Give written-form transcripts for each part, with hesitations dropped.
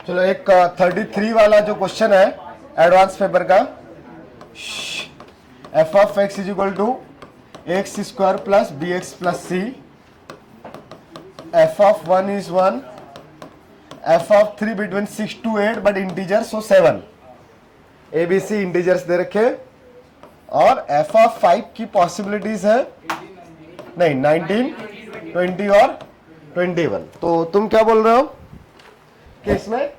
चलो एक 33 वाला जो क्वेश्चन है एडवांस पेपर का, f of x is equal to x square plus b x plus c, f of 1 is 1, f of 3 between 6 to 8 but integer so 7, a b c integers दे रखे, और f of 5 की possibilities है नहीं 19, 20 और 21। तो तुम क्या बोल रहे हो कि इसमें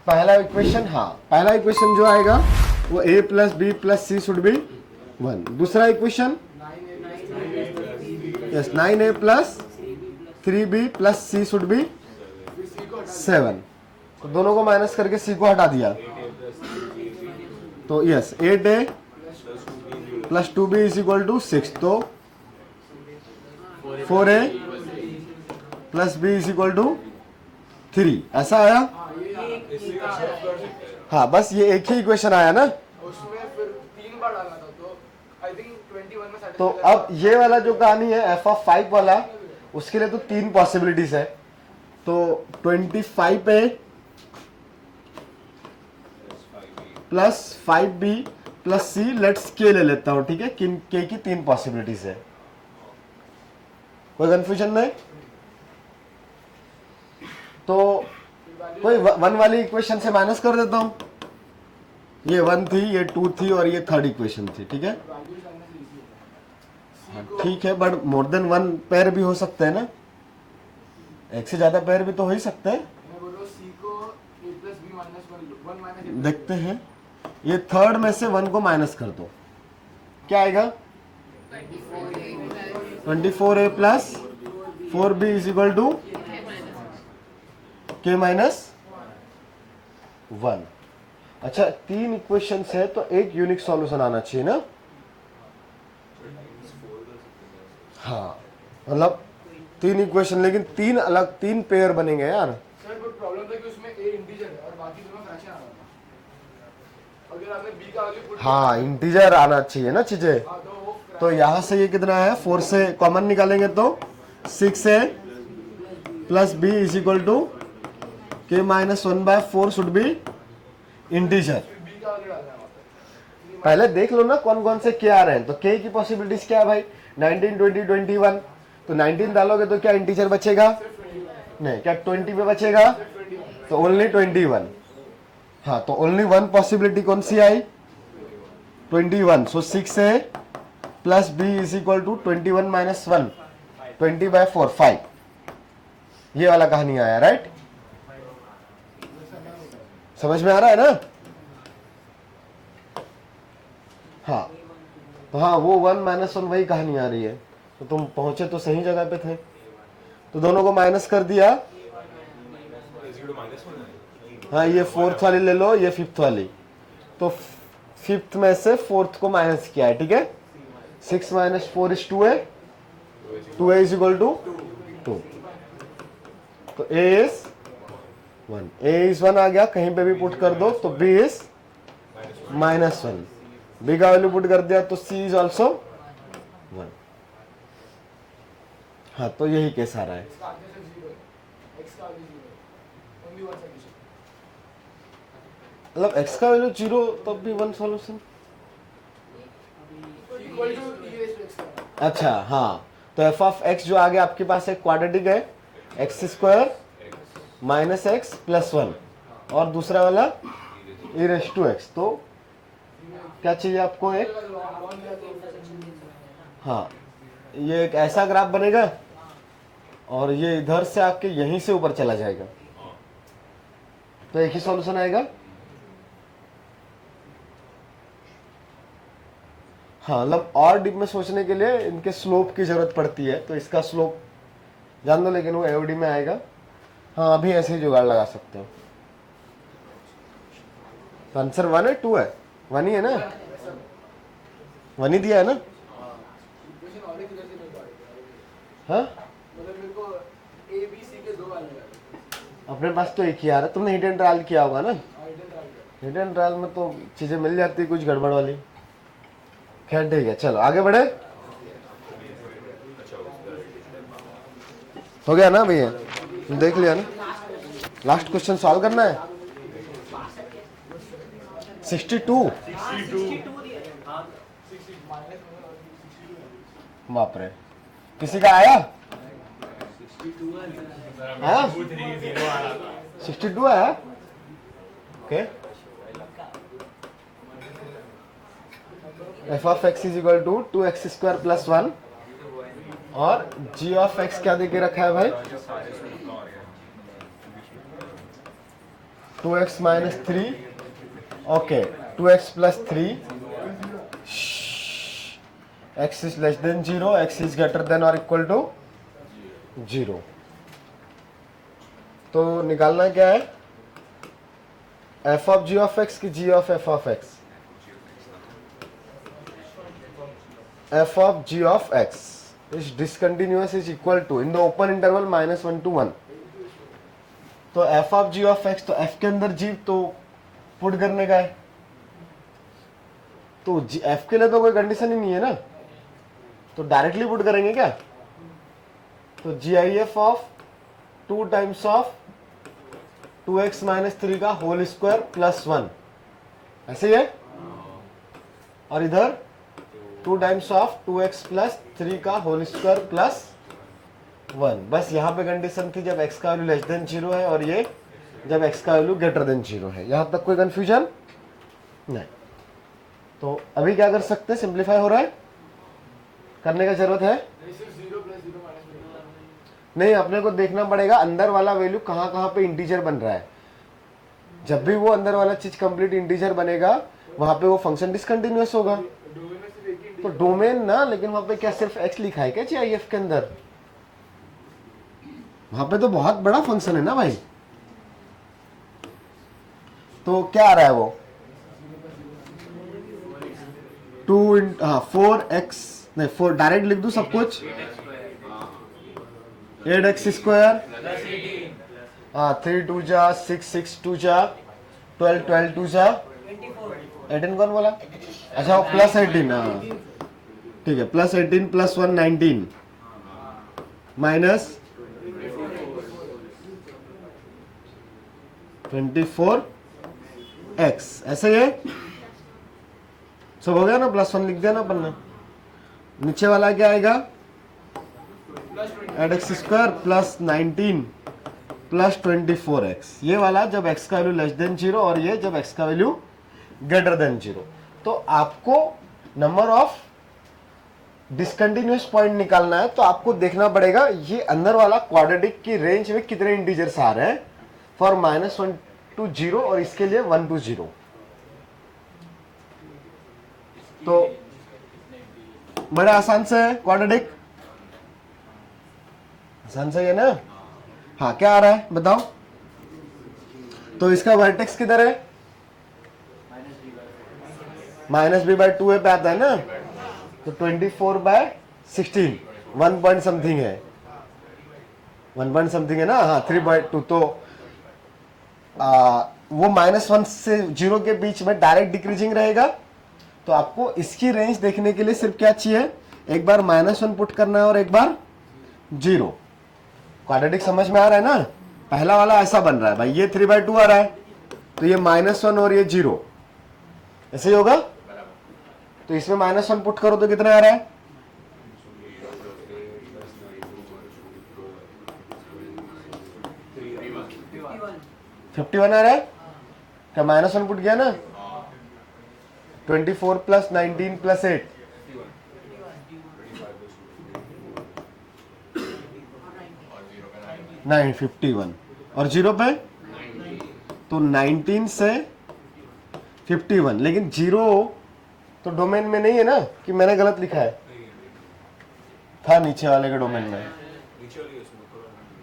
पहला इक्वेशन, हाँ पहला इक्वेशन जो आएगा वो a plus B plus C should be 1। दूसरा equation yes 9a plus 3b plus C should be 7। तो दोनों को माइनस करके c को हटा दिया, तो yes 8a plus 2b is equal to 6, तो 4a plus b is equal to 3, ऐसा आया। हाँ बस ये एक ही इक्वेशन आया ना, उसमें फिर 3 बार डालना था, तो आई थिंक 21 में तो अब ये वाला जो कहानी है एफ ऑफ 5 वाला, उसके लिए तो 3 पॉसिबिलिटीज है। तो 25a plus 5b plus c, let's के ले लेता हूं, ठीक है, के की 3 पॉसिबिलिटीज है, कोई कंफ्यूजन नहीं। तो कोई 1 वाली इक्वेशन से माइनस कर देता हूं, ये 1 थी, ये 2 थी और ये 3rd इक्वेशन थी, ठीक है। ठीक है, बट मोर देन 1 पेयर भी हो सकते हैं ना, एक से ज्यादा पेयर भी तो हो ही सकते हैं। देखते हैं, ये 3rd में से 1 को माइनस कर दो, क्या आएगा 24a plus 4b is equal to के माइनस 1। अच्छा 3 इक्वेशंस है तो एक यूनिक सॉल्यूशन आना चाहिए ना। हाँ मतलब 3 इक्वेशन, लेकिन 3 अलग 3 पेयर बनेंगे यार। सर बट प्रॉब्लम था कि उसमें a इंटीजर है और बाकी दोनों फ्रैक्शन आ रहा था। अगर आपने b का वैल्यू पुट, हाँ इंटीजर आना चाहिए ना चीजें। तो यहां से ये कितना है, 4 से कॉमन निकालेंगे तो 6a plus b is equal to के minus 1/4 should be integer. b का वैल्यू डालना है। पहले देख लो ना कौन कौन से क्या आ रहे हैं। तो k की पॉसिबिलिटीज क्या है भाई, 19, 20, 21। तो 19 डालोगे तो क्या इंटीजर बचेगा, नहीं क्या 20 पे बचेगा, तो ओनली 21। हाँ तो ओनली 1 पॉसिबिलिटी कौन सी आई, 21। So 6a plus b is equal to 21 minus 1, 20/4 5। ये वाला कहानी आया, राइट। समझ में आ रहा है ना। हाँ तो हाँ वो 1 माइनस 1 वही कहानी आ रही है। तो तुम पहुंचे तो सही जगह पे थे। तो दोनों को माइनस कर दिया। हाँ ये 4th वाली ले लो, ये 5th वाली। तो 5th में से 4th को माइनस किया है, ठीक है। 6 minus 4 is 2a, 2a is equal to 2। तो a इज 1, a इज 1 आ गया, कहीं पे भी पुट कर दो तो b इज माइनस 1, b का वैल्यू पुट कर दिया तो c इज ऑल्सो 1। हाँ तो यही केस आ रहा है। मतलब x का वैल्यू 0 तब भी 1 सॉल्यूशन। अच्छा हाँ तो एफ ऑफ एक्स जो आगे आपके पास एक क्वाड्रेटिक है, x square minus x plus 1, और दूसरा वाला e रेज़ टू एक्स। तो क्या चाहिए आपको, एक हाँ ये एक ऐसा ग्राफ बनेगा और ये इधर से आके यहीं से ऊपर चला जाएगा, तो एक ही सॉल्यूशन आएगा। हाँ मतलब और डीप में सोचने के लिए इनके स्लोप की जरूरत पड़ती है, तो इसका स्लोप जान दो, लेकिन वो एओडी में आएगा। हाँ अभी ऐसे ही जुगाड़ लगा सकते हो। तो आंसर 1 है 2 है, 1 ही है ना, 1 ही दिया है ना। हाँ अपने पास तो एक ही आ रहा है। तुमने हिट एंड ट्रायल किया होगा ना, हिट एंड ट्रायल में तो चीजें मिल जाती है कुछ गड़बड़ वाली। खैर ठीक है, चलो आगे बढ़े। हो गया ना भैया, देख लिया ना। लास्ट क्वेश्चन सॉल्व करना है। 62 बाप रे, किसी का आया? 62 आया। Okay, F of x is equal to 2x square plus 1 और g ऑफ x क्या देके रखा है भाई? 2x minus 3। Okay, 2x plus 3, x is less than 0, x is greater than or equal to 0। तो निकालना क्या है? f of g of x की g of f of x। f of g of x is discontinuous is equal to in the open interval -1 to 1। तो f of g of x, तो f के अंदर g तो put करने का है, तो f के लिए तो कोई कंडीशन ही नहीं है ना, तो डायरेक्टली पुट करेंगे क्या? तो GIF of 2 times of 2x minus 3 का होल स्क्वायर प्लस 1, ऐसे ही है। और इधर 2 टाइम्स ऑफ 2x प्लस 3 का होल स्क्वायर प्लस 1। बस यहाँ पे कंडीशन थी जब x का वैल्यू लेस देन 0 है और ये जब x का वैल्यू ग्रेटर देन 0 है। यहाँ तक कोई कंफ्यूजन नहीं। तो अभी क्या कर सकते हैं? सिंप्लीफाई हो रहा है, करने का जरूरत है नहीं, अपने को देखना पड़ेगा अंदर वाला वैल्यू कहाँ कहाँ पे इंटीजर बन रहा है। जब भी वो अंदर वाला चीज कंप्लीट इंटीजर बनेगा वहां पे वो फंक्शन डिसकंटिन्यूअस होगा। तो डोमेन ना, लेकिन वहां पे क्या सिर्फ x लिखा है क्या GIF के अंदर? वहां पे तो बहुत बड़ा फंक्शन है ना भाई। तो क्या आ रहा है वो 4x नहीं 4 डायरेक्ट लिख दूं सब कुछ, 8x स्क्वायर, 3 2 जा 6 6 2 जा 12 12 2 जा 18 कौन बोला? अच्छा वो प्लस 18, हाँ ठीक है, प्लस 18 प्लस 1 19 माइनस 24x, ऐसे ही है। सब हो गया ना, प्लस 1 लिख दिया ना अपन ने। नीचे वाला क्या आएगा? 8x square plus 19 plus 24x। ये वाला जब x का वैल्यू लेस देन 0 और ये जब x का वैल्यू ग्रेटर देन 0। तो आपको नंबर ऑफ डिसकंटिन्यूअस पॉइंट निकालना है, तो आपको देखना पड़ेगा ये अंदर वाला क्वाड्रेटिक की रेंज में कितने इंटीजर्स आ रहे हैं फॉर -1 to 0 और इसके लिए 1 to 0। तो बड़ा आसान से है क्वाड्रेटिक, आसान से है ना। हाँ क्या आ रहा है बताओ? तो इसका वर्टेक्स किधर है? -b/2 पे आता है ना, तो 24/16 1 पॉइंट समथिंग है, 1 पॉइंट समथिंग है ना। हाँ 3/2। तो वो -1 से 0 के बीच में डायरेक्ट डिक्रीजिंग रहेगा। तो आपको इसकी रेंज देखने के लिए सिर्फ क्या चाहिए? एक बार -1 पुट करना है और एक बार 0। क्वाड्रेटिक समझ में आ रहा है ना? पहला वाला ऐसा बन रहा है भाई, ये 3/2 आ रहा है, तो ये -1 और ये 0 ऐसे ही होगा। तो इसमें -1 पुट करो तो कितना आ रहा है? 51 आ रहा है। क्या -1 पुट किया ना? 24 प्लस 19 प्लस 8 51 और 0 पे तो 19 से 51। लेकिन 0 तो डोमेन में नहीं है ना, कि मैंने गलत लिखा है? था नीचे वाले के डोमेन में,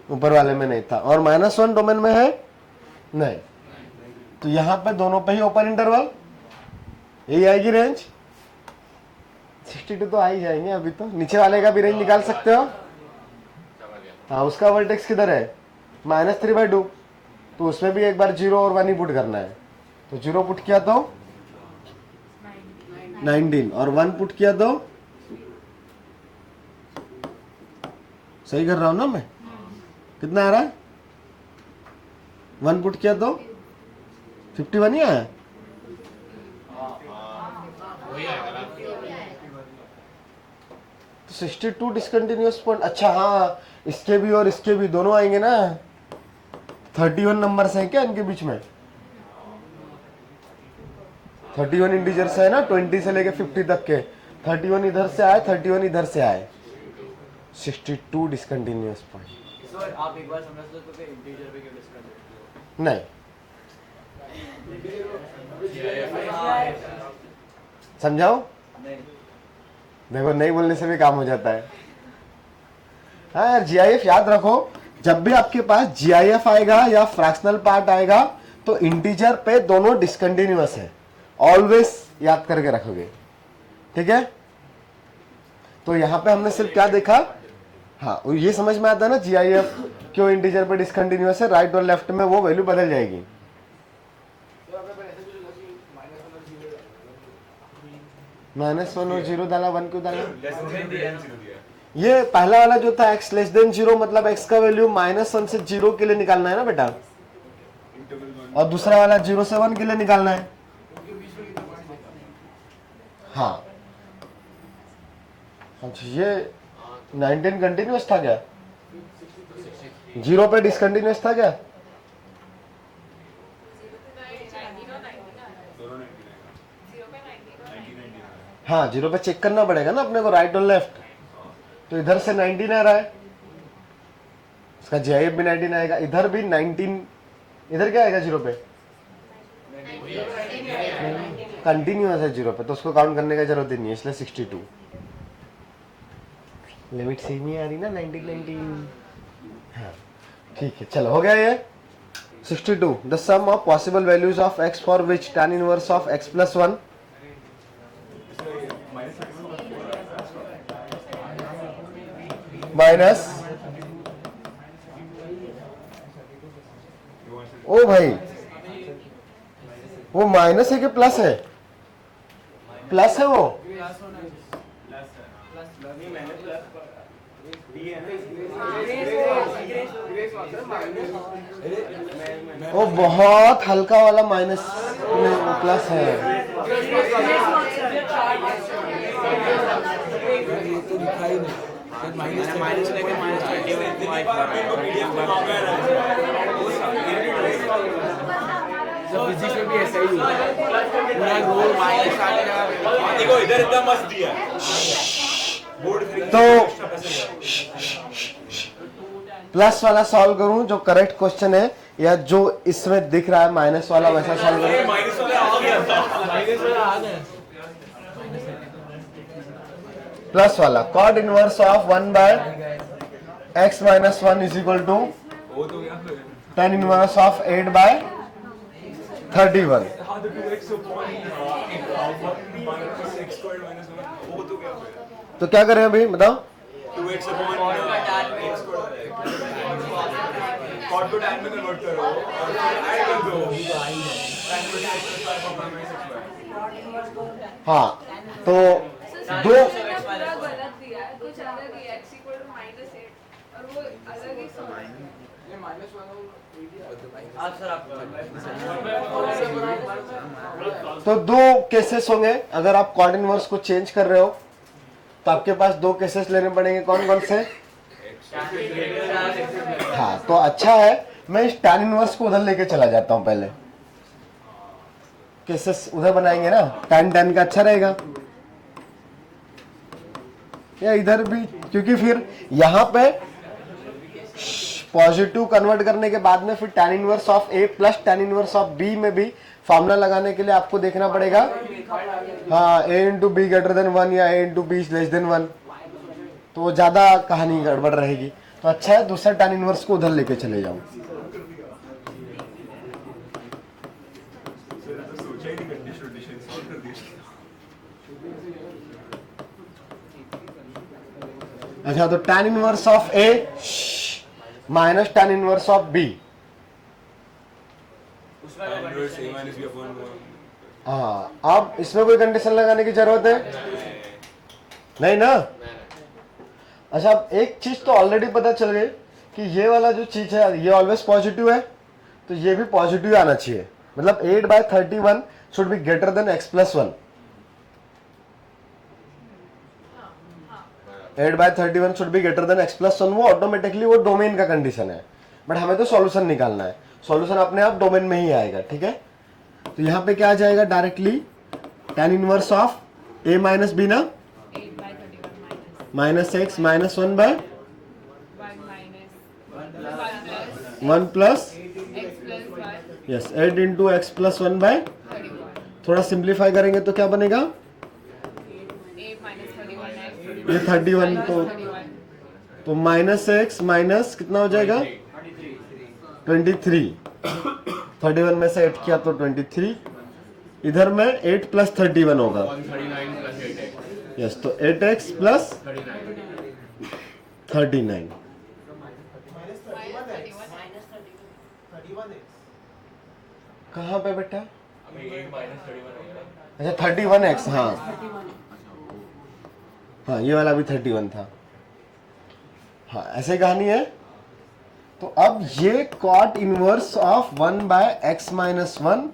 ऊपर वाले में नहीं था। और -1 डोमेन में है नहीं, तो यहां पे दोनों पे ही ओपन इंटरवल, यही आएगी रेंज। 62 तो आ ही जाएंगे अभी। तो नीचे वाले का भी रेंज निकाल सकते हो। हाँ उसका वर्टेक्स किधर है? -3/2। तो उसमें भी एक बार 0 और 1 ही पुट करना है। तो 0 पुट किया तो 19 और 1 पुट किया तो सही कर रहा हूं ना मैं? कितना आ रहा है? 1 पुट किया तो 51 ही आया। तो 62 डिसकंटिन्यूअस पॉइंट। अच्छा हाँ, इसके भी और इसके भी दोनों आएंगे ना। 31 नंबर से है क्या इनके बीच में? 31 इंटीजर्स है ना, 20 से लेके 50 तक के। 31 इधर से आए, 31 इधर से आए। 62 डिसकंटिन्यूअस पॉइंट। सर आप एक बार समझ लो तो इंटीजर पे क्यों डिस्कस नहीं समझाओ? नहीं देखो नहीं बोलने से भी काम हो जाता है। हाँ यार, जीआईएफ याद रखो, जब भी आपके पास जीआईएफ आएगा या फ्रैक्शनल पार्ट आएगा तो इंटीजर पे दोनों डिसकंटिन्यूअस है। ऑलवेज याद करके रखोगे, ठीक है? तो यहां पे हमने सिर्फ क्या देखा, हाँ ये समझ में आता है ना जीआईएफ क्यों इंटीजर पे डिसकंटिन्यूअस है। राइट और लेफ्ट में वो वैल्यू बदल जाएगी। -1 और 0 डाला, 1 क्यों डाला? ये पहला वाला जो था x लेस देन 0, मतलब x का वैल्यू -1 से 0 के लिए निकालना है ना बेटा, और दूसरा वाला 0 से 1 के लिए निकालना है। हाँ अच्छा, ये 19 कंटिन्यूअस था क्या? 0 पे डिसकंटिन्यूअस था क्या? हाँ 0 पे चेक करना पड़ेगा ना अपने को, राइट और लेफ्ट। तो इधर से 19 आ रहा है, इसका जीआईएफ भी 19 आएगा, इधर भी 19। इधर क्या आएगा 0 पे? कंटिन्यूअस है 0 पे, तो उसको काउंट करने का जरूरत ही नहीं है, इसलिए 62। लिमिट सेम ही आ रही ना, 19। हाँ ठीक है, चलो हो गया ये 62। The sum of possible values of x for which tan inverse of x + 1 minus, ओ भाई वो माइनस है कि प्लस है? प्लस है वो। वो बहुत हल्का वाला माइनस में प्लस है। माइनस लेके फिजिक्स में भी ऐसा ही होता है, पूरा रोल माइनस आएगा। देखो इधर इतना मस्त दिया तो प्लस वाला सॉल्व करूं जो करेक्ट क्वेश्चन है, या जो इसमें दिख रहा है माइनस वाला वैसा सॉल्व करूं? माइनस वाला आ गया था, माइनस वाला आ गया। प्लस वाला cot inverse of 1/x - 1 is equal to वो तो गया फिर tan इनवर्स ऑफ 8/31। हां तो 2x upon x squared minus 1 वो तो गया फिर तो क्या करें अभी बताओ? 2x upon x squared cot को tan में कन्वर्ट करो और ऐड कर दो tan को x square upon x square. हाँ तो दो पूरा गलत दिया है, कुछ अलग ही x = -8 और वो अलग ही सॉल्व ये -1 और 8 आप सर आप तो दो केसेस होंगे। अगर आप कॉट इनवर्स को चेंज कर रहे हो तो आपके पास दो केसेस लेने पड़ेंगे। कौन कौन से? हाँ तो अच्छा है, मैं इस tan इनवर्स को उधर लेके चला जाता हूं। पहले केसेस उधर बनाएंगे ना, tan का अच्छा रहेगा, या इधर भी, क्योंकि फिर यहां पे पॉजिटिव कन्वर्ट करने के बाद में फिर tan inverse of a plus tan inverse of b में भी फॉर्मूला लगाने के लिए आपको देखना पड़ेगा, हाँ a into be greater than 1 या a into be less than 1, तो वो ज्यादा कहानी गड़बड़ रहेगी। तो अच्छा है दूसरा tan इनवर्स को उधर लेके चले जाऊं। सोचा ही नहीं कंडीशन सॉल्व कर दिया। अच्छा तो tan inverse of a minus tan inverse of b। हाँ अब इसमें कोई कंडीशन लगाने की जरूरत है नहीं ना? अच्छा अब एक चीज तो ऑलरेडी पता चल गई कि ये वाला जो चीज है ये ऑलवेज पॉजिटिव है, तो ये भी पॉजिटिव आना चाहिए, मतलब 8/31 should be greater than x plus 1। 8/31 should be greater than x plus 1, वो ऑटोमेटिकली वो डोमेन का कंडीशन है, बट हमें तो सॉल्यूशन निकालना है, सॉल्यूशन अपने आप डोमेन में ही आएगा, ठीक है। तो यहाँ पे क्या आ जाएगा directly, tan inverse of a minus B ना, 8/31 minus x minus 1 by 1 plus x plus 1 yes 8 into X plus 1 by, 31 थोड़ा सिंप्लीफाई करेंगे तो क्या बनेगा, 8 minus 31x ये 31 तो माइनस एक्स माइनस कितना हो जाएगा 23, 31 में से 8 किया तो 23, इधर में 8 प्लस 31 होगा, 139 plus 8x यस तो 8x प्लस 39 कहाँ पे बेटा, अभी 8 minus 31 होगा। अच्छा 31x, हाँ हाँ ये वाला भी 31 था, हाँ ऐसे कहानी है। तो अब ये cot inverse of 1/x minus 1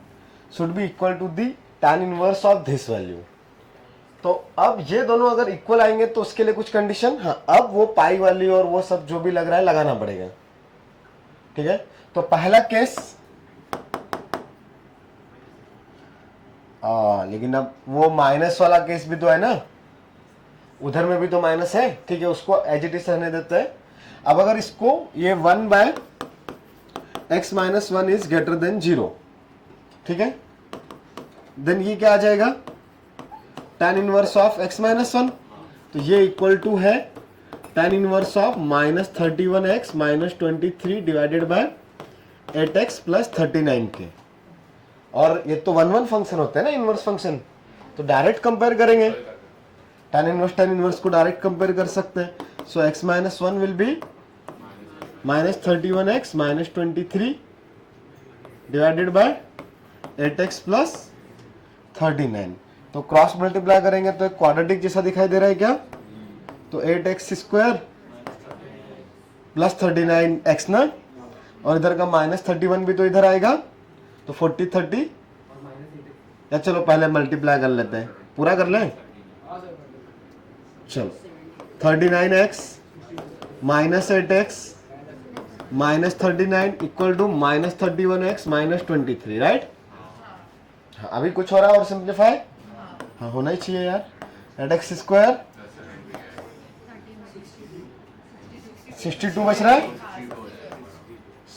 should be equal to the tan inverse of this value. तो अब ये दोनों अगर इक्वल आएंगे तो उसके लिए कुछ कंडीशन, हाँ अब वो पाई वाली और वो सब जो भी लग रहा है लगाना पड़ेगा, ठीक है। तो पहला केस, लेकिन अब वो माइनस वाला केस भी तो है ना, उधर में भी तो माइनस है, ठीक है, उसको एज इट इज रहने देते हैं। अब अगर इसको ये 1/x minus 1 is greater than 0, ठीक है, देन ये क्या आ जाएगा tan inverse of x minus 1, तो ये इक्वल टू है tan inverse of minus 31x minus 23 divided by 8x plus 39 के। और ये तो 1/1 फंक्शन होते हैं ना इनवर्स फंक्शन, तो डायरेक्ट कंपेयर करेंगे, tan इनवर्स को डायरेक्ट कंपेयर कर सकते हैं। सो x minus 1 will be minus 31x minus 23 divided by 8x plus 39। तो क्रॉस मल्टीप्लाई करेंगे तो एक क्वाड्रेटिक जैसा दिखाई दे रहा है क्या, तो 8x स्क्वायर प्लस 39x ना, और इधर का माइनस 31 भी तो इधर आएगा, तो 40 30, या चलो पहले मल्टीप्लाई कर लेते हैं, पूरा कर लें, चलो 39x minus 8x minus 39 equal to minus 31x minus 23, right. हाँ अभी कुछ हो रहा है और सिंप्लीफाई, हाँ होना ही चाहिए यार, 8x स्क्वायर 62 बच रहा है,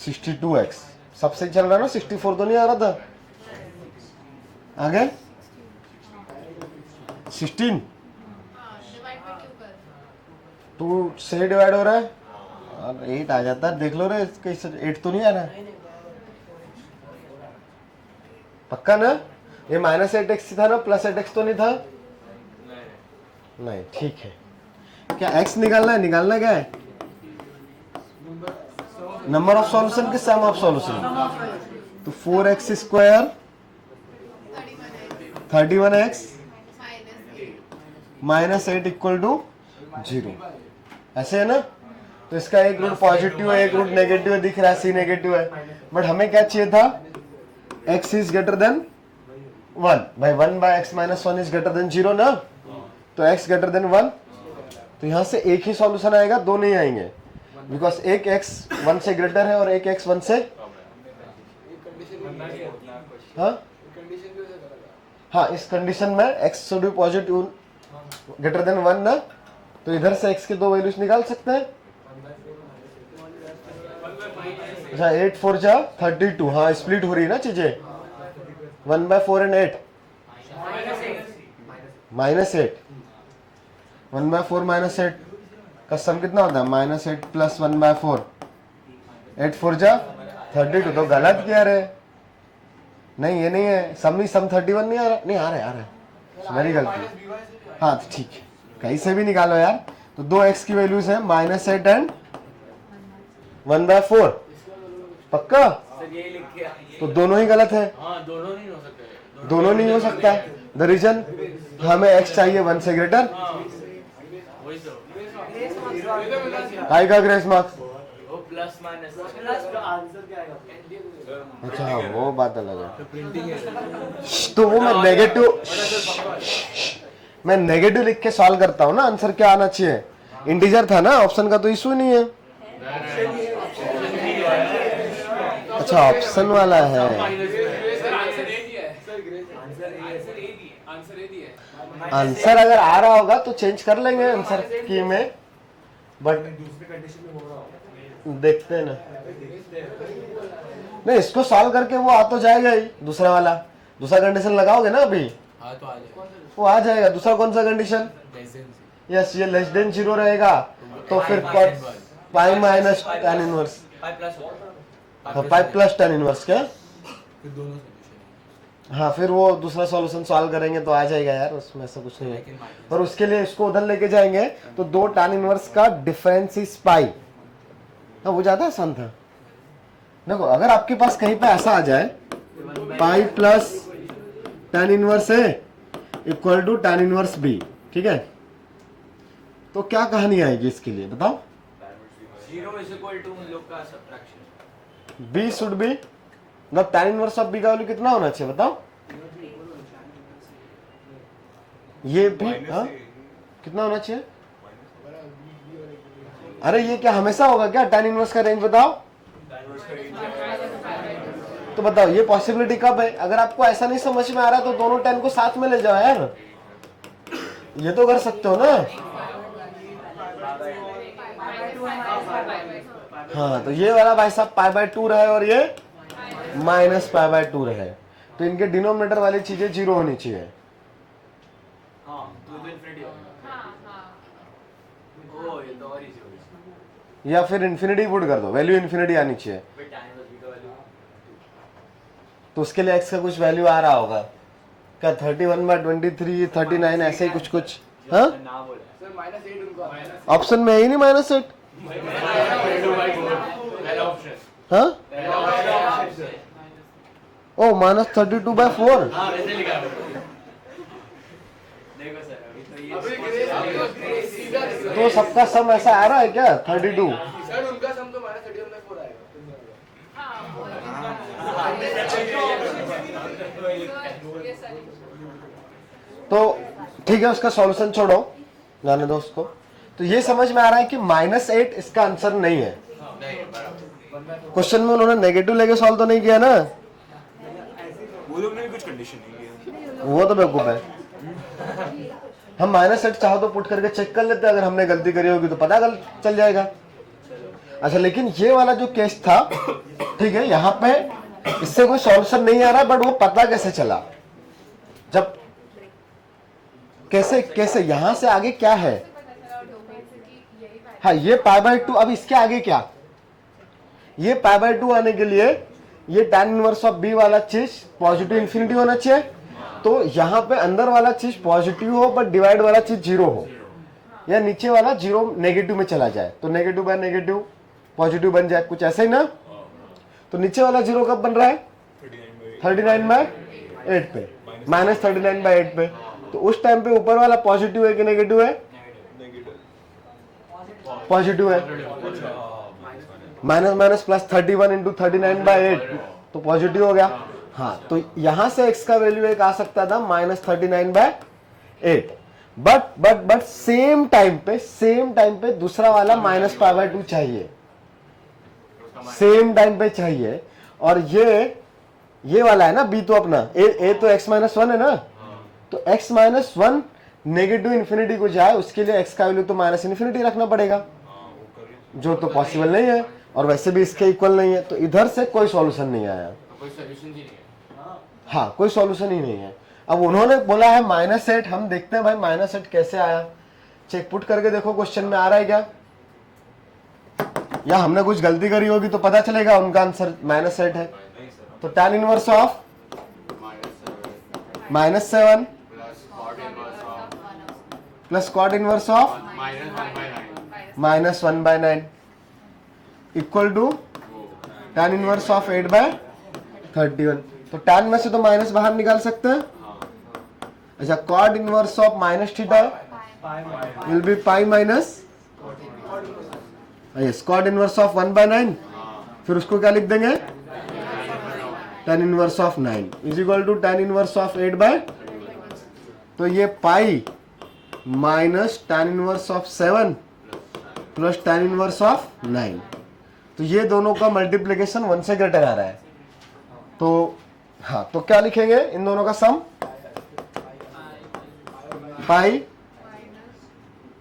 62x सबसे चल रहा है ना, 64 तो नहीं आ रहा था, आगे 16 2 से डिवाइड हो रहा है और 8 आ जाता है, देख लो रे, 8 तो नहीं आ रहा है, पक्का ना, ये माइनस 8x था ना, प्लस 8x तो नहीं था, नहीं ठीक है। क्या x निकालना है, निकालना क्या है, नंबर ऑफ सॉल्यूशन के सम ऑफ सॉल्यूशन, तो 4x square 31x minus 8 equal to 0, ऐसे है ना। तो इसका एक रूट पॉजिटिव है, एक रूट नेगेटिव है, दिख रहा है, c नेगेटिव है, बट हमें क्या चाहिए था, x इज ग्रेटर देन 1 भाई, 1/x minus 1 is greater than 0 ना, तो x ग्रेटर देन 1, तो यहां से एक ही सॉल्यूशन आएगा, दो नहीं आएंगे, बिकॉज एक x 1 से ग्रेटर है और एक x 1 से, हाँ हाँ इस कंडीशन में x should be positive greater than 1 ना, तो इधर से x के दो वैल्यूज निकाल सकते हैं, अच्छा 8 4 जा 32, हाँ स्प्लिट हो रही है ना चीजें, 1/4 एंड 8 माइनस 8, 1/4 माइनस 8 का सम कितना होता है, माइनस 8 प्लस 1/4, 8 4 जा 32, तो गलत किया रे, नहीं ये नहीं है, सम 31 नहीं आ रहा, नहीं आ रहा है, मेरी गलती, हाँ तो ठीक है, कहीं से भी निकालो यार। तो दो x की वैल्यूज है माइनस 8 एंड 1/4, पक्का, तो दोनों ही गलत है, दोनों नहीं हो सकते, दोनों नहीं हो सकता है, द रीजन हमें x चाहिए 1 से ग्रेटर, वही तो आएगा ग्रेस मार्क्स, वो प्लस माइनस आंसर क्या आएगा? अच्छा हाँ, वो बात अलग है। तो वो मैं नेगेटिव लिख के सॉल्व करता हूँ ना, आंसर क्या आना चाहिए, इंटीजर था ना, ऑप्शन का तो इशू नहीं है। अच्छा ऑप्शन वाला है, आंसर अगर आ रहा होगा तो चेंज कर लेंगे आंसर की में, बट देखते हैं ना। नहीं इसको सॉल्व करके वो आ तो जाएगा ही, दूसरा वाला, दूसरा कंडीशन लगाओगे ना अभी, हाँ तो आ जाएगा। वो आ जाएगा। दूसरा कौन सा कंडीशन, यस ये लेस देन 0 रहेगा, तो फिर पाई माइनस tan इनवर्स, पाई प्लस tan इनवर्स क्या, फिर दोनों सॉल्यूशन। हाँ फिर वो दूसरा सॉल्यूशन सॉल्व करेंगे तो आ जाएगा यार, उसमें ऐसा कुछ नहीं है। पर उसके लिए इसको उधर लेके जाएंगे तो 2 tan इनवर्स का डिफरेंस इज पाई, हाँ वो ज्यादा आसान था। देखो अगर आपके पास कहीं पे ऐसा आ जाए पाई प्लस tan इनवर्स है equal to tan inverse B, ठीक है, तो क्या कहानी आएगी इसके लिए बताओ। 0 इज इक्वल टू उन लोग का सब्ट्रैक्शन। बी शुड बी, मतलब tan इनवर्स ऑफ बी का वैल्यू कितना होना चाहिए बताओ, ये भी हाँ कितना होना चाहिए। अरे ये क्या हमेशा होगा क्या tan इनवर्स का रेंज बताओ, तो बताओ ये पॉसिबिलिटी कब है। अगर आपको ऐसा नहीं समझ में आ रहा तो दोनों tan को साथ में ले जाओ यार, ये तो कर सकते हो ना। हाँ तो ये वाला भाई साहब π/2 रहे और ये -π/2 रहे, तो इनके डिनोमिनेटर वाली चीजें 0 होनी चाहिए। हां तो इनफिनिटी होगा। ओ ये तो और इजी होगा। या फिर इन्फिनिटी पुट कर दो, वैल्यू इन्फिनिटी आनी चाहिए, बट tan इनवर्स बी का वैल्यू तो उसके लिए x का कुछ वैल्यू आ रहा होगा क्या, 31/23 39 ऐसे ही कुछ कुछ। हाँ ना बोला सर -8 उनका ऑप्शन में है ही नहीं -8। हाँ ओ -32/4, हां वैसे लिखा है। देखो सर अभी तो ये अभी ग्रेस सीधा तो सबका सम ऐसा आ रहा है क्या 32। सर उनका सम तो -31/4 आएगा। तो ठीक है उसका सॉल्यूशन छोड़ो, जाने दो उसको। तो ये समझ में आ रहा है कि -8 इसका आंसर नहीं है। क्वेश्चन में उन्होंने नेगेटिव लेके सॉल्व तो नहीं किया ना, वो लोग ने भी कुछ कंडीशन नहीं किया, वो तो बेवकूफ है। हम -8 चाहो तो पुट करके चेक कर लेते, अगर हमने गलती करी होगी तो पता चल जाएगा। अच्छा लेकिन ये वाला जो केस था, ठीक है, यहाँ पे इससे कोई सॉल्यूशन नहीं आ रहा, बट वो पता कैसे चला, जब कैसे यहां से आगे क्या है। हाँ ये π/2, अब इसके आगे क्या, ये π/2 आने के लिए ये tan इनवर्स ऑफ b वाला चीज पॉजिटिव इन्फिनिटी होना चाहिए, तो यहाँ पे अंदर वाला चीज पॉजिटिव हो बट डिवाइड वाला चीज 0 हो, या नीचे वाला 0 नेगेटिव में चला जाए, तो नेगेटिव बाय नेगेटिव पॉजिटिव बन जाए, कुछ ऐसा ही ना। तो नीचे वाला 0 कब बन रहा है 39/8 पे, -39/8 पे, तो उस टाइम पे ऊपर वाला पॉजिटिव है कि नेगेटिव है, पॉजिटिव है, माइनस प्लस 31 इंटू 39/8 तो पॉजिटिव हो गया। हाँ तो यहां से x का वैल्यू एक आ सकता था -39/8, बट सेम टाइम पे दूसरा वाला -π/2 चाहिए, सेम टाइम पे चाहिए। और ये वाला है ना b, तो अपना a तो x-1 है ना, तो x-1 नेगेटिव इन्फिनिटी को जाए, उसके लिए x का वैल्यू तो -इन्फिनिटी रखना पड़ेगा, जो तो पॉसिबल नहीं है, और वैसे भी इसके इक्वल नहीं है, तो इधर से कोई सॉल्यूशन नहीं आया, कोई सॉल्यूशन ही नहीं है। हाँ कोई सॉल्यूशन ही नहीं है। अब उन्होंने बोला है -8, हम देखते हैं भाई -8 कैसे आया, चेक पुट करके देखो क्वेश्चन में आ रहा है क्या, या हमने कुछ गलती करी होगी तो पता चलेगा, उनका आंसर -8 है। तो tan inverse of -7 plus cot inverse of -1/9 equal to tan inverse of 8/31। तो tan में से तो माइनस बाहर निकाल सकते हैं। अच्छा cot inverse of -θ will be pi minus, yes cot inverse of 1/9, फिर उसको क्या लिख देंगे tan inverse of 9 is equal to tan inverse of 8 by, तो ये pi minus tan inverse of 7 plus tan inverse of 9, तो ये दोनों का मल्टीप्लिकेशन 1 से ग्रेटर आ रहा है। तो हाँ, तो क्या लिखेंगे इन दोनों का सम, पाई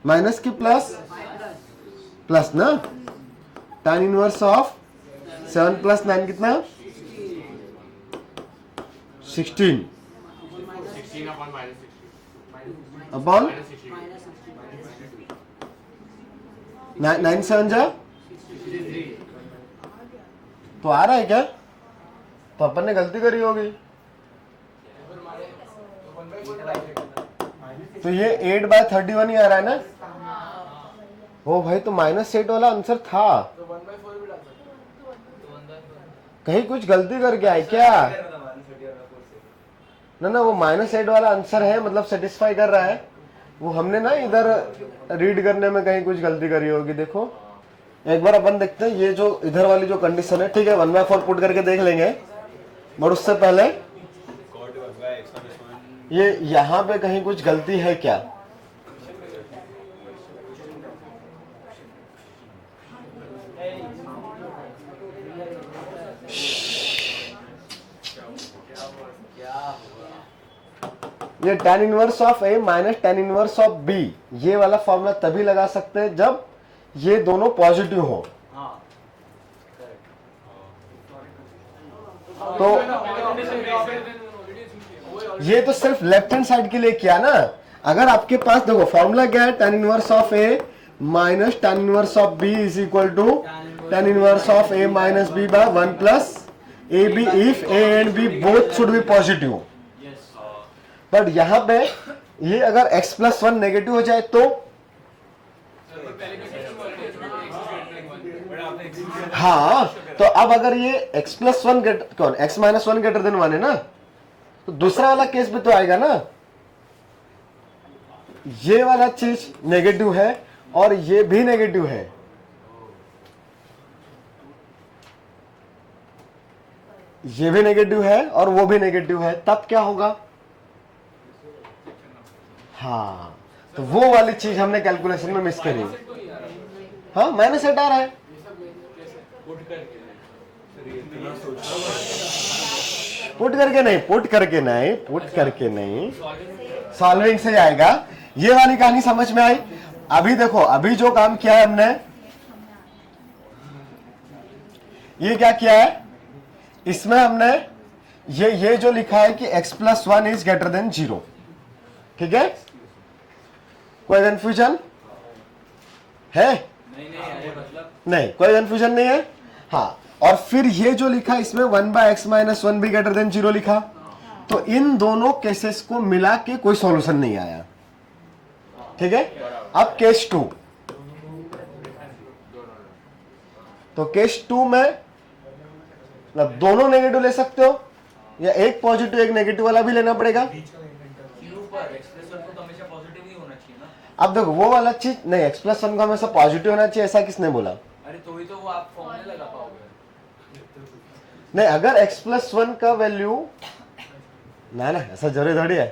माइनस की प्लस, प्लस ना, tan इनवर्स ऑफ 7 प्लस 9 कितना, 16 16 upon minus 16. Upon Minus 16. 9 7 जा, तो आ रहा है क्या, तो अपन ने गलती करी होगी। तो ये 8 बाय 31 ही आ रहा है ना। ओ भाई, तो -8 वाला आंसर था, तो 1/4 भी डाल सकते कहीं कुछ गलती करके आए क्या? ना वो -8 वाला आंसर है, मतलब सेटिस्फाई कर रहा है। वो हमने ना इधर रीड करने में कहीं कुछ गलती करी होगी। देखो एक बार अपन देखते हैं, ये जो इधर वाली जो कंडीशन है, ठीक है 1/4 पुट करके देख लेंगे, बट उससे पहले ये यहाँ पे कहीं कुछ गलती है क्या? ये tan inverse of a minus tan inverse of b, ये वाला फॉर्मूला तभी लगा सकते हैं जब ये दोनों पॉजिटिव हो। तो ये तो सिर्फ लेफ्ट हैंड साइड के लिए किया ना। अगर आपके पास देखो फॉर्मूला क्या है, tan inverse of a minus tan inverse of b is equal to tan inverse of a minus b by 1 plus ab if a and b both should be positive. But यहाँ पे ये अगर x plus 1 negative हो जाए तो, हाँ, तो अब अगर ये x प्लस 1 कौन x माइनस 1 ग्रेटर देन 1 है ना, तो दूसरा वाला केस भी तो आएगा ना। ये वाला चीज नेगेटिव है और ये भी नेगेटिव है, ये भी नेगेटिव है और वो भी नेगेटिव है, तब क्या होगा? हाँ, तो वो वाली चीज हमने कैलकुलेशन में मिस करी। हाँ, -8 आ रहा है। पुट करके नहीं, सॉल्विंग से आएगा। ये वाली कहानी समझ में आई। अभी देखो, अभी जो काम किया है हमने, ये क्या किया है, इसमें हमने ये जो लिखा है कि x plus 1 is greater than 0, ठीक है? कोई कंफ्यूजन है? नहीं, कोई कंफ्यूजन नहीं है। हाँ, और फिर ये जो लिखा इसमें 1 बाय x माइनस 1 भी ग्रेटर देन 0 लिखा, तो इन दोनों केसेस को मिला के कोई सॉल्यूशन नहीं आया, ठीक है? अब केस 2, तो केस 2 में मतलब दोनों नेगेटिव ले सकते हो या एक पॉजिटिव एक नेगेटिव वाला भी लेना पड़ेगा। अब देखो वो वाला चीज नहीं, x प्लस 1 को हमेशा पॉजिटिव होना चाहिए ऐसा किसने बोला? अरे तो ही तो वो आप फॉर्मूले लगा पाओगे। नहीं, अगर x प्लस 1 का वैल्यू ना ऐसा जरूरी थोड़ी है,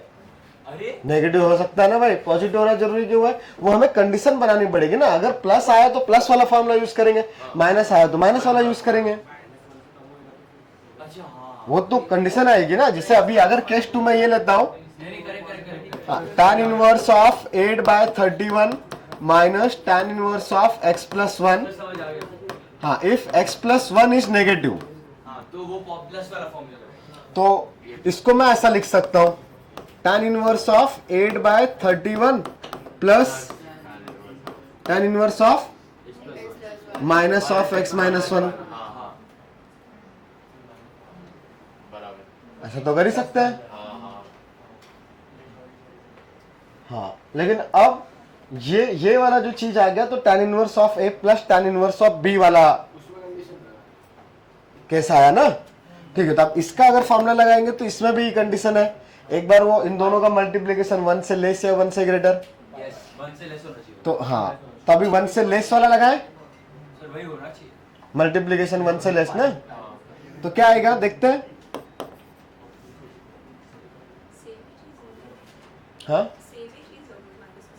अरे नेगेटिव हो सकता है ना भाई, पॉजिटिव होना जरूरी क्यों है? वो हमें कंडीशन बनानी पड़ेगी ना। अगर प्लस आया तो प्लस वाला फॉर्मूला यूज करेंगे, माइनस आया तो माइनस वाला यूज करेंगे। अच्छा, हाँ, वो तो कंडीशन आएगी ना। जैसे अभी अगर केस 2 में ये लेता हूं, tan inverse of 8 by 31 minus tan inverse of x plus 1। समझ आ गया। हाँ, if x plus 1 is negative, हाँ, तो वो प्लस वाला फॉर्मूला। तो इसको मैं ऐसा लिख सकता हूं, tan inverse of 8 by 31 plus tan inverse of minus of x minus 1। ऐसा तो कर ही सकते हैं। हाँ, लेकिन अब ये वाला जो चीज आ गया, तो tan inverse of a plus tan inverse of b वाला कैसा आया ना, ठीक है? तो अब इसका अगर फॉर्मूला लगाएंगे तो इसमें भी कंडीशन है, एक बार वो इन दोनों का मल्टीप्लिकेशन 1 से लेस या 1 से ग्रेटर। यस, 1 से लेस होना चाहिए। तो हाँ, तो अभी 1 से लेस वाला लगाए, सर वही होना चाहिए। मल्टीप्लिकेशन 1 से लेस ना, तो क्या आएगा देखते हैं। हाँ सेम ही चीज होगी माइनस में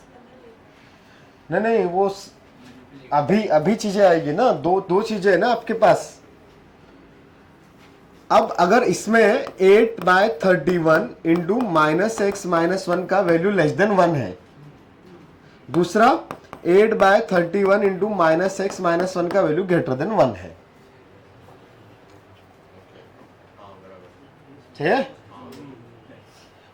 से नहीं नहीं, वो अभी अभी चीजें आएगी ना, दो चीजें है ना आपके पास। अब अगर इसमें 8/31 इंटू -x-1 का वैल्यू लेस देन 1 है, दूसरा 8/31 इंटू -x-1 का वैल्यू ग्रेटर देन 1 है, ठीक है।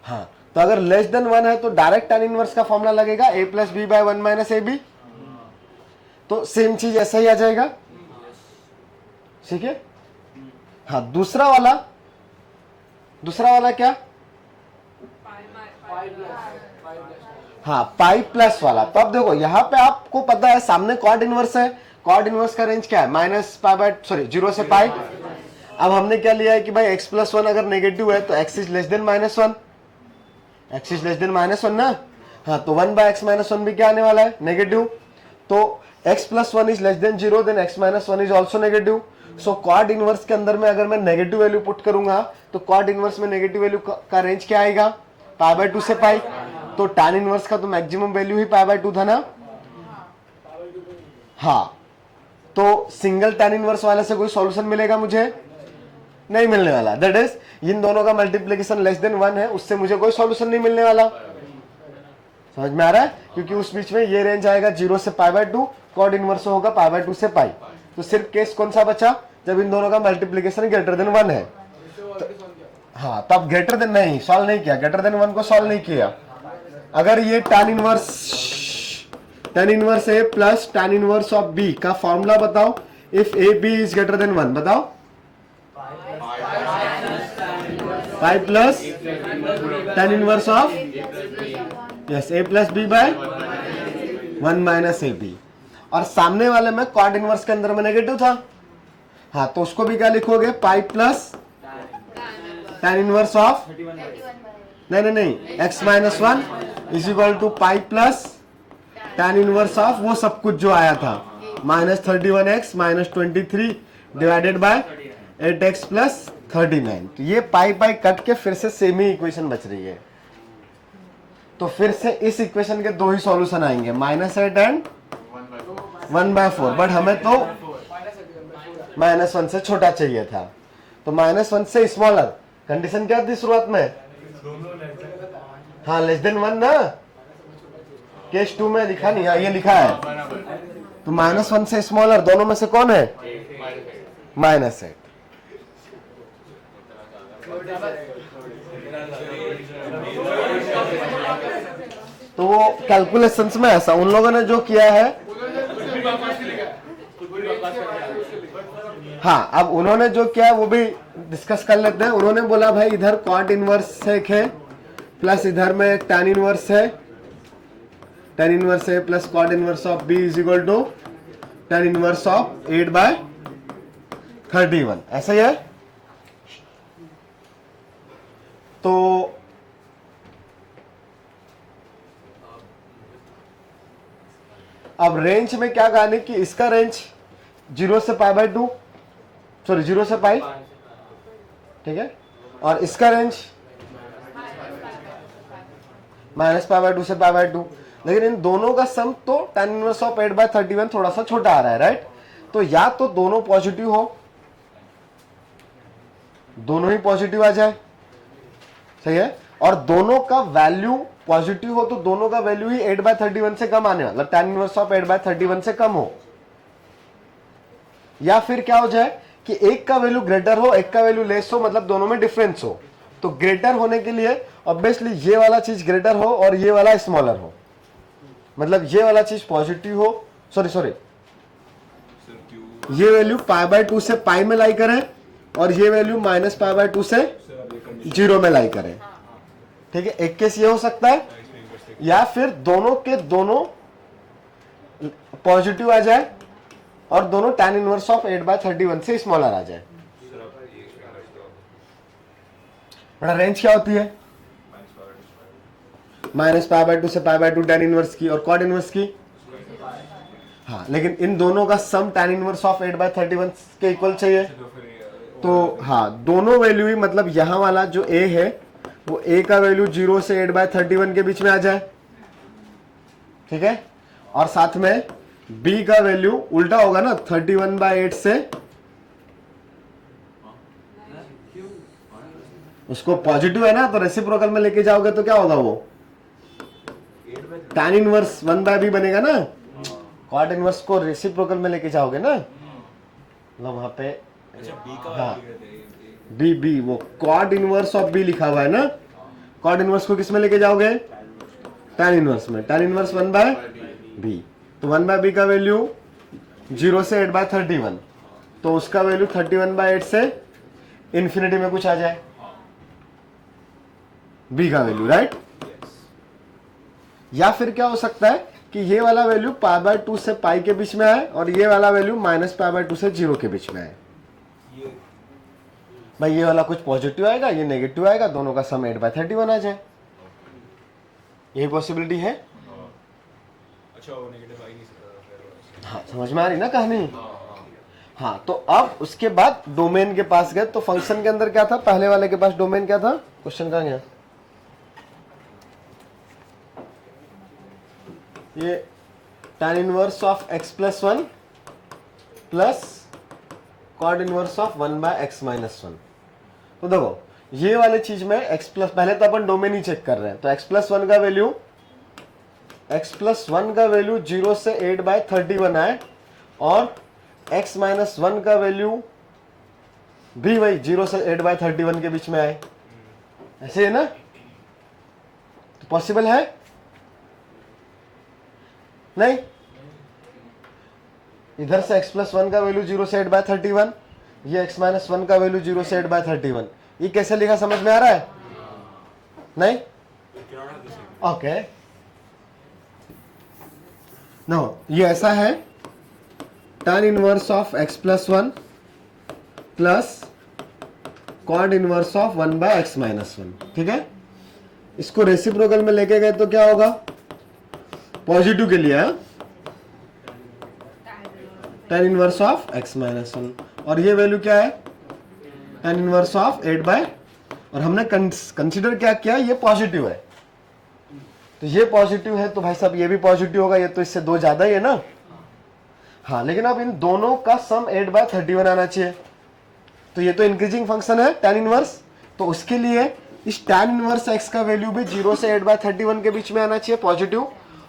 हाँ, तो अगर लेस देन 1 है तो डायरेक्ट tan इनवर्स का फॉर्मूला लगेगा a + b/1 - ab, तो सेम चीज ऐसा ही आ जाएगा, ठीक है। हाँ, दूसरा वाला क्या, हाँ पाई प्लस वाला। तो अब देखो यहाँ पे आपको पता है सामने कॉट इनवर्स है, कॉट इनवर्स का रेंज क्या है, -0 से पाई। अब हमने क्या लिया है कि भाई x+1 अगर नेगेटिव है तो x is less than -1, x is less than -1 ना। हाँ, तो 1/x-1 भी क्या आने वाला है, नेगेटिव। तो x+1 is less than 0, then x-1 is also negative. So cot inverse के अंदर में अगर मैं नेगेटिव वैल्यू पुट करूंगा तो कॉट इनवर्स में नेगेटिव वैल्यू का रेंज क्या आएगा, π/2 से पाई। तो tan इनवर्स का तो मैक्सिमम वैल्यू ही π/2 था ना। हाँ, तो सिंगल tan इनवर्स वाले से कोई सॉल्यूशन मिलेगा मुझे, नहीं मिलने वाला। दैट इज इन दोनों का मल्टीप्लिकेशन लेस देन 1 है, उससे मुझे कोई सॉल्यूशन नहीं मिलने वाला। समझ में आ रहा है, क्योंकि उस बीच में ये रेंज आएगा 0 से π/2, कॉट इनवर्स होगा π/2 से पाई। तो सिर्फ केस कौन सा बचा, जब इन दोनों का मल्टीप्लिकेशन ग्रेटर देन 1 है। तो, हाँ, तब ग्रेटर देन नहीं सॉल्व नहीं किया, ग्रेटर देन 1 को सॉल्व नहीं किया। अगर ये tan inverse a plus tan inverse of b का फॉर्मूला बताओ, if A B is greater than 1, बताओ। Pi plus tan inverse of yes a plus b by 1 - ab। और सामने वाले में कॉट इनवर्स के अंदर में नेगेटिव था, हाँ, तो उसको भी क्या लिखोगे, pi plus tan inverse of नहीं x-1 is equal to pi plus tan inverse of वो सब कुछ जो आया था, -31x - 23 डिवाइडेड बाय 8x + 39। तो ये पाई कट के फिर से सेम ही इक्वेशन बच रही है। तो फिर से इस इक्वेशन के दो ही सॉल्यूशन आएंगे, -8 एंड 1/4। बट हमें तो -1 से छोटा चाहिए था, तो -1 से स्मॉलर। कंडीशन क्या थी शुरुआत में, हाँ, लेस देन 1 ना। केस 2 में लिखा नहीं, हाँ ये लिखा है। तो -1 से स्मॉलर दोनों में से कौन है, -8। तो वो कैलकुलेशंस में ऐसा उन लोगों ने जो किया है, हाँ, अब उन्होंने जो किया वो भी डिस्कस कर लेते हैं। उन्होंने बोला भाई इधर कॉट इनवर्स है प्लस इधर में tan इनवर्स है, tan इनवर्स है plus cot inverse of b is equal to tan inverse of 8/31, ऐसा ही है। तो अब रेंज में क्या कहानी कि इसका रेंज 0 से π/2, सॉरी 0 से पाई, ठीक है, और इसका रेंज -π/2 से π/2। लेकिन इन दोनों का सम तो tan इनवर्स ऑफ 8/31 थोड़ा सा छोटा आ रहा है, राइट। तो या तो दोनों पॉजिटिव हो, दोनों ही पॉजिटिव आ जाए, सही है, और दोनों का वैल्यू पॉजिटिव हो तो दोनों का वैल्यू ही 8/31 से कम आने वाला, tan इनवर्स ऑफ 8/31 से कम हो। या फिर क्या हो जाए कि एक का वैल्यू ग्रेटर हो, एक का वैल्यू लेस हो, मतलब दोनों में डिफरेंस हो। तो ग्रेटर होने के लिए ऑब्वियसली ये वाला चीज ग्रेटर हो और ये वाला स्मॉलर हो, मतलब ये वाला चीज पॉजिटिव हो, सॉरी ये वैल्यू π/2 से पाई में लाई करें और ये वैल्यू -π/2 से 0 में लाई करें, ठीक है। एक केस ये हो सकता है, या फिर दोनों के दोनों पॉजिटिव आ जाए और दोनों tan इनवर्स ऑफ 8/31 से स्मॉलर आ जाए। बड़ा रेंज क्या होती है, -π/2 से π/2 tan इनवर्स की और कॉट इनवर्स की, हाँ, लेकिन इन दोनों का सम tan इनवर्स ऑफ 8/31 के इक्वल चाहिए। तो हाँ, दोनों वैल्यू ही, मतलब यहाँ वाला जो a है वो a का वैल्यू 0 से 8/31 के बीच में आ जाए, ठीक है, और साथ में b का वैल्यू उल्टा होगा ना, 31/8 से उसको पॉजिटिव है ना, तो रेसिप्रोकल में लेके जाओगे तो क्या होगा, वो tan इनवर्स 1/b बनेगा ना, कॉट इनवर्स को रेसिप्रोकल में लेके जाओगे ना, मतलब वहां पे हाँ बी वो कॉट इनवर्स ऑफ बी लिखा हुआ है ना, कॉट इनवर्स को किस में लेके जाओगे, tan इनवर्स में, tan इनवर्स 1/b, तो 1/b का वैल्यू 0 से 8/31, तो उसका वैल्यू 31/8 से इंफिनिटी में कुछ आ जाए, b का वैल्यू, राइट। या फिर क्या हो सकता है कि ये वाला वैल्यू π/2 से पाई के बीच में आए और ये वाला वैल्यू -π/2 से 0 के बीच में आए। भाई ये वाला कुछ पॉजिटिव आएगा, ये नेगेटिव आएगा, दोनों का सम 8/31 आ जाए, यही पॉसिबिलिटी है। अच्छा वो नेगेटिव आ ही नहीं सकता। हाँ समझ में आ रही ना कहानी। हाँ तो अब उसके बाद डोमेन के पास गए, तो फंक्शन के अंदर क्या था, पहले वाले के पास डोमेन क्या था, क्वेश्चन कहाँ गया, ये tan inverse of x + 1 plus cot inverse of 1/x - 1। तो देखो ये वाले चीज में x प्लस, पहले तो अपन डोमेन ही चेक कर रहे हैं, तो x + 1 का वैल्यू, x + 1 का वैल्यू 0 से 8/31 आए और x - 1 का वैल्यू भी वही 0 से 8/31 के बीच में आए, ऐसे है ना, तो पॉसिबल है नहीं, इधर से x + 1 का वैल्यू 0 से 8/31, ये x - 1 का वैल्यू 0 से 8/31, ये कैसे लिखा समझ में आ रहा है नहीं, ओके नो, ये ऐसा है tan inverse of x + 1 plus cot inverse of 1/x - 1, ठीक है। इसको रेसिप्रोकल में लेके गए तो क्या होगा, पॉजिटिव के लिए है tan इनवर्स ऑफ x - 1, और ये वैल्यू क्या है, tan इनवर्स ऑफ 8/, और हमने कंसीडर क्या किया, ये पॉजिटिव है, तो ये पॉजिटिव है तो भाई साहब ये भी पॉजिटिव होगा, ये तो इससे 2 ज्यादा ही है ना। हाँ लेकिन अब इन दोनों का सम 8/31 आना चाहिए, तो ये तो इंक्रीजिंग फंक्शन है tan इनवर्स, तो उसके लिए इस tan इनवर्स x का वैल्यू भी 0 से 8/31 के बीच में आना चाहिए पॉजिटिव,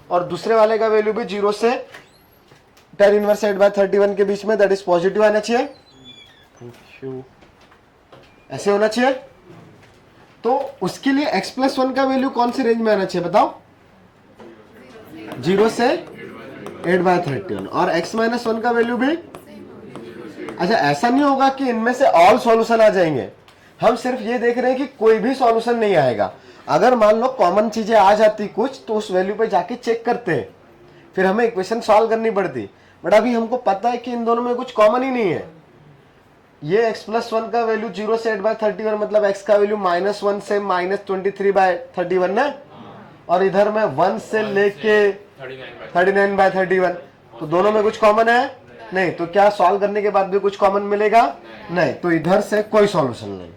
और दूसरे वाले का वैल्यू भी 0 से tan इनवर्स 8/31 के बीच में, दैट इज पॉजिटिव आना चाहिए, ऐसे होना चाहिए। तो उसके लिए x + 1 का वैल्यू कौन सी रेंज में आना चाहिए बताओ, 0 से 8/31, और x - 1 का वैल्यू भी, अच्छा ऐसा नहीं होगा कि इनमें से ऑल सॉल्यूशन आ जाएंगे, हम सिर्फ ये देख रहे हैं कि कोई भी सॉल्यूशन नहीं आएगा, अगर मान लो कॉमन चीजें आ जाती कुछ तो उस वैल्यू पे जाके चेक करते हैं, फिर हमें इक्वेशन सॉल्व करनी पड़ती, बट अभी हमको पता है कि इन दोनों में कुछ कॉमन ही नहीं है। ये x + 1 का वैल्यू 0 से 8/31, मतलब x का वैल्यू -1 से -23/31 ना, और इधर में 1 से लेके 39/31, तो दोनों में कुछ कॉमन है नहीं, तो क्या सॉल्व करने के बाद भी कुछ कॉमन मिलेगा नहीं, तो इधर से कोई सॉल्यूशन नहीं।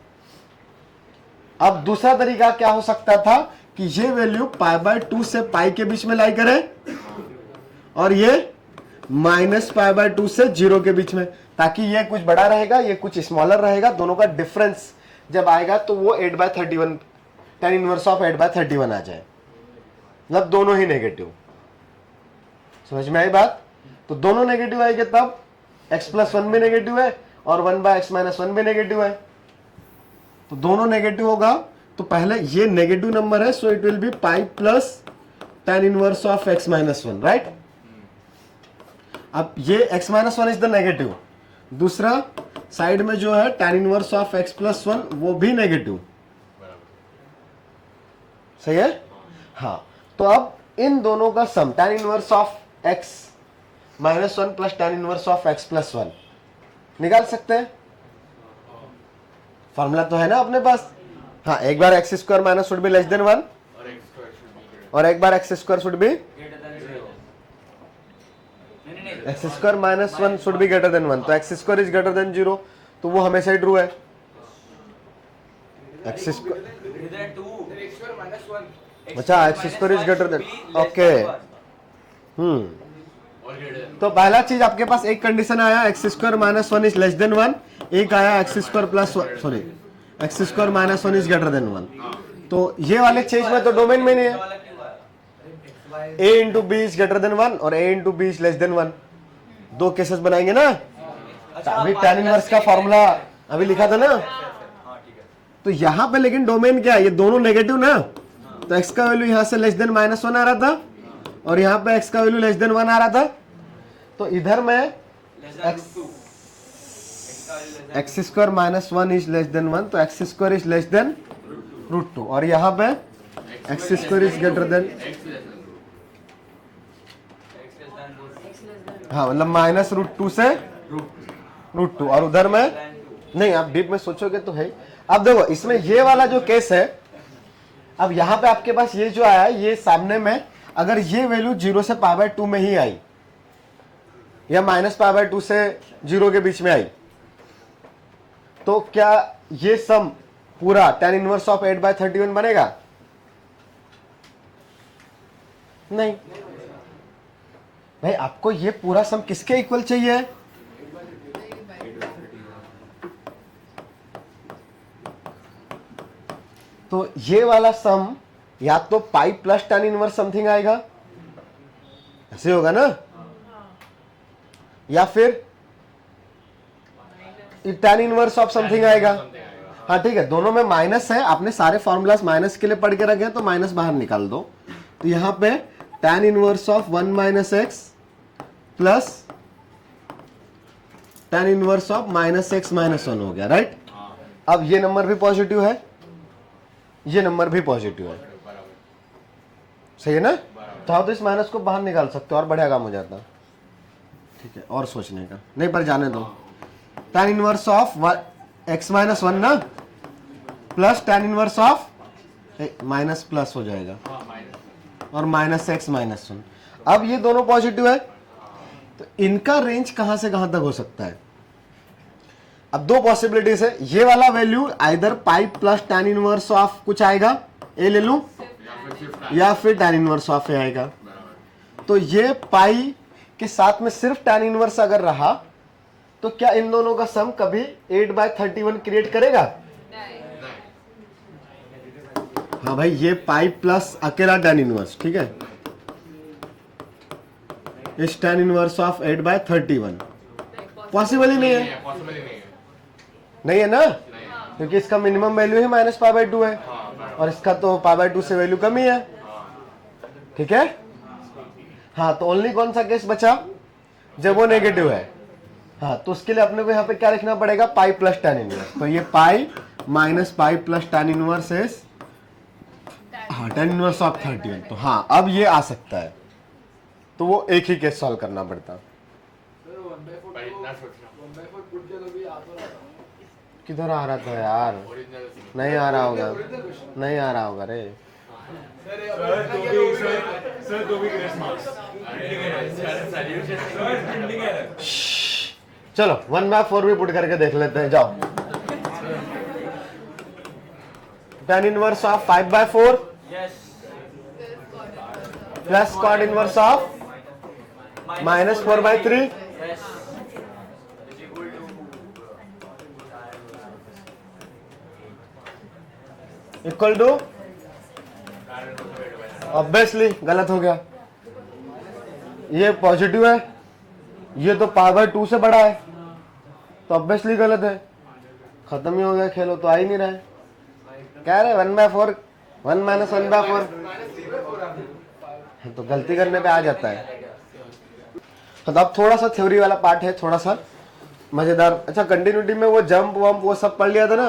अब दूसरा तरीका क्या हो सकता था कि ये वैल्यू π/2 से पाई के बीच में लाई करे और ये -π/2 से 0 के बीच में, ताकि ये कुछ बड़ा रहेगा ये कुछ स्मॉलर रहेगा, दोनों का डिफरेंस जब आएगा तो वो 8/31 tan इनवर्स ऑफ 8/31 आ जाए, मतलब दोनों ही नेगेटिव। समझ में आई बात, तो दोनों नेगेटिव आएंगे तब x + 1 भी नेगेटिव है और 1/x - 1 भी नेगेटिव है, तो दोनों नेगेटिव होगा, तो पहले ये नेगेटिव नंबर है, so it will be pi plus tan inverse of x - 1, right. अब ये x - 1 इज द नेगेटिव, दूसरा साइड में जो है tan इनवर्स ऑफ x + 1 वो भी नेगेटिव, सही है। हाँ तो अब इन दोनों का सम tan inverse of x - 1 plus tan inverse of x + 1 निकाल सकते हैं, फॉर्मूला तो है ना अपने पास। हाँ एक बार x² - should be less than 1 और एक बार x² should be x² - 1 should be greater than 1, तो x² इज ग्रेटर देन 0, तो वो हमेशा ही ट्रू है। X square Greater than 2. x square minus 1. अच्छा x square is greater then okay तो पहला चीज आपके पास एक कंडीशन आया x square minus 1 is less than 1 एक आया x square plus sorry x square minus 1 is greater than 1 तो ये वाले चीज में तो डोमेन में नहीं है a into B is greater than 1 और a into B is less than 1 दो केसेस बनाएंगे ना तो अभी tan इनवर्स का फॉर्मूला अभी लिखा था ना तो यहां पे लेकिन डोमेन क्या है ये दोनों नेगेटिव ना तो x का वैल्यू यहां से लेस देन माइनस 1 आ रहा था और यहाँ पे x का वैल्यू लेस देन 1 आ रहा था तो इधर में x square minus 1 is less than 1 तो x square is less then √2 और यहाँ पे x square is greater then हाँ मतलब माइनस √2 से √2 और उधर में नहीं आप डीप में सोचोगे तो है अब देखो इसमें ये वाला जो केस है अब यहाँ पे आपके पास ये जो आया ये सामने में अगर ये वैल्यू 0 से π/2 में ही आई या माइनस π/2 से 0 के बीच में आई तो क्या ये सम पूरा tan इनवर्स ऑफ 8/31 बनेगा नहीं भाई आपको ये पूरा सम किसके इक्वल चाहिए तो ये वाला सम या तो पाई प्लस tan इनवर्स समथिंग आएगा ऐसे होगा ना या फिर tan इनवर्स ऑफ समथिंग आएगा हाँ ठीक है दोनों में माइनस है आपने सारे फॉर्मूलाज माइनस के लिए पढ़ के रखे हैं तो माइनस बाहर निकाल दो तो यहां पे tan inverse of 1 minus x plus tan inverse of minus x minus 1 हो गया राइट अब ये नंबर भी पॉजिटिव है ये नंबर भी पॉजिटिव है सही है ना चाहो तो इस माइनस को बाहर निकाल सकते हो और बढ़िया काम हो जाता ठीक है और सोचने का नहीं पर जाने दो tan inverse of x minus 1 ना plus tan inverse of minus plus हो जाएगा और माइनस एक्स माइनस 1 अब ये दोनों पॉजिटिव है तो इनका रेंज कहां से कहां तक हो सकता है अब दो पॉसिबिलिटीज है ये वाला value either pi plus tan inverse of कुछ आएगा ए ले लूं या फिर tan इनवर्स ऑफ ए आएगा तो ये पाई के साथ में सिर्फ tan इनवर्स अगर रहा तो क्या इन दोनों का सम कभी 8/31 क्रिएट करेगा हाँ भाई ये पाई प्लस अकेला tan इनवर्स ठीक है इस tan इनवर्स ऑफ 8/31 पॉसिबल ही नहीं है नहीं है ना क्योंकि इसका मिनिमम वैल्यू ही माइनस π/2 है और इसका तो π/2 से वैल्यू कम ही है ठीक है हाँ तो ओनली कौन सा केस बचा जब वो नेगेटिव है हाँ तो उसके लिए अपने को यहाँ पे क्या लिखना पड़ेगा पाई प्लस tan इनवर्स तो ये pi minus pi plus tan inverse is हाँ tan इनवर्स ऑफ 31 तो हाँ अब ये आ सकता है तो वो एक ही केस सॉल्व करना पड़ता सर 1/4 पुट किया तो भी आ तो रहा था किधर आ रहा था यार नहीं आ रहा होगा नहीं आ रहा होगा रे सर तो भी ग्रेस मार्क्स चलो 1/4 भी पुट करके देख लेते हैं जाओ tan inverse of 5/4 plus cot inverse of minus 4/3 equal to obviously गलत हो गया ये पॉजिटिव है ये तो π/2 से बड़ा है तो ऑब्वियसली गलत है खत्म ही हो गया खेलो तो आ ही नहीं रहा है कह रहे 1/4 1 माइनस 1/4 तो गलती करने पे आ जाता है तो अब थोड़ा सा थ्योरी वाला पार्ट है थोड़ा सा मजेदार अच्छा कंटिन्यूटी में वो जंप वंप वो सब पढ़ लिया था ना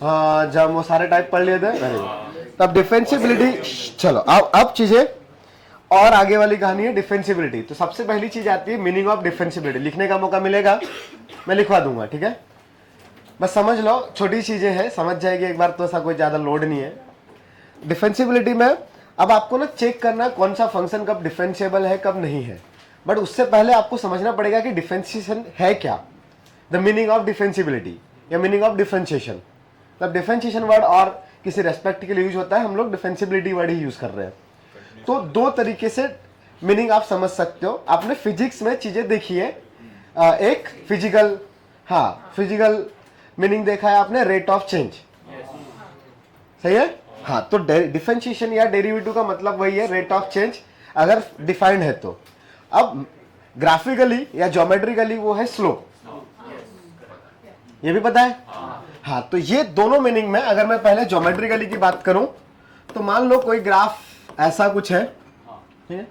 हाँ जंप वो सारे टाइप पढ़ लिए थे तो अब डिफेंसिबिलिटी चलो अब चीजें और आगे वाली कहानी है डिफेंसिबिलिटी तो सबसे पहली चीज आती है मीनिंग ऑफ डिफेंसिबिलिटी लिखने का मौका मिलेगा मैं लिखवा दूंगा ठीक है बस समझ लो छोटी चीजें हैं समझ जाएगी एक बार तो ऐसा कोई ज्यादा लोड नहीं है डिफेंसिबिलिटी में अब आपको ना चेक करना कौन सा फंक्शन कब डिफरेंशिएबल है कब नहीं है बट उससे पहले आपको समझना पड़ेगा कि डिफरेंशिएशन है क्या द मीनिंग ऑफ डिफेंसिबिलिटी या मीनिंग ऑफ डिफरेंशिएशन मतलब डिफरेंशिएशन वर्ड और किसी रेस्पेक्ट के लिए यूज होता है, हम लोग डिफेंसिबिलिटी वर्ड ही यूज कर रहे हैं। तो दो तरीके से मीनिंग आप समझ सकते हो। आपने फिजिक्स में चीजें देखी है, एक फिजिकल, हाँ फिजिकल मीनिंग देखा है आपने, रेट ऑफ चेंज, सही है। हाँ, तो डिफरेंशिएशन या डेरिवेटिव का मतलब वही है, रेट ऑफ चेंज, अगर डिफाइंड है तो। अब ग्राफिकली या ज्योमेट्रिकली वो है स्लोप, ये भी पता है। हाँ, तो ये दोनों मीनिंग में अगर मैं पहले ज्योमेट्रिकली की बात करूं तो मान लो कोई ग्राफ ऐसा कुछ है, ठीक है,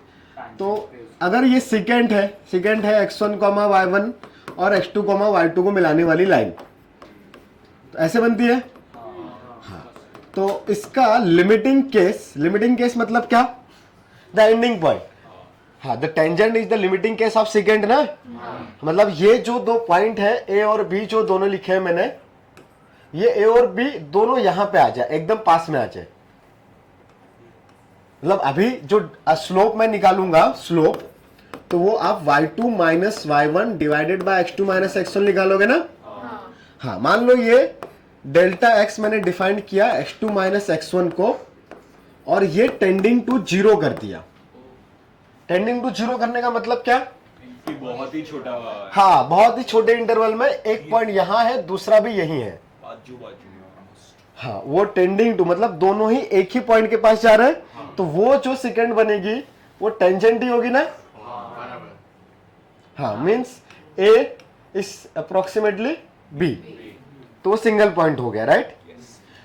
तो अगर ये सेकेंड है x1, y1 और x2, y2 को मिलाने वाली लाइन, तो ऐसे बनती है। हाँ, तो इसका लिमिटिंग केस मतलब क्या, द एंडिंग पॉइंट। हाँ, the tangent is the limiting case of second ना। मतलब ये जो दो पॉइंट है ए और बी जो दोनों लिखे हैं मैंने, ये ए और बी दोनों यहां पे आ जाए, एकदम पास में आ जाए। मतलब अभी जो स्लोप मैं निकालूंगा स्लोप, तो वो आप y2 minus y1 divided by x2 minus x1 निकालोगे ना। हाँ, मान लो ये डेल्टा x मैंने डिफाइन किया x2 माइनस x1 को, और ये टेंडिंग टू जीरो कर दिया। टेंडिंग टू जीरो करने का मतलब क्या, कि बहुत ही छोटा, हाँ बहुत ही छोटे इंटरवल में एक पॉइंट यहां है, दूसरा भी यही है। बाजू बाजू में almost। हाँ, वो टेंडिंग टू मतलब दोनों ही एक ही पॉइंट के पास जा रहे हैं, तो वो जो सेकंड बनेगी वो टेंजेंट ही होगी ना। हाँ, means A is approximately B, तो वो सिंगल पॉइंट हो गया, राइट।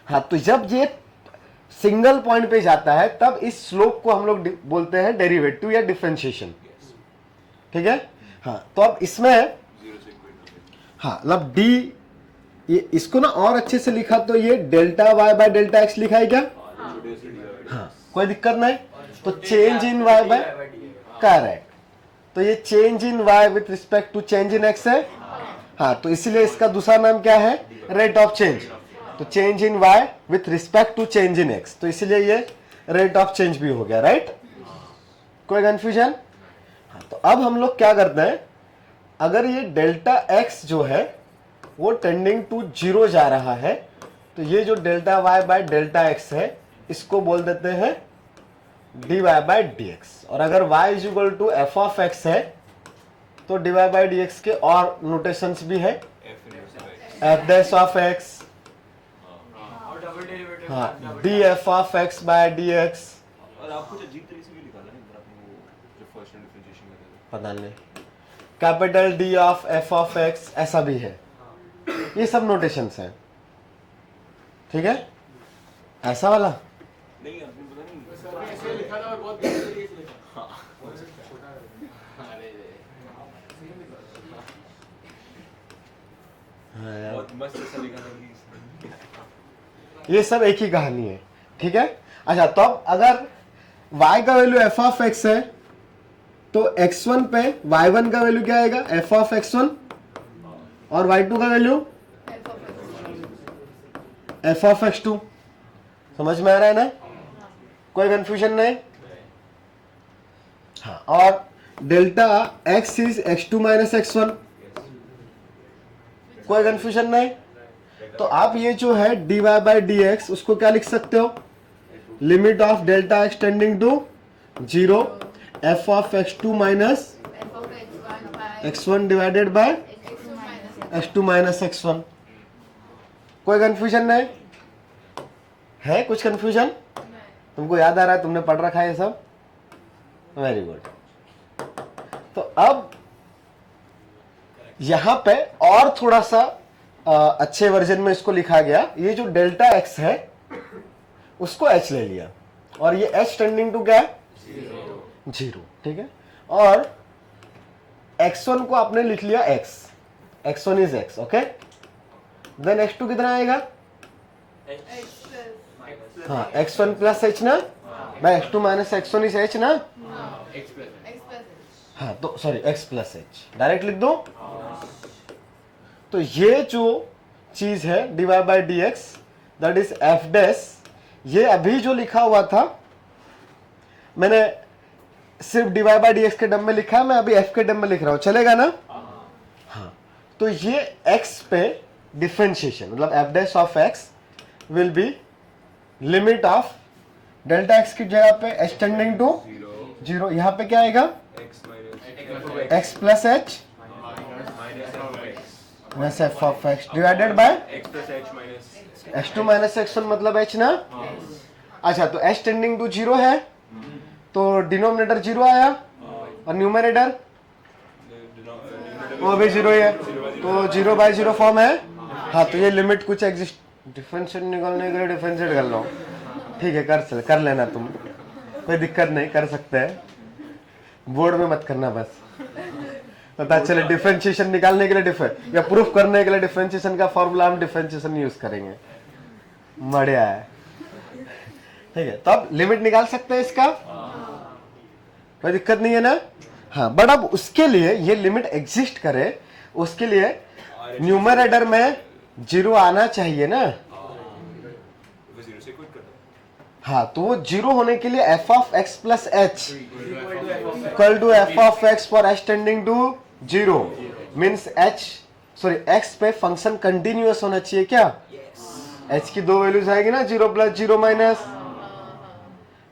हाँ, तो जब ये सिंगल पॉइंट पे जाता है तब इस स्लोप को हम लोग बोलते हैं डेरिवेटिव या डिफरेंशिएशन, ठीक है। हाँ, तो अब इसमें हाँ मतलब डी, ये इसको ना और अच्छे से लिखा तो ये delta Y by delta X लिखा है क्या। हाँ, कोई दिक्कत नहीं। तो change in Y by, correct, तो ये change in Y with respect to change in X है। हाँ, तो इसीलिए इसका दूसरा नाम क्या है, रेट ऑफ चेंज। तो change in Y with respect to change in X, तो इसीलिए ये रेट ऑफ चेंज भी हो गया, राइट। कोई कंफ्यूजन। हाँ, तो अब हम लोग क्या करते हैं, अगर ये डेल्टा एक्स जो है वो टेंडिंग टू जीरो जा रहा है, तो ये जो delta Y by delta x है इसको बोल देते हैं d y by d x. और अगर y is equal to f of x है तो d y by d x के और नोटेशंस भी है, एफ डैश ऑफ एक्स, हाँ d f of x by d x. और आपको अजीब तरीके से भी निकाला है इधर आपने वो जो फर्स्ट डिफरेंशिएशन करते थे, पता नहीं, capital D of F of x ऐसा भी है। ये सब नोटेशंस हैं, ठीक है। ऐसा वाला नहीं आपने पता नहीं सर ने ऐसे लिखा था और बहुत गलत तरीके से लिखा। हाँ यार, बहुत मस्त ऐसा लिखा था कि ये सब एक ही कहानी है, ठीक है। अच्छा, तो अब अगर y का वैल्यू एफ ऑफ एक्स है तो x1 पे y1 का वैल्यू क्या आएगा, एफ ऑफ x1, और y2 का वैल्यू एफ ऑफ x2। समझ में आ रहा है ना, कोई कंफ्यूजन नहीं। हाँ, और delta x is x2 minus x1, कोई कंफ्यूजन नहीं। तो आप ये जो है dy बाय डी एक्स उसको क्या लिख सकते हो, limit of delta x tending to zero, f of x2 minus x1 divided by x2 minus x1। कोई कंफ्यूजन नहीं है, कुछ कंफ्यूजन तुमको याद आ रहा है, तुमने पढ़ रखा है ये सब, वेरी गुड। तो अब यहां पे और थोड़ा सा अच्छे वर्जन में इसको लिखा गया, ये जो डेल्टा एक्स है उसको h ले लिया और ये h टेंडिंग टू क्या है, जीरो, ठीक है। और x1 को आपने लिख लिया x, x1 is x, okay. Then x2 कितना आएगा, हाँ x1 प्लस h ना, भाई x2 minus x1 is h ना, हाँ तो sorry x plus h direct लिख दो। तो ये जो चीज है dy by d x that is f dash, ये अभी जो लिखा हुआ था मैंने सिर्फ dy बाय डी एक्स के टर्म में लिखा है, मैं अभी f के टर्म में लिख रहा हूं, चलेगा ना। हाँ, तो ये x पे डिफरेंशिएशन मतलब F dash of x will be limit of delta x की जगह पे एच टेंडिंग टू 0, यहाँ पे क्या आएगा x plus h minus f of x divided by x2 minus x1 मतलब h ना। अच्छा तो h टेंडिंग टू 0 है तो डिनोमिनेटर 0 आया और न्यूमरेटर वो भी 0 ही है तो 0/0 फॉर्म है। हाँ तो ये लिमिट कुछ एग्जिस्ट डिफरेंशिएट निकालने के लिए डिफरेंशिएट कर लो, ठीक है कर लेना तुम, कोई दिक्कत नहीं, कर सकते हैं, बोर्ड में मत करना बस पता चले डिफरेंशिएशन निकालने के लिए या प्रूफ करने के लिए डिफरेंशिएशन का फॉर्मूला हम डिफरेंशिएशन यूज करेंगे, बढ़िया है, ठीक है। तो अब लिमिट निकाल सकते हैं इसका, कोई दिक्कत नहीं है ना। हाँ बट अब उसके लिए ये लिमिट एग्जिस्ट करे उसके लिए न्यूमरेटर में 0 आना चाहिए ना। हाँ तो वो 0 होने के लिए f of x plus h equal to f of x for h tending to 0 means x पे फंक्शन कंटिन्यूअस होना चाहिए क्या। h की 2 वैल्यूज आएगी ना 0 प्लस 0 माइनस।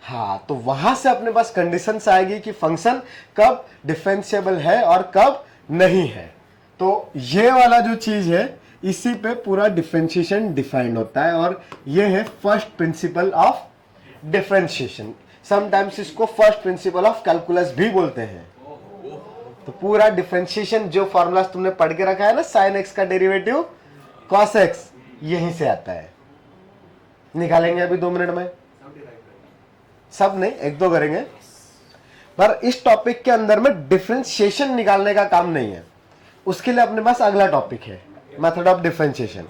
हाँ तो वहां से अपने पास कंडीशंस आएगी कि फंक्शन कब डिफरेंशिएबल है और कब नहीं है। तो ये वाला जो चीज है इसी पे पूरा डिफरेंशिएशन डिफाइंड होता है और ये है first principle of differentiation. Sometimes इसको फर्स्ट प्रिंसिपल ऑफ कैलकुलस भी बोलते हैं। तो पूरा डिफरेंशिएशन जो फॉर्मूला तुमने पढ़ के रखा है ना, sin x का डेरिवेटिव cos x, यहीं से आता है। निकालेंगे अभी 2 मिनट में, सब नहीं 1-2 करेंगे, पर इस टॉपिक के अंदर में डिफरेंशिएशन निकालने का काम नहीं है, उसके लिए अपने पास अगला टॉपिक है मेथड ऑफ डिफरेंशिएशन।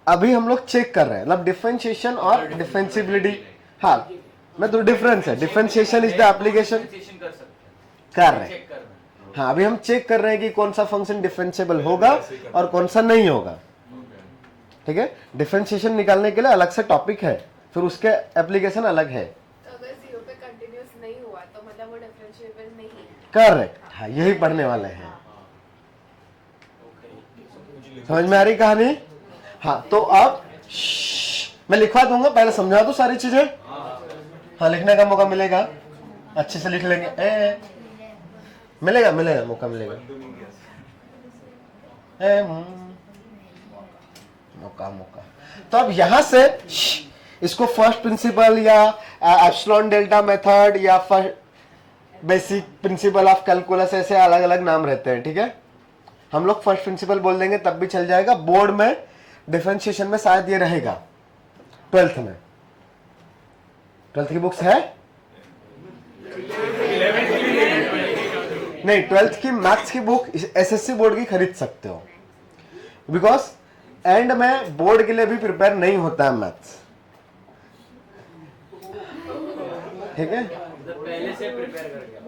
अभी हम लोग चेक कर रहे हैं मतलब डिफरेंशिएशन और डिफरेंशिएबिलिटी। हाँ मैं तो डिफरेंस है, डिफरेंशिएशन इज द एप्लीकेशन कर रहे हैं। हाँ अभी हम चेक कर रहे हैं कि कौन सा फंक्शन डिफरेंशिएबल होगा और कौन सा नहीं होगा, ठीक है। डिफरेंशिएशन निकालने के लिए अलग से टॉपिक है, फिर उसके एप्लीकेशन अलग है। तो अगर 0 पे कंटिन्यूअस नहीं हुआ तो मतलब वो डिफरेंशिएबल नहीं है। करेक्ट, हाँ यही पढ़ने वाले हैं। समझ में आ रही कहानी। हाँ तो अब मैं लिखवा दूंगा, पहले समझा दो सारी चीजें। हाँ लिखने का मौका मिलेगा, अच्छे से लिख लेंगे। मिलेगा मौका मिलेगा। मौका तो अब यहां से इसको फर्स्ट प्रिंसिपल या एप्सिलॉन डेल्टा मेथड या बेसिक प्रिंसिपल ऑफ कैलकुलस, ऐसे अलग अलग नाम रहते हैं, ठीक है। हम लोग फर्स्ट प्रिंसिपल बोल देंगे तब भी चल जाएगा। बोर्ड में डिफरेंशिएशन में शायद ये रहेगा 12th में। 12th की बुक्स है नहीं, 12th की मैथ्स की बुक एसएससी बोर्ड की खरीद सकते हो, बिकॉज एंड में बोर्ड के लिए भी प्रिपेयर नहीं होता है मैथ्स, ठीक है। पहले से प्रिपेयर कर गया।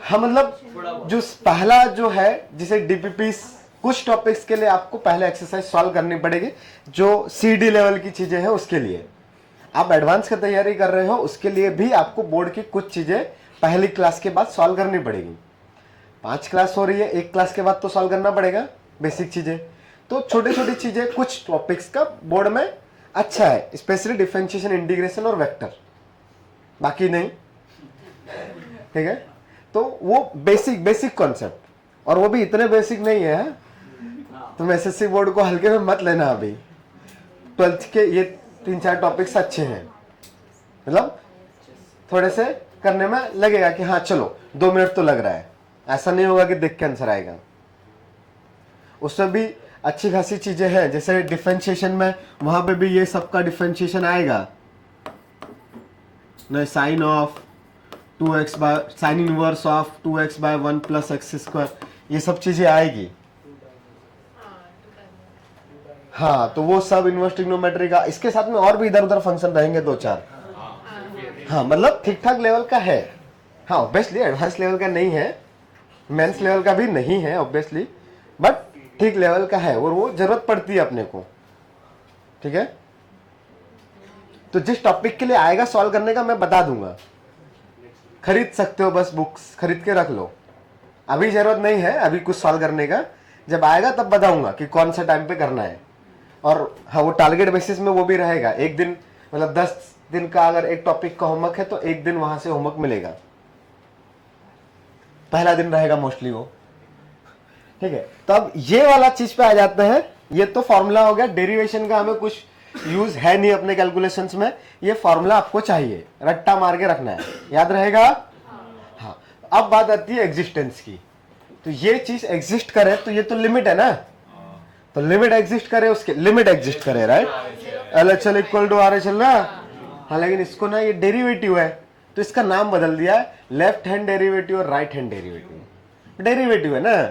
हाँ मतलब जो पहला जो है जिसे डीपीपी, कुछ टॉपिक्स के लिए आपको पहले एक्सरसाइज सॉल्व करनी पड़ेगी, जो सीडी लेवल की चीजें हैं उसके लिए। आप एडवांस की तैयारी कर रहे हो उसके लिए भी आपको बोर्ड की कुछ चीजें पहली क्लास के बाद सॉल्व करनी पड़ेगी। 5 क्लास हो रही है, 1 क्लास के बाद तो सॉल्व करना पड़ेगा बेसिक चीजें। तो छोटी छोटी चीजें कुछ टॉपिक्स का बोर्ड में अच्छा है, स्पेशली डिफरेंशिएशन, इंटीग्रेशन और वेक्टर, बाकी नहीं, ठीक है। तो वो बेसिक कॉन्सेप्ट, और वो भी इतने बेसिक नहीं है। तुम एसएससी बोर्ड को हल्के में मत लेना। अभी 12th के ये 3-4 टॉपिक्स अच्छे हैं, मतलब थोड़े से करने में लगेगा कि हाँ चलो 2 मिनट तो लग रहा है, ऐसा नहीं होगा कि देख के आंसर आएगा। उसमें भी अच्छी खासी चीजें हैं, जैसे डिफरेंशिएशन में वहां पे भी ये सबका डिफरेंशिएशन आएगा ना, sine of 2x by sine inverse of 2x by 1 plus x square, ये सब चीजें आएगी। हाँ तो वो सब इनवर्स ट्रिग्नोमेट्री का, इसके साथ में और भी इधर उधर फंक्शन रहेंगे 2-4। हाँ मतलब ठीक ठाक लेवल का है। हाँ ऑब्वियसली एडवांस लेवल का नहीं है, मेंस लेवल का भी नहीं है ऑब्वियसली, बट ठीक लेवल का है और वो जरूरत पड़ती है अपने को, ठीक है। तो जिस टॉपिक के लिए आएगा सॉल्व करने का मैं बता दूंगा, खरीद सकते हो, बस बुक्स खरीद के रख लो। अभी जरूरत नहीं है अभी कुछ सॉल्व करने का, जब आएगा तब बताऊंगा कि कौन सा टाइम पे करना है। और हाँ वो टारगेट बेसिस में वो भी रहेगा, एक दिन मतलब 10 दिन का अगर एक टॉपिक का होमवर्क है तो एक दिन वहां से होमवर्क मिलेगा, पहला दिन रहेगा मोस्टली वो, ठीक है। तो अब ये वाला चीज पे आ जाते हैं, ये तो फॉर्मूला हो गया, डेरिवेशन का हमें कुछ यूज है नहीं अपने कैलकुलेशंस में, ये फॉर्मूला आपको चाहिए, रट्टा मार के रखना है, याद रहेगा। हाँ अब बात आती है एग्जिस्टेंस की, तो ये चीज एग्जिस्ट करे तो ये तो लिमिट है ना, तो लिमिट एग्जिस्ट करे, उसके लिमिट एग्जिस्ट करे, right, LHL equal to RHL ना। हाँ लेकिन इसको ना ये डेरिवेटिव है तो इसका नाम बदल दिया है, लेफ्ट हैंड डेरिवेटिव और राइट हैंड डेरिवेटिव, डेरिवेटिव है ना।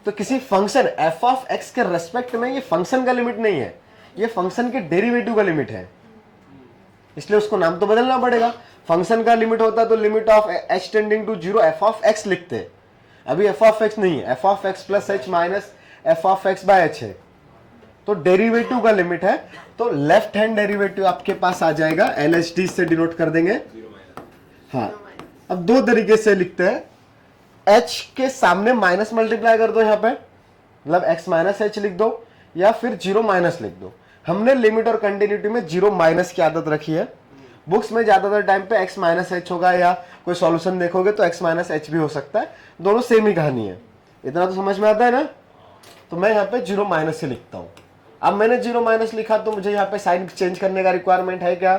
तो किसी फंक्शन f ऑफ x के रेस्पेक्ट में ये फंक्शन का लिमिट नहीं है, ये फंक्शन के डेरिवेटिव का लिमिट है, इसलिए उसको नाम तो बदलना पड़ेगा। फंक्शन का लिमिट होता तो limit of h tending to 0 f of x लिखते, अभी f ऑफ x नहीं है, f of x plus h minus f of x by h है, तो डेरिवेटिव का लिमिट है, तो लेफ्ट हैंड डेरिवेटिव आपके पास आ जाएगा, LHD से डिनोट कर देंगे। हाँ अब दो तरीके से लिखते हैं, h के सामने माइनस मल्टीप्लाई कर दो यहाँ पे, मतलब x माइनस h लिख दो, या फिर 0 माइनस लिख दो। हमने लिमिट और कंटिन्यूटी में 0 माइनस की आदत रखी है, बुक्स में ज्यादातर टाइम पे x माइनस h होगा, या कोई सॉल्यूशन देखोगे तो x माइनस h भी हो सकता है, दोनों सेम ही कहानी है, इतना तो समझ में आता है ना। तो मैं यहाँ पे 0 माइनस से लिखता हूँ। अब मैंने 0 माइनस लिखा तो मुझे यहाँ पे साइन चेंज करने का रिक्वायरमेंट है क्या?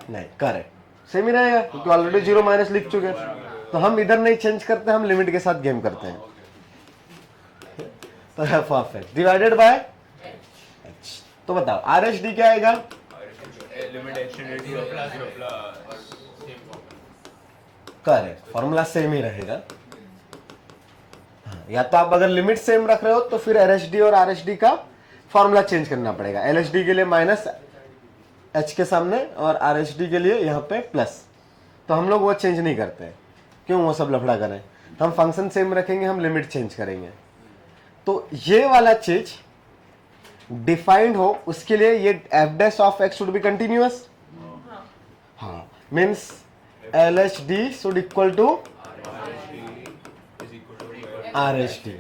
नहीं, करेक्ट सेम ही रहेगा क्योंकि ऑलरेडी 0 माइनस लिख चुके हैं, तो हम इधर नहीं चेंज करते, हम लिमिट के साथ गेम करते हैं। तो f of x divided by h, तो बताओ RHD क्या आएगा? करेक्ट, फॉर्मूला सेम ही रहेगा। हाँ, या तो आप अगर लिमिट सेम रख रहे हो तो फिर LHD और RHD का फॉर्मूला चेंज करना पड़ेगा, LHD के लिए माइनस h के सामने और RHD के लिए यहाँ पे प्लस, तो हम लोग वो चेंज नहीं करते, क्यों वो सब लफड़ा करें, हम फंक्शन सेम रखेंगे, हम लिमिट चेंज करेंगे। तो ये वाला चीज डिफाइंड हो उसके लिए ये f dash of x should be continuous, हाँ means LHD should equal to RHD,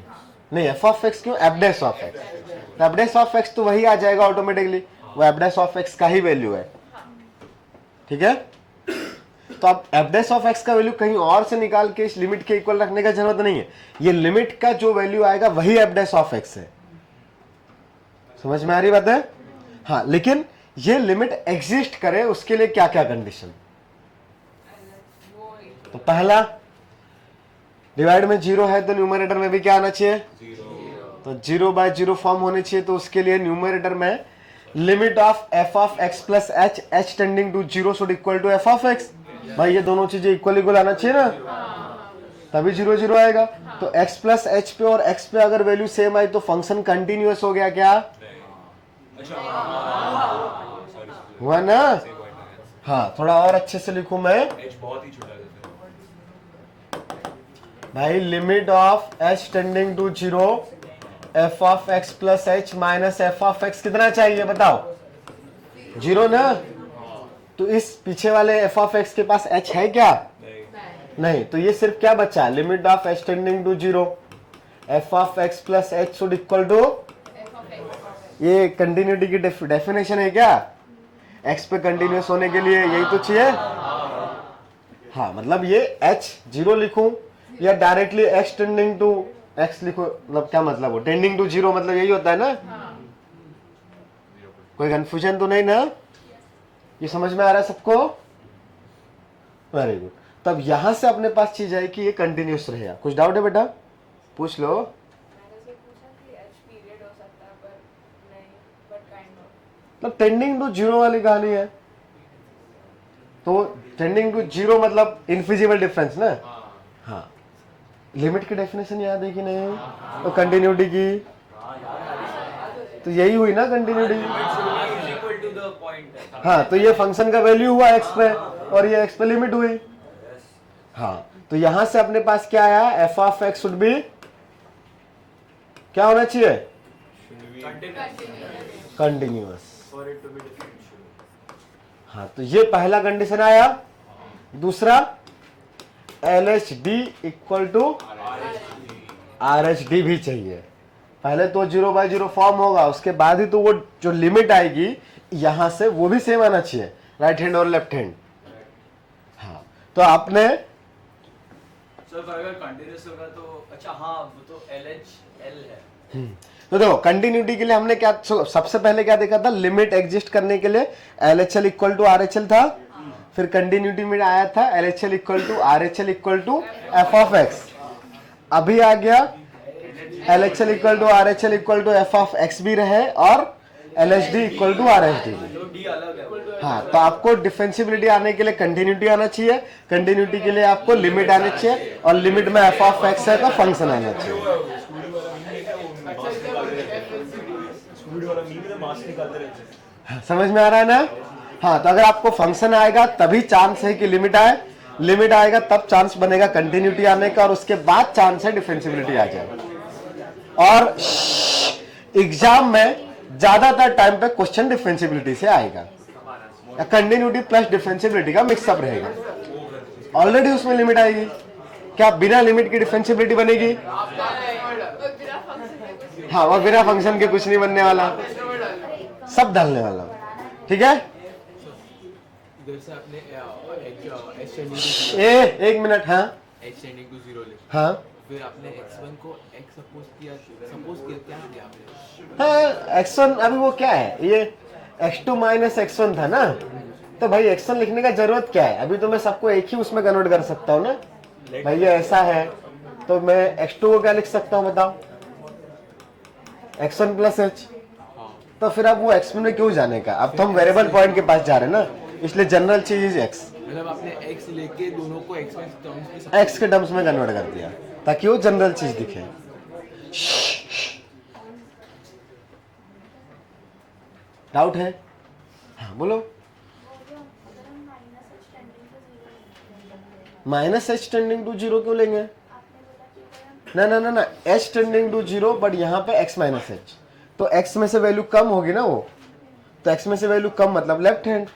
नहीं f ऑफ x क्यों, f डैश ऑफ x, तो f डैश ऑफ x तो वही आ जाएगा ऑटोमेटिकली, वो f डैश ऑफ x का ही वैल्यू है, ठीक है। तो अब f डैश ऑफ x का वैल्यू कहीं और से निकाल के इस लिमिट के इक्वल रखने का जरूरत नहीं है, ये लिमिट का जो वैल्यू आएगा वही f डैश ऑफ x है, समझ में आ रही बात है। हाँ लेकिन ये लिमिट एग्जिस्ट करे उसके लिए क्या क्या कंडीशन, तो पहला डिवाइड में 0 है तो न्यूमरेटर में भी क्या आना चाहिए, तो 0 बाय 0 फॉर्म होने चाहिए, तो उसके लिए न्यूमरेटर में limit of f of x plus h, h tending to 0 should equal to f of x, भाई ये दोनों चीजें इक्वल इक्वल आना चाहिए ना, तभी 0 0 आएगा। तो x प्लस h पे और x पे अगर वैल्यू सेम आई तो फंक्शन कंटिन्यूअस हो गया क्या, हुआ ना। हाँ थोड़ा और अच्छे से लिखूं मैं, भाई limit of h tending to 0 f of x plus h minus f of x कितना चाहिए बताओ, 0 ना, तो इस पीछे वाले f ऑफ x के पास h है क्या, नहीं, तो ये सिर्फ क्या बचा, limit of h tending to 0 f of x plus h should equal to, ये कंटिन्यूटी की डेफिनेशन है क्या, x पे कंटिन्यूअस होने के लिए यही तो चाहिए। हाँ मतलब ये h 0 लिखूं या directly x tending to x लिखो, मतलब क्या मतलब हो, टेंडिंग टू 0 मतलब यही होता है ना, कोई कंफ्यूजन तो नहीं ना, ये समझ में आ रहा है सबको, वेरी गुड। तब यहां से अपने पास चीज है कि ये कंटिन्यूअस रहेगा, कुछ डाउट है बेटा पूछ लो। मैंने से पूछा कि h पीरियड हो सकता है पर नहीं, बट काइंड ऑफ मतलब टेंडिंग टू 0 वाली कहानी है, तो टेंडिंग टू 0 मतलब इनफिजिबल डिफरेंस ना। हाँ लिमिट की डेफिनेशन याद है कि नहीं, तो कंटिन्यूटी की तो यही हुई ना कंटिन्यूटी। हाँ तो ये फंक्शन का वैल्यू हुआ x पे और ये x पे लिमिट हुई। हाँ तो यहां से अपने पास क्या आया, f of x should B क्या होना चाहिए, कंटिन्यूअस। हाँ तो ये पहला कंडीशन आया। दूसरा LHD इक्वल टू RHD भी चाहिए, पहले तो 0/0 फॉर्म होगा, उसके बाद ही तो वो जो लिमिट आएगी यहां से वो भी सेम आना चाहिए, राइट हैंड और लेफ्ट हैंड। हाँ, तो आपने सर अगर कंटिन्यूस होगा तो अच्छा हाँ वो तो LHL है। तो देखो कंटिन्यूटी के लिए हमने क्या सबसे पहले क्या देखा था, लिमिट एग्जिस्ट करने के लिए LHL इक्वल टू RHL था, फिर कंटिन्यूटी में आया था LHL equal to RHL equal to f of x। अभी आ गया LHL equal to RHL equal to f of x भी रहे और LHD इक्वल टू RHD भी। तो D अलग है। हाँ, तो आपको डिफरेंशिबिलिटी आने के लिए कंटिन्यूटी आना चाहिए, कंटिन्यूटी के लिए आपको लिमिट आनी चाहिए, और लिमिट में f ऑफ x है तो फंक्शन आना चाहिए। स्कूल वाला मीम में मास निकालते रहते हैं। समझ में आ रहा है ना? हाँ, तो अगर आपको फंक्शन आएगा तभी चांस है कि लिमिट आए, लिमिट आएगा तब चांस बनेगा कंटिन्यूटी आने का, और उसके बाद चांस है डिफरेंशिबिलिटी आ जाए। और एग्जाम में ज्यादातर टाइम पे क्वेश्चन डिफरेंशिबिलिटी से आएगा, या कंटिन्यूटी प्लस डिफरेंशिबिलिटी का मिक्सअप रहेगा। ऑलरेडी उसमें लिमिट आएगी, क्या बिना लिमिट की डिफरेंशिबिलिटी बनेगी? बिना फंक्शन के कुछ हाँ, और बिना फंक्शन के कुछ नहीं बनने वाला, सब डालने वाला। ठीक है, इधर से आपने एक मिनट। हाँ h टेंडिंग टू 0 ले, हाँ फिर आपने x1 को x सपोज किया क्या किया आपने? हाँ, x1 अभी वो क्या है, ये x2 माइनस x1 था ना, तो भाई x1 लिखने का जरूरत क्या है, अभी तो मैं सबको एक ही उसमें कन्वर्ट कर सकता हूँ ना। भाई ये ऐसा है तो मैं x2 को क्या लिख सकता हूँ बताओ, x1 प्लस h। तो फिर अब वो x में क्यों जाने का, अब तो हम वेरिएबल पॉइंट के पास जा रहे हैं ना, इसलिए जनरल चीज x, मतलब आपने x लेके दोनों को x में टर्म्स के x के टर्म्स में कन्वर्ट कर दिया ताकि वो जनरल चीज दिखे। डाउट है? हाँ बोलो। माइनस h टेंडिंग टू 0 क्यों लेंगे? ना ना ना ना, h टेंडिंग टू 0, बट यहाँ पे x माइनस h, तो x में से वैल्यू कम होगी ना वो, तो x में से वैल्यू कम मतलब लेफ्ट हैंड,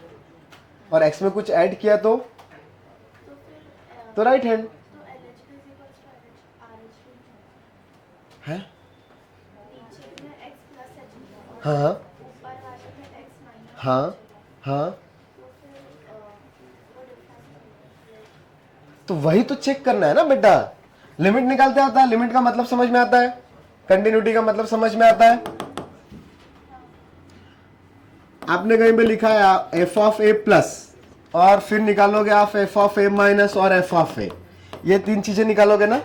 और x में कुछ ऐड किया तो राइट हैंड है। हाँ हाँ हाँ, तो वही तो चेक करना है ना बेटा, लिमिट निकालते आता है, लिमिट का मतलब समझ में आता है, कंटिन्यूटी का मतलब समझ में आता है। आपने कहीं पे लिखा है f ऑफ a प्लस, और फिर निकालोगे आप f ऑफ a माइनस और f ऑफ a, ये तीन चीजें निकालोगे ना।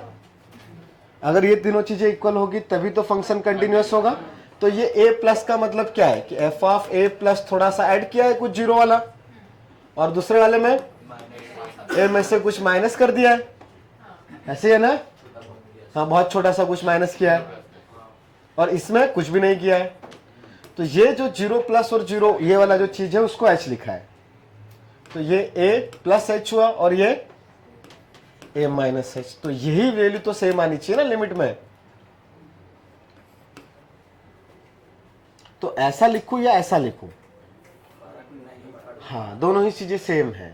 अगर ये तीनों चीजें इक्वल होगी तभी तो फंक्शन कंटिन्यूअस होगा। तो ये a प्लस का मतलब क्या है कि f ऑफ a प्लस थोड़ा सा ऐड किया है कुछ जीरो वाला, और दूसरे वाले में a में से कुछ माइनस कर दिया है, ऐसे है ना। हाँ, बहुत छोटा सा कुछ माइनस किया है, और इसमें कुछ भी नहीं किया है। तो ये जो 0 प्लस और 0 ये वाला जो चीज है उसको h लिखा है, तो ये a प्लस h हुआ और ये a माइनस h, तो यही वैल्यू तो सेम आनी चाहिए ना लिमिट में। तो ऐसा लिखूं या ऐसा लिखूं? हाँ, दोनों ही चीजें सेम है।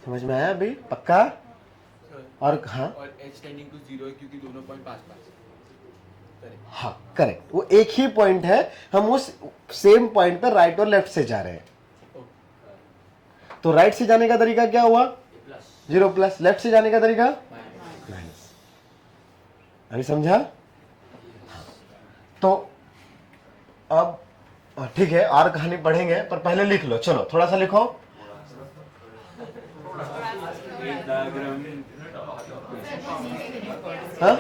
समझ में आया अभी पक्का? और हाँ, और h टेंडिंग टू 0 है क्योंकि दोनों पॉइंट पास पास है। हाँ करेक्ट, वो एक ही पॉइंट है, हम उस सेम पॉइंट पर राइट और लेफ्ट से जा रहे हैं। तो राइट से जाने का तरीका क्या हुआ? 0 प्लस, लेफ्ट से जाने का तरीका माइनस। अभी समझा? हाँ। तो अब ठीक है, और कहानी पढ़ेंगे, पर पहले लिख लो, चलो थोड़ा सा लिखो। हाँ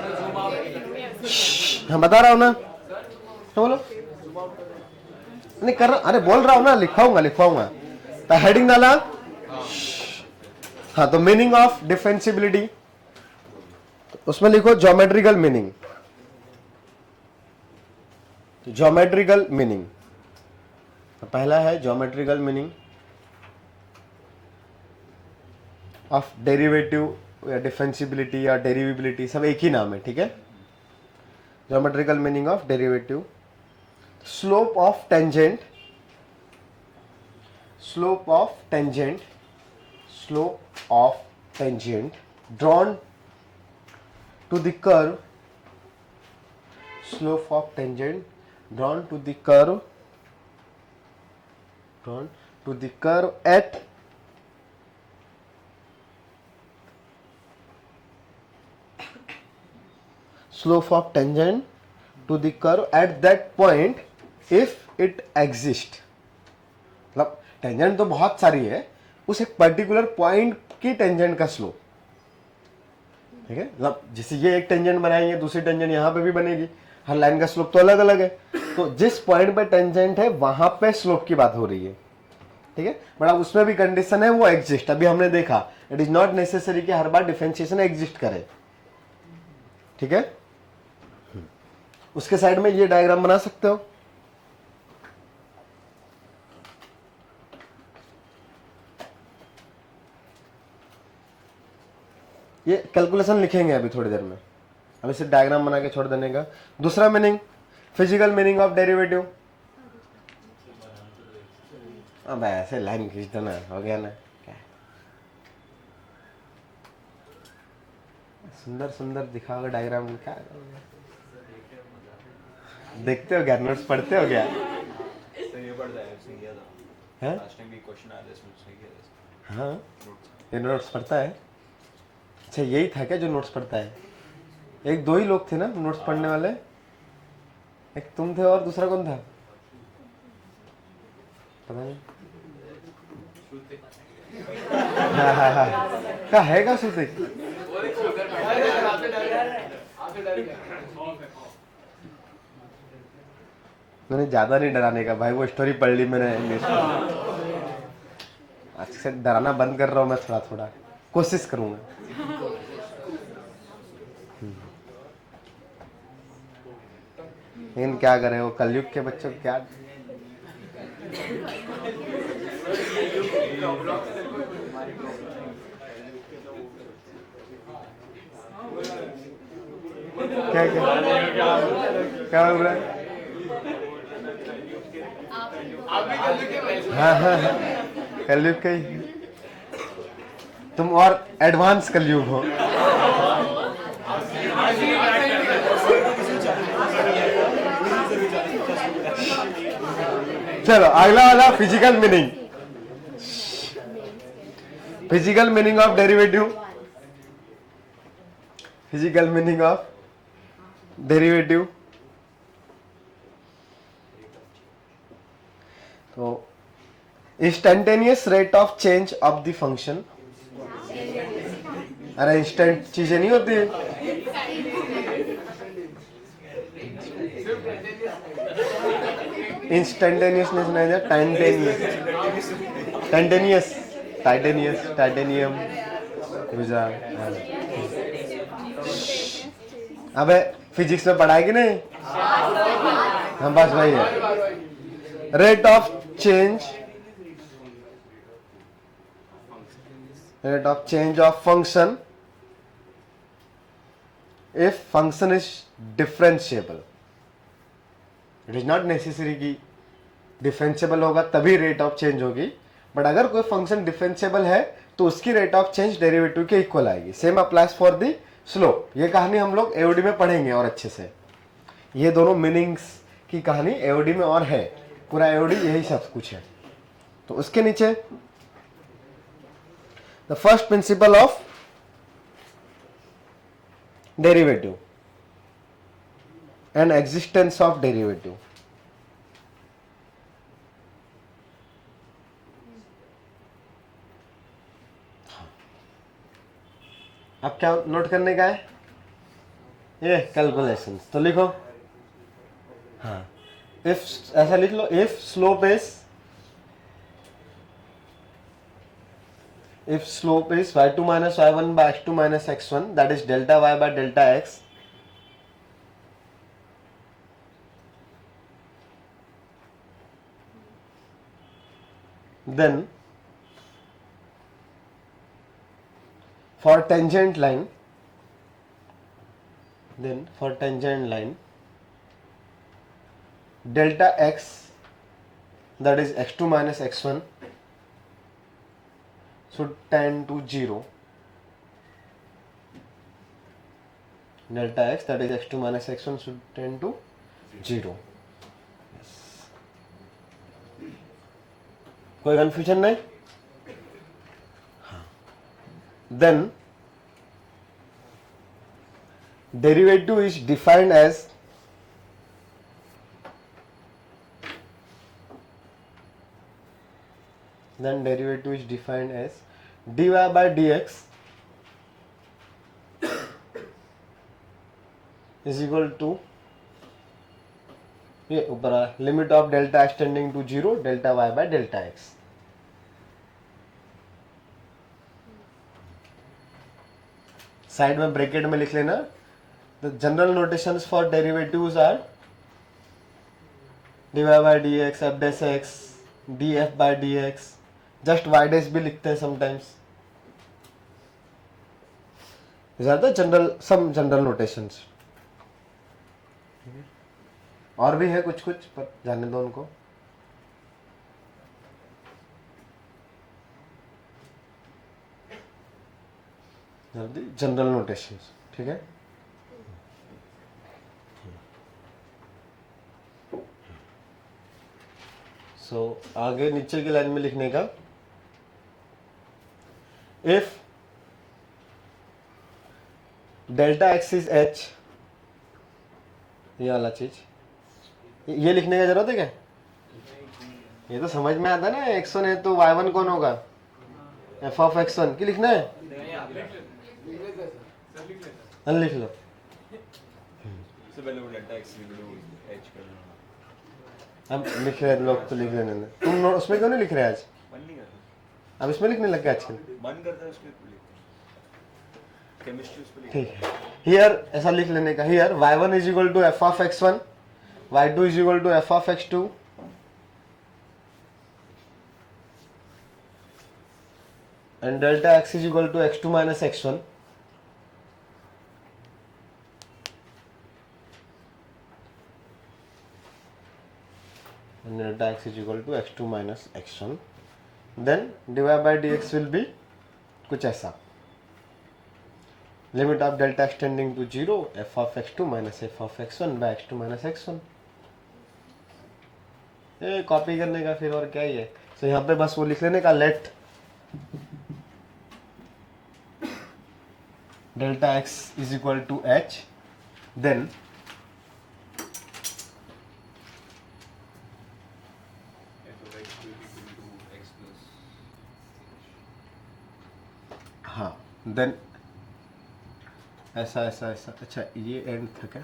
हाँ, बता रहा हूं ना, तो बोलो। नहीं कर रहा, अरे बोल रहा हूं ना, लिखवाऊंगा। तो हेडिंग डाला। हाँ, तो मीनिंग ऑफ डिफरेंशिबिलिटी, उसमें लिखो ज्योमेट्रिकल मीनिंग। ज्योमेट्रिकल मीनिंग तो पहला है ज्योमेट्रिकल मीनिंग ऑफ डेरिवेटिव या डिफरेंशिबिलिटी या डेरिवेबिलिटी, सब एक ही नाम है, ठीक है। Geometrical meaning of derivative, slope of tangent, slope of tangent, slope of tangent drawn to the curve slope of tangent drawn to the curve at slope of tangent to the curve at that point if it exists. मतलब tangent तो बहुत सारी है, उस एक particular point की tangent का slope, ठीक है. मतलब जैसे ये एक टेंजेंट बनाएंगे, दूसरी टेंजेंट यहाँ पे भी बनेगी, हर लाइन का स्लोप तो अलग अलग है. तो जिस पॉइंट पे टेंजेंट है वहां पे स्लोप की बात हो रही है, ठीक है. बट अब उसमें भी कंडीशन है वो एग्जिस्ट. अभी हमने देखा इट इज नॉट नेसेसरी कि हर बार डिफरेंशिएशन एग्जिस्ट करे, ठीक है. उसके साइड में ये डायग्राम बना सकते हो. ये कैलकुलेशन लिखेंगे अभी थोड़ी देर में, अभी सिर्फ डायग्राम बना के छोड़ देने का. दूसरा meaning, physical meaning of derivative. अब ऐसे लाइन खींच देना, हो गया ना. क्या सुंदर सुंदर दिखाओगे डायग्राम, क्या देखते हो क्या, नोट्स पढ़ते हो क्या? तो ये पढ़ता है, उसने किया था हैं? लास्ट टाइम भी क्वेश्चन आया था इसमें, उसने किया था. हाँ, नोट्स ये नोट्स पढ़ता है. अच्छा यही था क्या जो नोट्स पढ़ता है? एक दो ही लोग थे ना नोट्स पढ़ने वाले, एक तुम थे और दूसरा कौन था पता नहीं. हाँ हाँ हाँ, क्या है क्या सुतिक? मैंने ज्यादा नहीं डराने का भाई, वो स्टोरी पढ़ ली मैंने इंग्लिश में. आज से डराना बंद कर रहा हूँ मैं, थोड़ा थोड़ा कोशिश करूंगा. लेकिन क्या करें, वो कलयुग के बच्चों को क्या. क्या क्या क्या बोल रहा है? हाँ हाँ हाँ, कलयुग का ही. तुम और एडवांस कलयुग हो. चलो अगला वाला, physical meaning. Physical meaning of derivative. Physical meaning of derivative. तो instantaneous rate of change of the function. अरे इंस्टेंट चीजें नहीं होती है. इंस्टेंटेनियसनेस नहीं है, टाइटेनियस, टाइटेनियस, टाइटेनियस, टाइटेनियम, गुजार. अबे फिजिक्स में पढ़ा है कि नहीं? हम बस वही है. Rate of change, rate of change of function if function is differentiable. It is not necessary कि differentiable होगा तभी rate of change होगी, बट अगर कोई फंक्शन डिफरेंशिएबल है तो उसकी रेट ऑफ चेंज डेरिवेटिव के इक्वल आएगी. Same applies for the slope. ये कहानी हम लोग एओडी में पढ़ेंगे और अच्छे से. ये दोनों मीनिंग्स की कहानी एओडी में और है, पूरा एओडी यही सब कुछ है. तो उसके नीचे the first principle of derivative and existence of derivative. अब क्या नोट करने का है? ये कैलकुलेशंस. तो लिखो, हाँ, इफ ऐसा लिख लो, if slope is, if slope is y2 minus y1 by x2 minus x1, that is delta y by delta x, then for tangent line, delta x, that is x2 minus x1, should tend to 0 delta x that is x2 minus x1 should tend to 0। कोई confusion नहीं? Then derivative is defined as dy by dx is equal to ये ऊपर limit of delta x tending to 0 delta y by delta x। Side में bracket में लिख लेना the general notations for derivatives are dy by dx f dash x df by dx, just y dash भी लिखते हैं sometimes. These are the some general notations। और भी है कुछ कुछ पर जाने दो उनको। जल्दी जनरल नोटेशंस, ठीक है। सो आगे नीचे की लाइन में लिखने का if delta x is H, ये वाला चीज, ये लिखने का जरूरत है क्या? ये तो समझ में आता है ना, x1 है तो y1 कौन होगा? f ऑफ x1 की लिखना है? लिख लो। इससे पहले वो डेल्टा एक्स एच करना। अब लिख रहे लोग तो लिख लेने। तुम उसमें क्यों नहीं लिख रहे आज? मन नहीं करता। अब इसमें लिखने लग गए आजकल? मन करता है उसके केमिस्ट्री उस पे लिखते। ठीक है, हियर ऐसा लिख लेने का, here y1 is equal to f of x1, y2 is equal to f of x2, and delta x is equal to x2 minus x1, and delta x is equal to x2 minus x1, then dy by dx will be कुछ ऐसा, limit of delta x tending to 0 f of x2 minus f of x1 by x2 minus x1। ये copy करने का फिर और क्या ही है। तो यहाँ पे बस वो लिख लेने का, let delta x is equal to h, then हाँ, देन ऐसा ऐसा ऐसा, अच्छा ये एंड था क्या?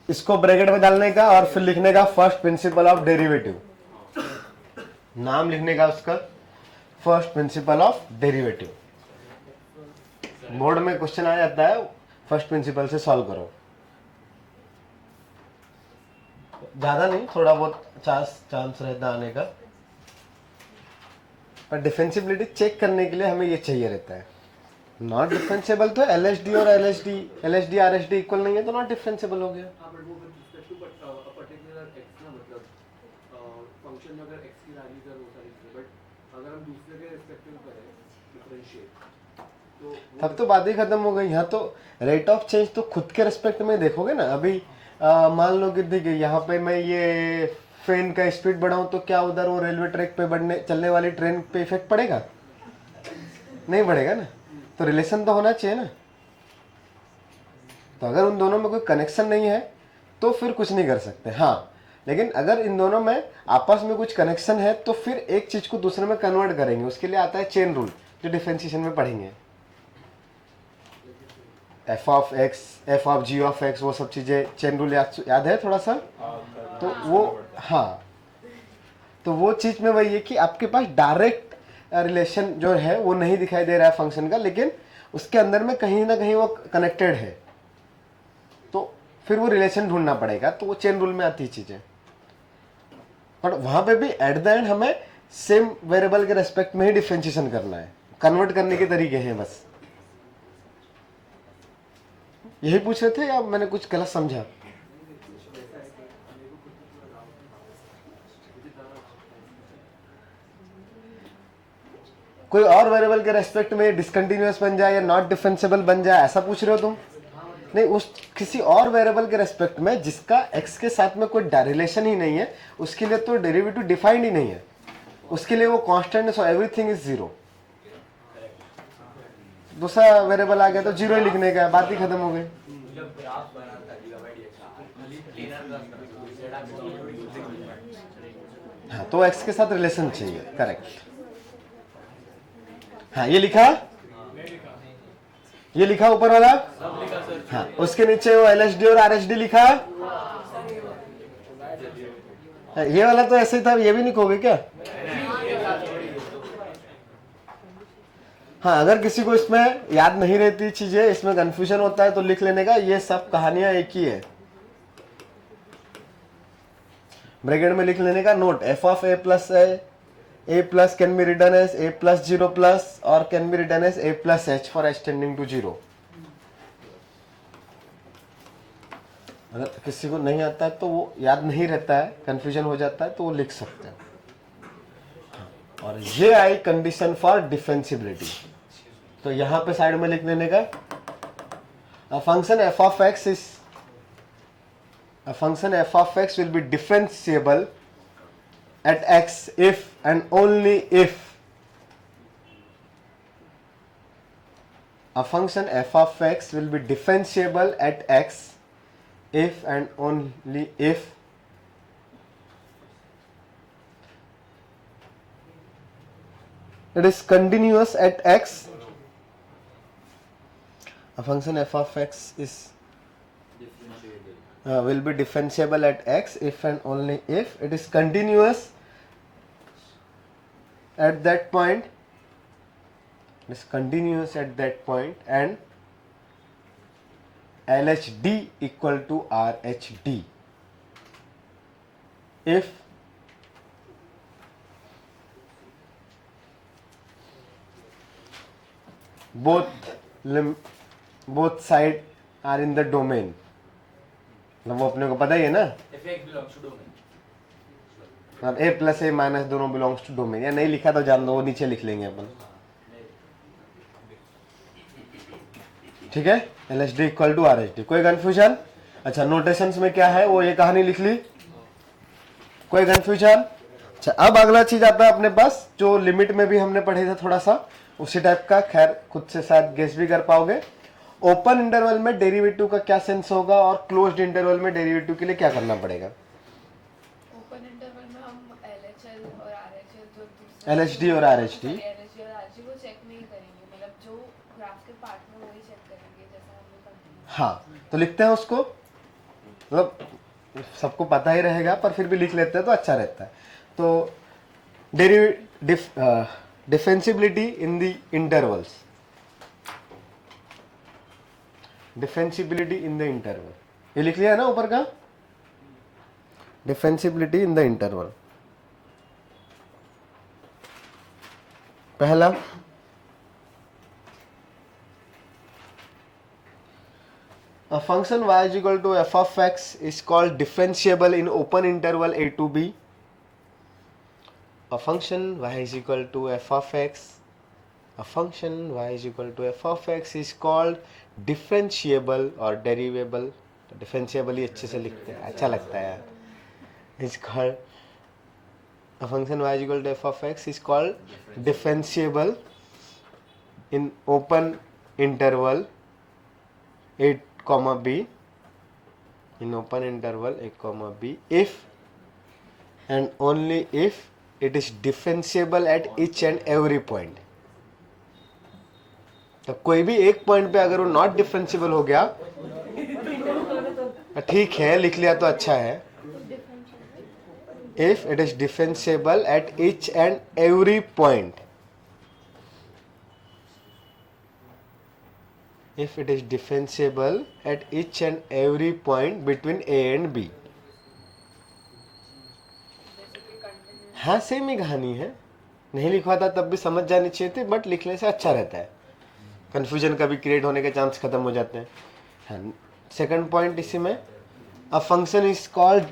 इसको ब्रैकेट में डालने का और फिर लिखने का फर्स्ट प्रिंसिपल ऑफ डेरिवेटिव, नाम लिखने का उसका first principle of derivative. Board में क्वेश्चन आ जाता है, फर्स्ट प्रिंसिपल से सॉल्व करो। ज्यादा नहीं, थोड़ा बहुत चांस रहता आने का, पर डिफेंसिबिलिटी चेक करने के लिए हमें ये चाहिए रहता है। नॉट डिफरेंशिएबल तो LHD और LHD RHD इक्वल नहीं है तो नॉट डिफरेंशिएबल हो गया। हाँ, बट वो with respect to particular x ना, मतलब फंक्शन में अगर x की वैल्यूज है वो सारी चीजें, बट अगर हम दूसरे के रिस्पेक्टिव करें डिफरेंशिएट तो तब तो बात ही खत्म हो गई। यहाँ तो रेट ऑफ चेंज तो खुद के रिस्पेक्ट में देखोगे ना। अभी मान लो कि देखिए यहाँ पे मैं ये फैन का स्पीड बढ़ाऊं तो क्या उधर वो रेलवे ट्रैक पे चलने वाली ट्रेन पे इफेक्ट पड़ेगा? नहीं पड़ेगा ना। तो रिलेशन तो होना चाहिए ना। तो अगर उन दोनों में कोई कनेक्शन नहीं है तो फिर कुछ नहीं कर सकते। हाँ, लेकिन अगर इन दोनों में आपस में कुछ कनेक्शन है तो फिर एक चीज को दूसरे में कन्वर्ट करेंगे। उसके लिए आता है चेन रूल, जो डिफरेंशिएशन में पढ़ेंगे। f of x, f of g of x, वो सब चीजें चेन रूल याद है थोड़ा सा? तो वो हाँ, तो वो चीज में वही है कि आपके पास डायरेक्ट रिलेशन जो है वो नहीं दिखाई दे रहा है फंक्शन का, लेकिन उसके अंदर में कहीं ना कहीं वो कनेक्टेड है। तो फिर वो रिलेशन ढूंढना पड़ेगा। तो वो चेन रूल में आती चीजें, पर वहां पे भी एट द एंड हमें सेम वेरिएबल के रेस्पेक्ट में ही डिफरेंशिएशन करना है। कन्वर्ट करने के तरीके हैं बस। यही पूछ रहे थे या मैंने कुछ गलत समझा? कोई और वेरिएबल के रेस्पेक्ट में डिसकंटिन्यूअस बन जाए या नॉट डिफरेंशिएबल बन जाए, ऐसा पूछ रहे हो तुम? नहीं, उस किसी और वेरिएबल के रेस्पेक्ट में जिसका x के साथ में कोई रिलेशन ही नहीं है, उसके लिए तो डेरिवेटिव डिफाइंड ही नहीं है, उसके लिए वो कांस्टेंट है, सो एवरीथिंग इज जीरो। दूसरा वेरिएबल आ गया तो जीरो ही लिखने का है, बात ही खत्म हो गई। हाँ, तो x के साथ रिलेशन चाहिए, करेक्ट। हाँ, ये लिखा, ये लिखा ऊपर वाला, हाँ, उसके नीचे वो LHD और RHD लिखा। ये वाला तो ऐसे ही था, ये भी लिखोगे क्या? हाँ, अगर किसी को इसमें याद नहीं रहती चीजें, इसमें कंफ्यूजन होता है तो लिख लेने का, ये सब कहानियां एक ही है। ब्रैकेट में लिख लेने का note, f of a plus a plus can be written as a plus 0 plus or can be written as a plus h for h tending to 0। अगर किसी को नहीं आता है तो वो याद नहीं रहता है, कंफ्यूजन हो जाता है, तो वो लिख सकते हैं। और ये आई कंडीशन फॉर डिफेंसिबिलिटी, तो यहां पे साइड में लिख देने का, a function f of x will be differentiable at x if and only if a function f of x will be differentiable at x if and only if it is continuous at x. A function f of x is will be differentiable at x if and only if it is continuous at that point, and LHD equal to RHD if both side are in the domain। वो अपने को पता ही है ना, a plus a minus दोनों belongs to domain. या नहीं लिखा तो जान दो, वो नीचे लिख लेंगे अपन, ठीक है। LHD इक्वल टू RHD, कोई कंफ्यूजन? अच्छा, नोटेशंस में क्या है वो ये कहानी लिख ली, कोई कंफ्यूजन? अच्छा, अब अगला चीज आता है अपने पास, जो लिमिट में भी हमने पढ़े थे थोड़ा सा उसी टाइप का, खैर खुद से शायद गेस भी कर पाओगे। ओपन इंटरवल में डेरिवेटिव का क्या सेंस होगा और क्लोज्ड इंटरवल में डेरिवेटिव के लिए क्या करना पड़ेगा? ओपन इंटरवल में हम LHL और RHL जो LHD और RHD वो चेक नहीं करेंगे, मतलब जो ग्राफ के पार्ट में वही चेक करेंगे जैसा हमने कंटिन्यू। हाँ, तो लिखते हैं उसको, मतलब सबको पता ही रहेगा पर फिर भी लिख लेते हैं तो अच्छा रहता है। तो differentiability in the intervals, differentiability in the interval, ये लिख लिया है ना ऊपर का, डिफेंसिबिलिटी इन द इंटरवल। पहला, a function y is equal to f of x is called differentiable in open interval a to b. A function y is equal to f of x, a function y is equal to f of x is called differentiable or derivable। Differentiable ही अच्छे से लिखते हैं, अच्छा लगता है यार। It's called a function y is equal to f of x is called differentiable in open interval a comma b, in open interval a comma b if and only if it is differentiable at each and every point। तो कोई भी एक point पे अगर वो not differentiable हो गया, ठीक है लिख लिया तो अच्छा है। If it is differentiable at each and every point, if it is differentiable at each and every point between a and b। हाँ, सेम ही कहानी है, नहीं लिखवा था तब भी समझ जानी चाहिए थी, बट लिखने से अच्छा रहता है, कंफ्यूजन का भी क्रिएट होने के चांस खत्म हो जाते हैं। हाँ, सेकंड पॉइंट इसी में, a function is called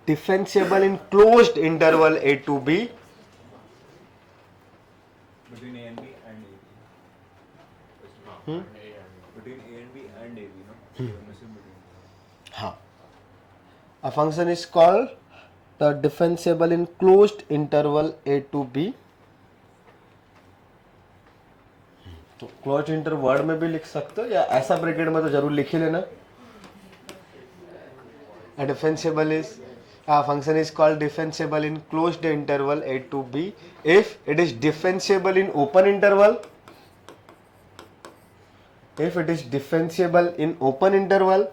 differentiable in closed interval a to b Between A and B and AB. Between A and B and AB, no? हाँ, a function is called the differentiable in closed interval a to b. तो close inter word में भी लिख सकते हो या ऐसा bracket में तो जरूर लिख ही लेना. A differentiable is a function is called differentiable in closed interval a to b if it is differentiable in open interval. If it is differentiable in open interval,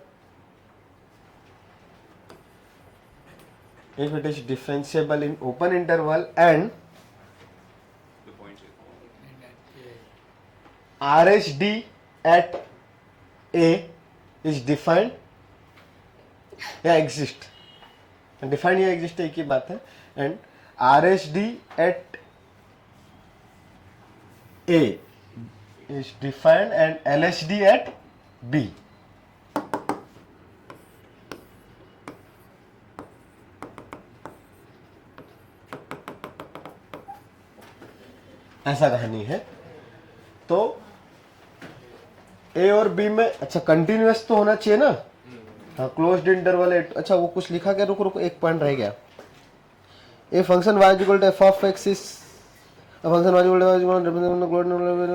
if it is differentiable in open interval and The point is, RHD at A is defined या exist. Defined या exist एक ही बात है. And RHD at A is defined and LHD at B. ऐसा कहानी है. तो ए और बी में अच्छा कंटिन्यूअस तो होना चाहिए ना. हाँ, क्लोज्ड इंटरवल. अच्छा वो कुछ लिखा क्या? रुको रुको, एक पॉइंट रह गया. A function y equal to f of x is a function y equal to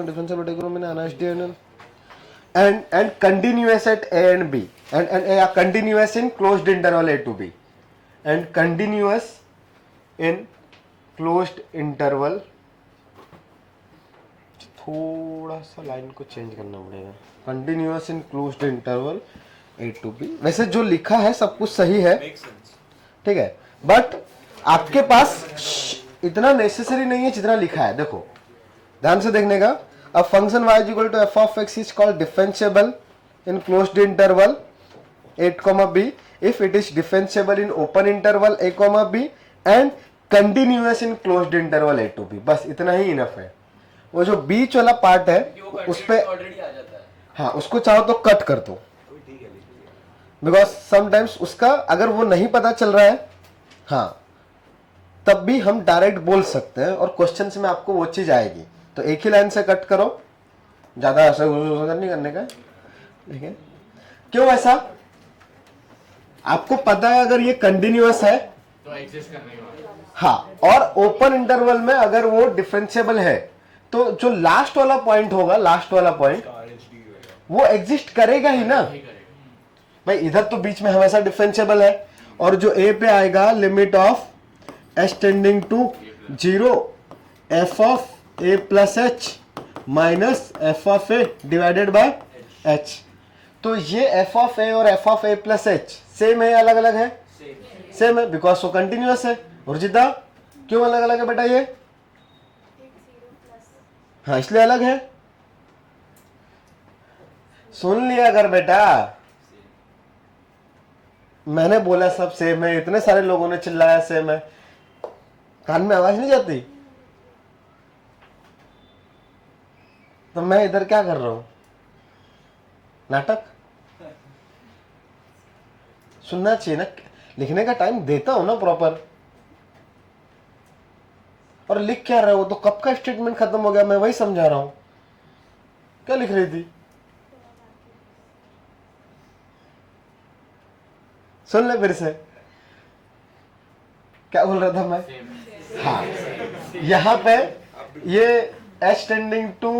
differentiable economy and continuous at a and b and a are continuous in closed interval a to b and continuous in closed interval. थोड़ा सा line को change करना पड़ेगा. Continuous in closed interval a to b. वैसे जो लिखा है सब कुछ सही है, ठीक है, बट आपके पास इतना नेसेसरी नहीं है जितना लिखा है. देखो ध्यान से देखने का. अब function y equal to f of x is called differentiable in closed interval a, b if it is differentiable in open interval a, b and continuous in closed interval a to b. बस इतना ही enough है. वो जो बीच वाला part है उस पे already आ जाता है. हाँ, उसको चाहो तो कट कर दो. बिकॉज समटाइम्स उसका अगर वो नहीं पता चल रहा है, हाँ, तब भी हम डायरेक्ट बोल सकते हैं और क्वेश्चन में आपको वो चीज आएगी. तो एक ही लाइन से कट करो, ज्यादा ऐसा नहीं करने का. ठीक है, क्यों ऐसा? आपको पता है अगर ये कंटिन्यूअस है तो एग्जिस्ट करने वाला. हाँ, और ओपन इंटरवल में अगर वो डिफरेंशिएबल है तो जो लास्ट वाला पॉइंट होगा, लास्ट वाला पॉइंट वो एग्जिस्ट करेगा ही ना भाई. इधर तो बीच में हमेशा डिफरेंशिएबल है और जो ए पे आएगा limit of h tending to 0 f of a plus h minus f of a divided by h. तो ये एफ ऑफ ए और f of a plus h same है, अलग अलग है? सेम है, बिकॉज वो कंटिन्यूअस है. और जिदा क्यों अलग अलग है बेटा? ये हाँ, इसलिए अलग है. सुन लिया कर बेटा, मैंने बोला सब सेम है, इतने सारे लोगों ने चिल्लाया सेम है, कान में आवाज नहीं जाती? तो मैं इधर क्या कर रहा हूं? नाटक सुनना चाहिए ना. लिखने का टाइम देता हूं ना प्रॉपर. और लिख क्या रहा है? वो तो कब का स्टेटमेंट खत्म हो गया, मैं वही समझा रहा हूं. क्या लिख रही थी? सुन ले फिर से. क्या बोल रहा था मैं? हाँ, यहां पे ये h टेंडिंग टू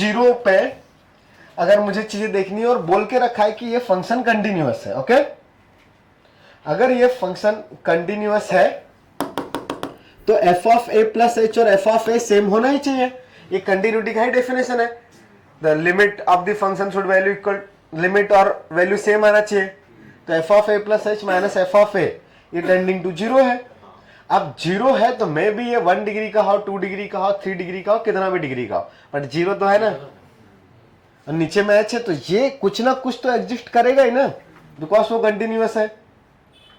0 पे अगर मुझे चीजें देखनी है और बोल के रखा है कि ये फंक्शन कंटिन्यूअस है. ओके, अगर ये फंक्शन कंटिन्यूअस है तो f of a plus h और एफ ऑफ ए सेम होना ही चाहिए. ये कंटिन्यूटी का ही डेफिनेशन है. The limit of the function should value equal, limit और वैल्यू सेम आना चाहिए. तो f of a plus h minus f of a ये टेंडिंग टू 0 है. अब 0 है तो मे भी ये 1 डिग्री का हो, 2 डिग्री का हो, 3 डिग्री का हो, कितना भी डिग्री का हो, बट 0 तो है ना. और नीचे में एच है तो ये कुछ ना कुछ तो एग्जिस्ट करेगा ही ना, बिकॉज वो कंटिन्यूअस है.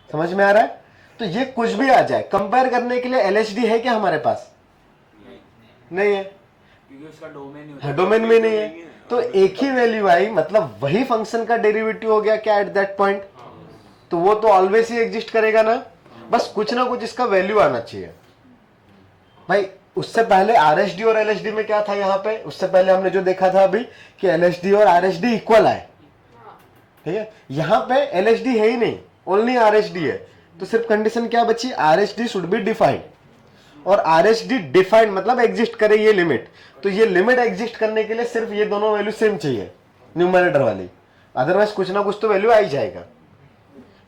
समझ में आ रहा है? तो ये कुछ भी आ जाए, कंपेयर करने के लिए एलएचडी है क्या हमारे पास? नहीं है, क्योंकि उसका डोमेन हाँ, डोमेन में नहीं है. तो एक ही वैल्यू आई, मतलब वही फंक्शन का डेरिवेटिव हो गया क्या एट दैट पॉइंट? तो वो तो ऑलवेज ही एग्जिस्ट करेगा ना. बस कुछ ना कुछ इसका वैल्यू आना चाहिए भाई. उससे पहले आरएचडी और एलएचडी में क्या था? यहाँ पे उससे पहले हमने जो देखा था अभी कि एलएचडी और आरएचडी इक्वल आए. ठीक है, यहाँ पे LHD है ही नहीं, ओनली RHD है, तो सिर्फ कंडीशन क्या बची, RHD शुड बी डिफाइंड, और RHD डिफाइंड मतलब एग्जिस्ट करे ये लिमिट, तो ये लिमिट एग्जिस्ट करने के लिए सिर्फ ये दोनों वैल्यू सेम चाहिए न्यूमरेटर वाली, अदरवाइज कुछ ना कुछ तो वैल्यू आ ही जाएगा।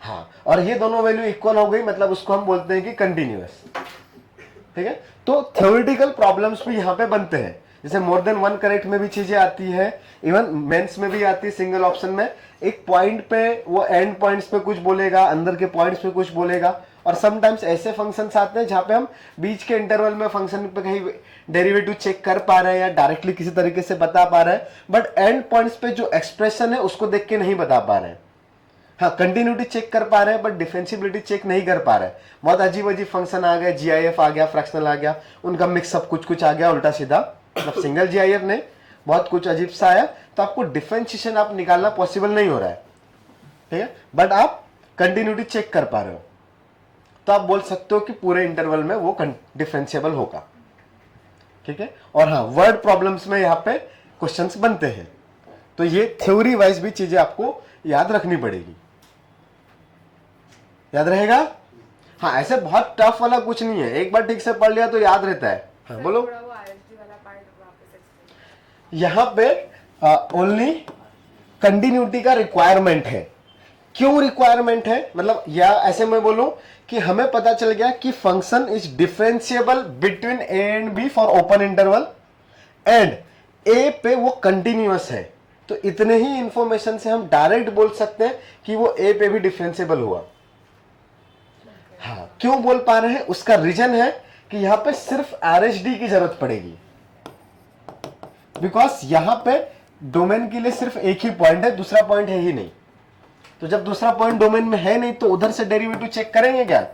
हाँ, और ये दोनों वैल्यू इक्वल हो गई मतलब उसको हम बोलते हैं कि कंटिन्यूअस। ठीक है, तो थ्योरेटिकल प्रॉब्लम्स भी यहाँ पे बनते हैं, जैसे मोर देन वन करेक्ट में भी चीजें आती है, इवन मेंस में भी आती है सिंगल ऑप्शन में, एक पॉइंट पे वो एंड पॉइंट्स पे कुछ बोलेगा, अंदर के पॉइंट्स पे कुछ बोलेगा, और समटाइम्स ऐसे फंक्शंस आते हैं जहाँ पे हम बीच के इंटरवल में फंक्शन पे कहीं डेरिवेटिव चेक कर पा रहे हैं या डायरेक्टली किसी तरीके से बता पा रहे हैं, बट एंड पॉइंट्स पे जो एक्सप्रेशन है उसको देख के नहीं बता पा रहे हैं। हाँ, कंटिन्यूटी चेक कर पा रहे हैं बट डिफरेंशिएबिलिटी चेक नहीं कर पा रहे हैं। बहुत अजीब अजीब फंक्शन आ गए, GIF आ गया, फ्रैक्शनल आ गया, उनका मिक्सअप कुछ आ गया उल्टा सीधा, मतलब सिंगल GIF ने बहुत कुछ अजीब सा आया, तो आपको डिफरेंशिएशन आप निकालना पॉसिबल नहीं हो रहा है। ठीक है, बट आप कंटिन्यूटी चेक कर पा रहे हो, तो आप बोल सकते हो कि पूरे इंटरवल में वो डिफरेंशिएबल होगा। ठीक है, और हाँ, वर्ड प्रॉब्लम्स में यहाँ पे क्वेश्चंस बनते हैं, तो ये थ्योरी वाइज भी चीजें आपको याद रखनी पड़ेगी। याद रहेगा? हाँ, ऐसे बहुत टफ वाला कुछ नहीं है, एक बार ठीक से पढ़ लिया तो याद रहता है। हाँ, बोलो। थोड़ा वो RHD वाला पार्ट वापस explain। यहाँ पे ओनली कंटिन्यूटी का रिक्वायरमेंट है। क्यों रिक्वायरमेंट है, मतलब या ऐसे मैं बोलूं कि हमें पता चल गया कि function is differentiable between A and B for open interval, and A पे वो कंटिन्यूअस है, तो इतने ही इंफॉर्मेशन से हम डायरेक्ट बोल सकते हैं कि वो A पे भी डिफरेंशिएबल हुआ। हाँ, क्यों बोल पा रहे हैं, उसका रीजन है कि यहां पे सिर्फ RHD की जरूरत पड़ेगी, बिकॉज यहां पे डोमेन के लिए सिर्फ एक ही पॉइंट है, दूसरा पॉइंट है ही नहीं। तो जब दूसरा पॉइंट डोमेन में है नहीं तो उधर से डेरिवेटिव चेक करेंगे क्या?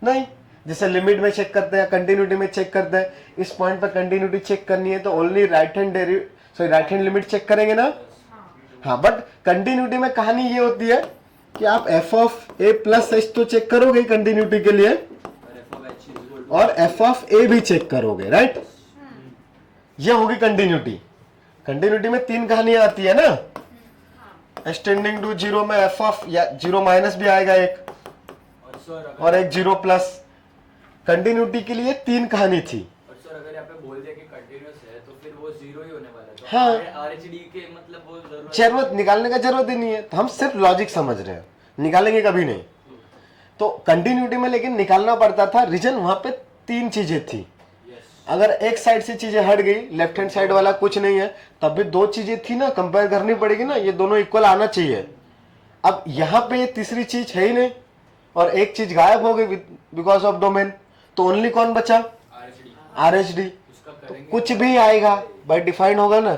नहीं, जैसे लिमिट में चेक करते हैं, कंटिन्यूटी में चेक करते हैं, इस पॉइंट पर कंटिन्यूटी चेक करनी है तो only right hand limit check करेंगे ना। हाँ, बट कंटिन्यूटी में कहानी ये होती है कि आप f(a+h) तो चेक करोगे कंटिन्यूटी के लिए, और f(a) भी चेक करोगे, राइट? ये होगी कंटिन्यूटी। कंटिन्यूटी में तीन कहानियां आती है ना, एक्सटेंडिंग टू 0 में या 0- भी आएगा एक, और एक 0+। कंटिन्यूटी के लिए तीन कहानी थी। और सर अगर यहाँ पे बोल दिया कि कंटिन्यूअस है तो फिर वो 0 ही होने वाला है, तो हाँ, RHD के मतलब वो जरूरत निकालने का जरूरत ही नहीं है, तो हम सिर्फ लॉजिक समझ रहे हैं, निकालेंगे कभी नहीं। तो कंटिन्यूटी में लेकिन निकालना पड़ता था, रीजन वहां पे तीन चीजें थी। अगर एक साइड से चीजें हट गई, लेफ्ट हैंड साइड वाला कुछ नहीं है, तब भी दो चीजें थी ना, कंपेयर करनी पड़ेगी ना, ये दोनों इक्वल आना चाहिए। अब यहाँ पे ये तीसरी चीज है ही नहीं, और एक चीज गायब हो गई बिकॉज ऑफ डोमेन, तो ओनली कौन बचा? RHD। तो कुछ भी आएगा बाय डिफाइंड होगा ना,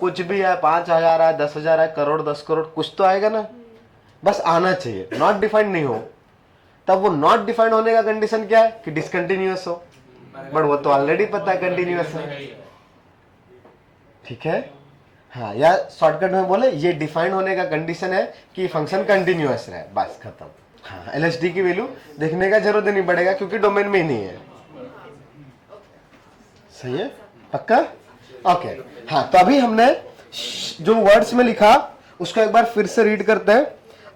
कुछ भी है, 5000 है, 10,000 है, करोड़, 10 करोड़, कुछ तो आएगा ना, बस आना चाहिए। नॉट डिफाइंड नहीं हो, तब वो नॉट डिफाइंड होने का कंडीशन क्या है कि डिसकंटिन्यूअस हो, बट वो तो ऑलरेडी पता है कंटिन्यूअस है। ठीक है, हाँ, या शॉर्टकट में बोले ये डिफाइंड होने का कंडीशन है कि फंक्शन कंटिन्यूअस रहे, बस खत्म। हाँ, LHD की वैल्यू देखने का जरूरत नहीं पड़ेगा क्योंकि डोमेन में ही नहीं है। सही है, पक्का? ओके। हाँ, तो अभी हमने जो वर्ड्स में लिखा उसको एक बार फिर से रीड करते हैं।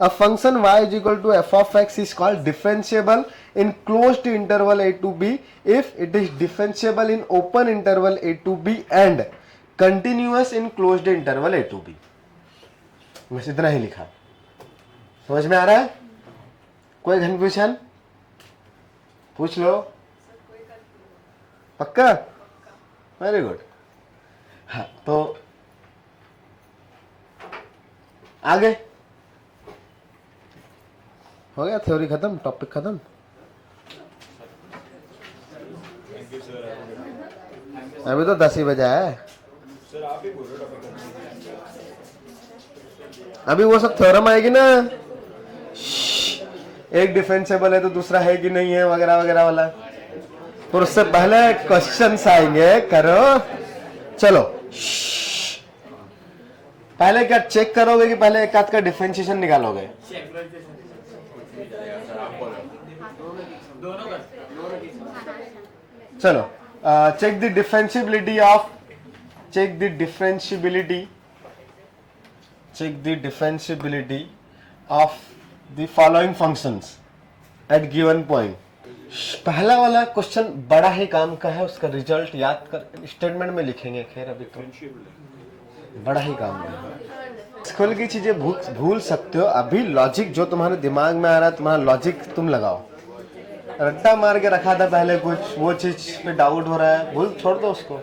A function y is equal to f of x is called differentiable in closed interval a to b if it is differentiable in open interval a to b and continuous in closed interval a to b। बस इतना ही लिखा, समझ में आ रहा है? कोई confusion? पूछ लो। पक्का? Very good. हाँ, तो आगे हो गया, थ्योरी खत्म, टॉपिक खत्म। अभी तो 10 ही बजा है, अभी वो सब थ्योरम आएगी ना, एक डिफरेंशिएबल है तो दूसरा है कि नहीं है वगैरह वगैरह वाला, पर उससे पहले क्वेश्चंस आएंगे, करो। चलो, पहले क्या चेक करोगे कि पहले एक आध का डिफरेंशिएशन निकालोगे? चलो, check the differentiability check the differentiability of the following functions at given point. पहला वाला क्वेश्चन बड़ा ही काम का है, उसका रिजल्ट याद कर स्टेटमेंट में लिखेंगे, खैर अभी तो बड़ा ही काम है। स्कूल की चीजें भूल सकते हो, अभी लॉजिक जो तुम्हारे दिमाग में आ रहा है तुम्हारा लॉजिक तुम लगाओ। रट्टा मार के रखा था पहले कुछ, वो चीज पे डाउट हो रहा है, भूल छोड़ दो उसको।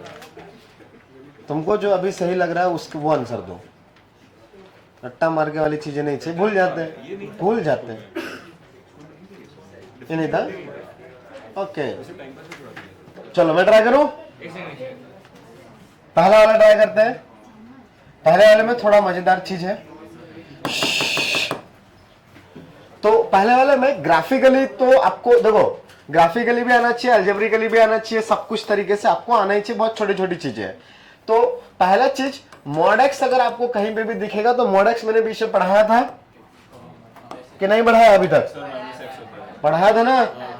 तुमको जो अभी सही लग रहा है उसको वो आंसर दो। रट्टा मार के वाली चीजें नहीं चाहिए, भूल जाते हैं। ये नहीं था, ओके चलो मैं ट्राई करूं। पहला वाला ट्राई करते हैं। पहले वाले में थोड़ा मजेदार चीज है। तो पहले वाले में ग्राफिकली तो आपको देखो, ग्राफिकली भी आना चाहिए, अलजेब्रिकली भी आना चाहिए, सब कुछ तरीके से आपको आना ही चाहिए। बहुत छोटी छोटी चीजें हैं। तो पहला चीज मॉड एक्स अगर आपको कहीं पे भी दिखेगा तो मॉड एक्स मैंने बीच में पढ़ाया था कि नहीं पढ़ाया? अभी तक पढ़ाया था ना?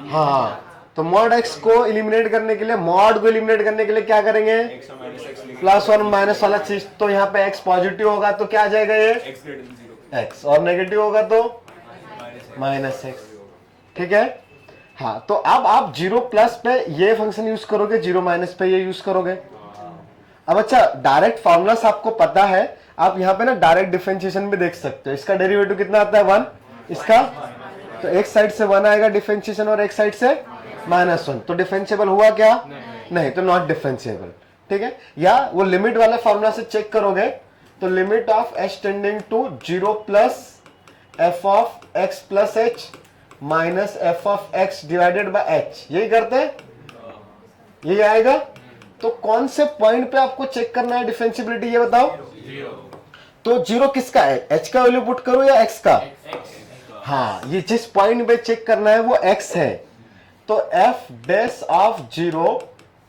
हाँ, तो मॉड एक्स को एलिमिनेट करने के लिए, मॉड को एलिमिनेट करने के लिए क्या करेंगे? प्लस और माइनस वाला चीज। तो यहाँ पे एक्स पॉजिटिव होगा तो क्या आ जाएगा ये एक्स, और नेगेटिव होगा तो माइनस एक्स। ठीक है। हाँ, तो अब आप जीरो प्लस पे ये फंक्शन यूज करोगे, जीरो माइनस पे ये यूज करोगे। अब अच्छा, डायरेक्ट फॉर्मूलास आपको पता है, आप यहाँ पे ना डायरेक्ट डिफरेंशिएशन भी देख सकते हो। इसका डेरिवेटिव कितना आता है? 1। इसका तो एक साइड से 1 आएगा डिफरेंशिएशन और एक साइड से -1, तो डिफरेंशिएबल हुआ क्या? नहीं, तो नॉट डिफरेंशिएबल। ठीक है। या वो लिमिट वाला फॉर्मूला से चेक करोगे तो limit of h tending to 0 plus f of x plus h minus f of x divided by h, यही करते हैं, यही आएगा। तो कौन से पॉइंट पे आपको चेक करना है डिफरेंशिएबिलिटी, ये बताओ। तो 0 किसका है? h का वैल्यू पुट करो या x का? हाँ, ये जिस पॉइंट पे चेक करना है वो x है। तो f डैश ऑफ 0,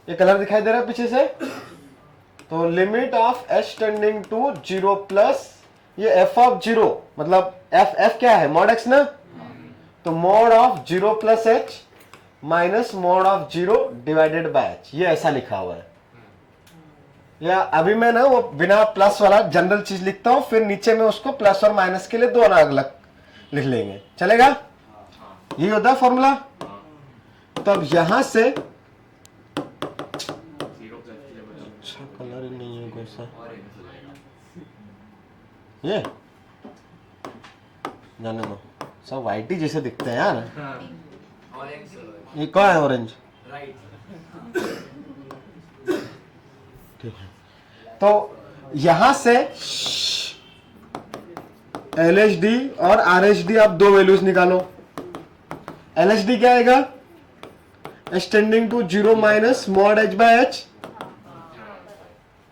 ये कलर दिखाई दे रहा है पीछे से, तो limit of h tending to 0 plus ये f ऑफ 0, मतलब f क्या है? मॉड x ना, तो mod of 0 plus h minus mod of 0 divided by h, ये ऐसा लिखा हुआ है। या अभी मैं ना वो बिना प्लस वाला जनरल चीज लिखता हूं, फिर नीचे में उसको प्लस और माइनस के लिए दो अलग अलग लिख लेंगे, चलेगा? ये होता है फॉर्मूला। तो अब यहां से कलर ही नहीं है कोई सा, ये जाने दो, सब वाइट ही जैसे दिखते हैं यार। ये कौन है ऑरेंज? ठीक है। तो यहां से LHD और RHD आप दो वैल्यूज निकालो। LHD क्या आएगा? h tending to 0 minus mod h by h।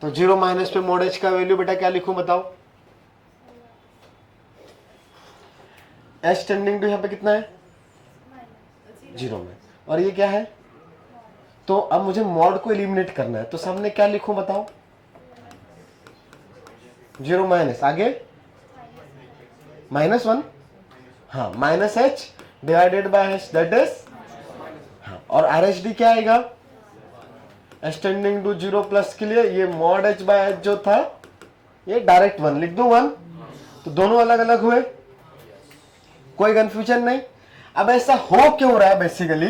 तो 0 माइनस पे मॉड h का वैल्यू बेटा क्या लिखूं बताओ? h टेंडिंग टू यहां पे कितना है? 0 में, और ये क्या है? तो अब मुझे मॉड को एलिमिनेट करना है, तो सामने क्या लिखूं बताओ? 0 माइनस, आगे -1, हाँ, minus h divided by h, that is, हाँ, और RHD क्या आएगा? h टेंडिंग टू 0 प्लस के लिए ये मॉड h बाय h जो था ये डायरेक्ट 1 लिख दो, 1। तो दोनों अलग अलग हुए, कोई कंफ्यूजन नहीं। अब ऐसा हो क्यों रहा है? बेसिकली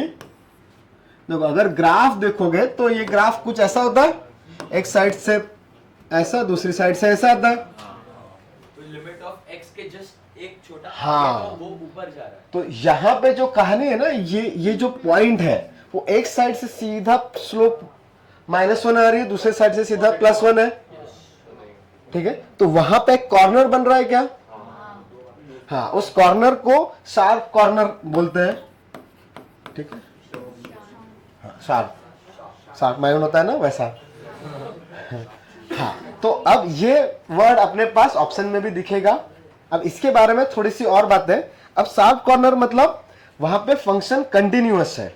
देखो, अगर ग्राफ देखोगे तो ये ग्राफ कुछ ऐसा होता है, एक साइड से ऐसा, दूसरी साइड से ऐसा आता है। तो लिमिट ऑफ x के जस्ट एक छोटा हाँ, तो वो ऊपर जा रहा है। तो यहाँ पे जो कहानी है ना, ये जो पॉइंट है वो एक साइड से सीधा स्लोप -1 आ रही है, दूसरे साइड से सीधा +1 है। ठीक है। तो वहां पे एक कॉर्नर बन रहा है क्या? हाँ, उस कॉर्नर को शार्प कॉर्नर बोलते हैं। ठीक है। हाँ, शार्प माइनस होता है ना, वैसा। हाँ, तो अब ये वर्ड अपने पास ऑप्शन में भी दिखेगा। अब इसके बारे में थोड़ी सी और बातें। अब शार्प कॉर्नर मतलब वहां पे फंक्शन कंटिन्यूअस है,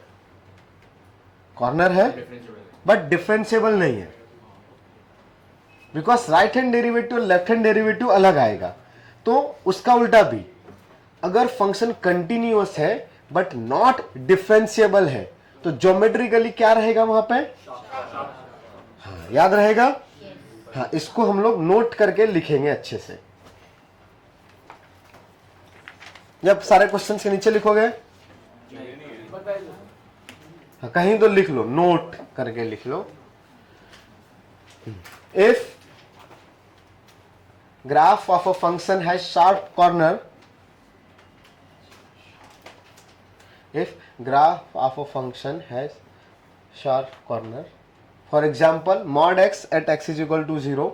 कॉर्नर है बट डिफरेंशिएबल नहीं है, because right hand derivative left hand derivative अलग आएगा। तो उसका उल्टा भी, अगर फंक्शन कंटिन्यूअस है बट नॉट डिफरेंशिएबल है तो ज्योमेट्रिकली क्या रहेगा वहां पे? हाँ, याद रहेगा। हाँ, इसको हम लोग नोट करके लिखेंगे अच्छे से। जब सारे क्वेश्चंस के नीचे लिखोगे, हाँ, कहीं तो लिख लो, नोट करके लिख लो। If graph of a function has sharp corner, if graph of a function has sharp corner, for example mod x at x is equal to 0,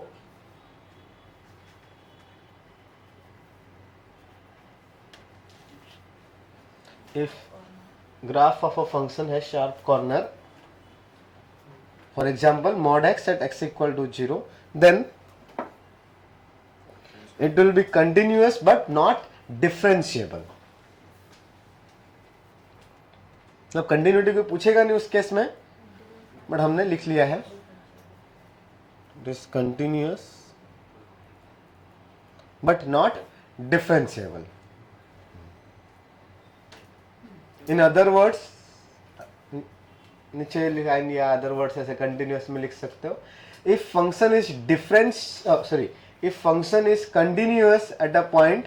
if graph of a function has sharp corner, for example mod x at x equal to 0, then it will be continuous but not differentiable. मतलब continuity को पूछेगा नहीं उस case में, but हमने लिख लिया है discontinuous but not differentiable. In other words, नीचे लिखाएंगे या अदर वर्ड्स ऐसे कंटिन्यूस में लिख सकते हो, if function is if function is continuous at a point,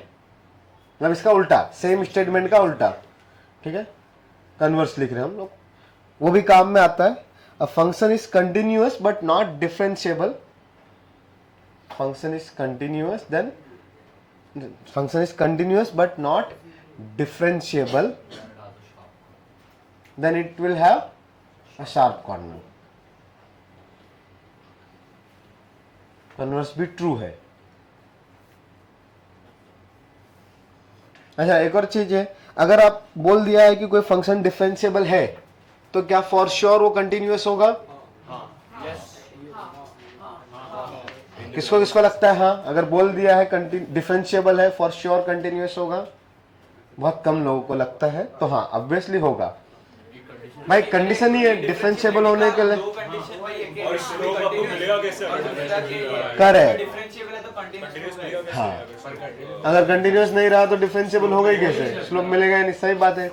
मतलब इसका उल्टा, सेम स्टेटमेंट का उल्टा, ठीक है, कन्वर्स लिख रहे हैं हम लोग, वो भी काम में आता है. A function is continuous but not differentiable. Function is continuous but not differentiable. Then it will have a sharp corner. Converse भी ट्रू है. अच्छा, एक और चीज है, अगर आप बोल दिया है कि कोई फंक्शन डिफरेंशिएबल है, तो क्या फॉर श्योर वो कंटिन्यूअस होगा? किसको किसको लगता है हाँ? अगर बोल दिया है डिफरेंशिएबल है, फॉर श्योर कंटिन्यूअस होगा? बहुत कम लोगों को लगता है, तो हाँ ऑब्वियसली होगा भाई. कंडीशन ही है डिफरेंशिएबल होने के लिए. और स्लोप आपको मिलेगा कैसे? करेक्ट. हाँ, अगर कंटिन्यूअस नहीं रहा तो डिफरेंशिएबल होगा ही कैसे? स्लोप मिलेगा ही नहीं. सही बात है.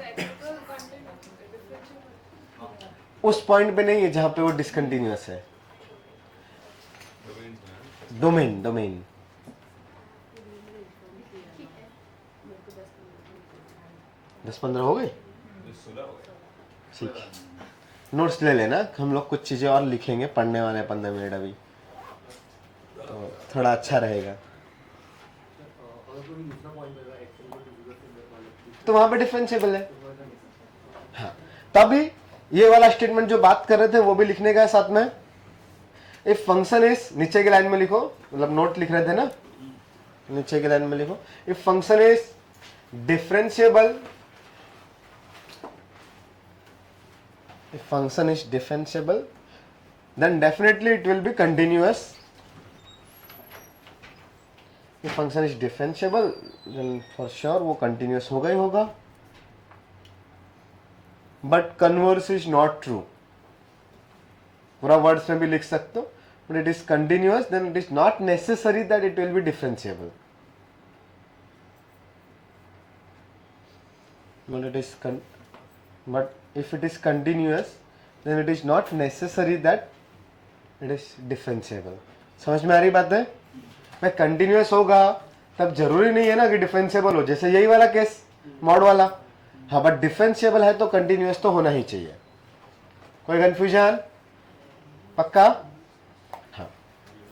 उस पॉइंट पे नहीं है जहां पे वो डिसकंटिन्यूअस है. डोमेन 10-15 हो गए. ठीक है, नोट्स ले लेना, हम लोग कुछ चीजें और लिखेंगे, पढ़ने वाले 15 मिनट अभी, तो थोड़ा अच्छा रहेगा. तो वहां पे डिफरेंशिएबल है. हाँ, तभी ये वाला स्टेटमेंट जो बात कर रहे थे वो भी लिखने का है साथ में. इफ फंक्शन इज, नीचे की लाइन में लिखो, मतलब नोट लिख रहे थे ना, नीचे की लाइन में लिखो, if function is differentiable, if function is differentiable, then definitely it will be continuous. If function is differentiable, then for sure वो continuous होगा ही होगा. But converse is not true. पूरा वर्ड्स में भी लिख सकते हो, but it is continuous, then it is not necessary that it will be differentiable. But if it is continuous, then it is not necessary that it is differentiable. समझ में आ रही बात है? मैं कंटिन्यूअस होगा तब जरूरी नहीं है ना कि डिफरेंशिएबल हो, जैसे यही वाला केस मॉड वाला. हाँ, बट डिफरेंशिएबल है तो कंटिन्यूअस तो होना ही चाहिए. कोई कंफ्यूजन? पक्का? हाँ,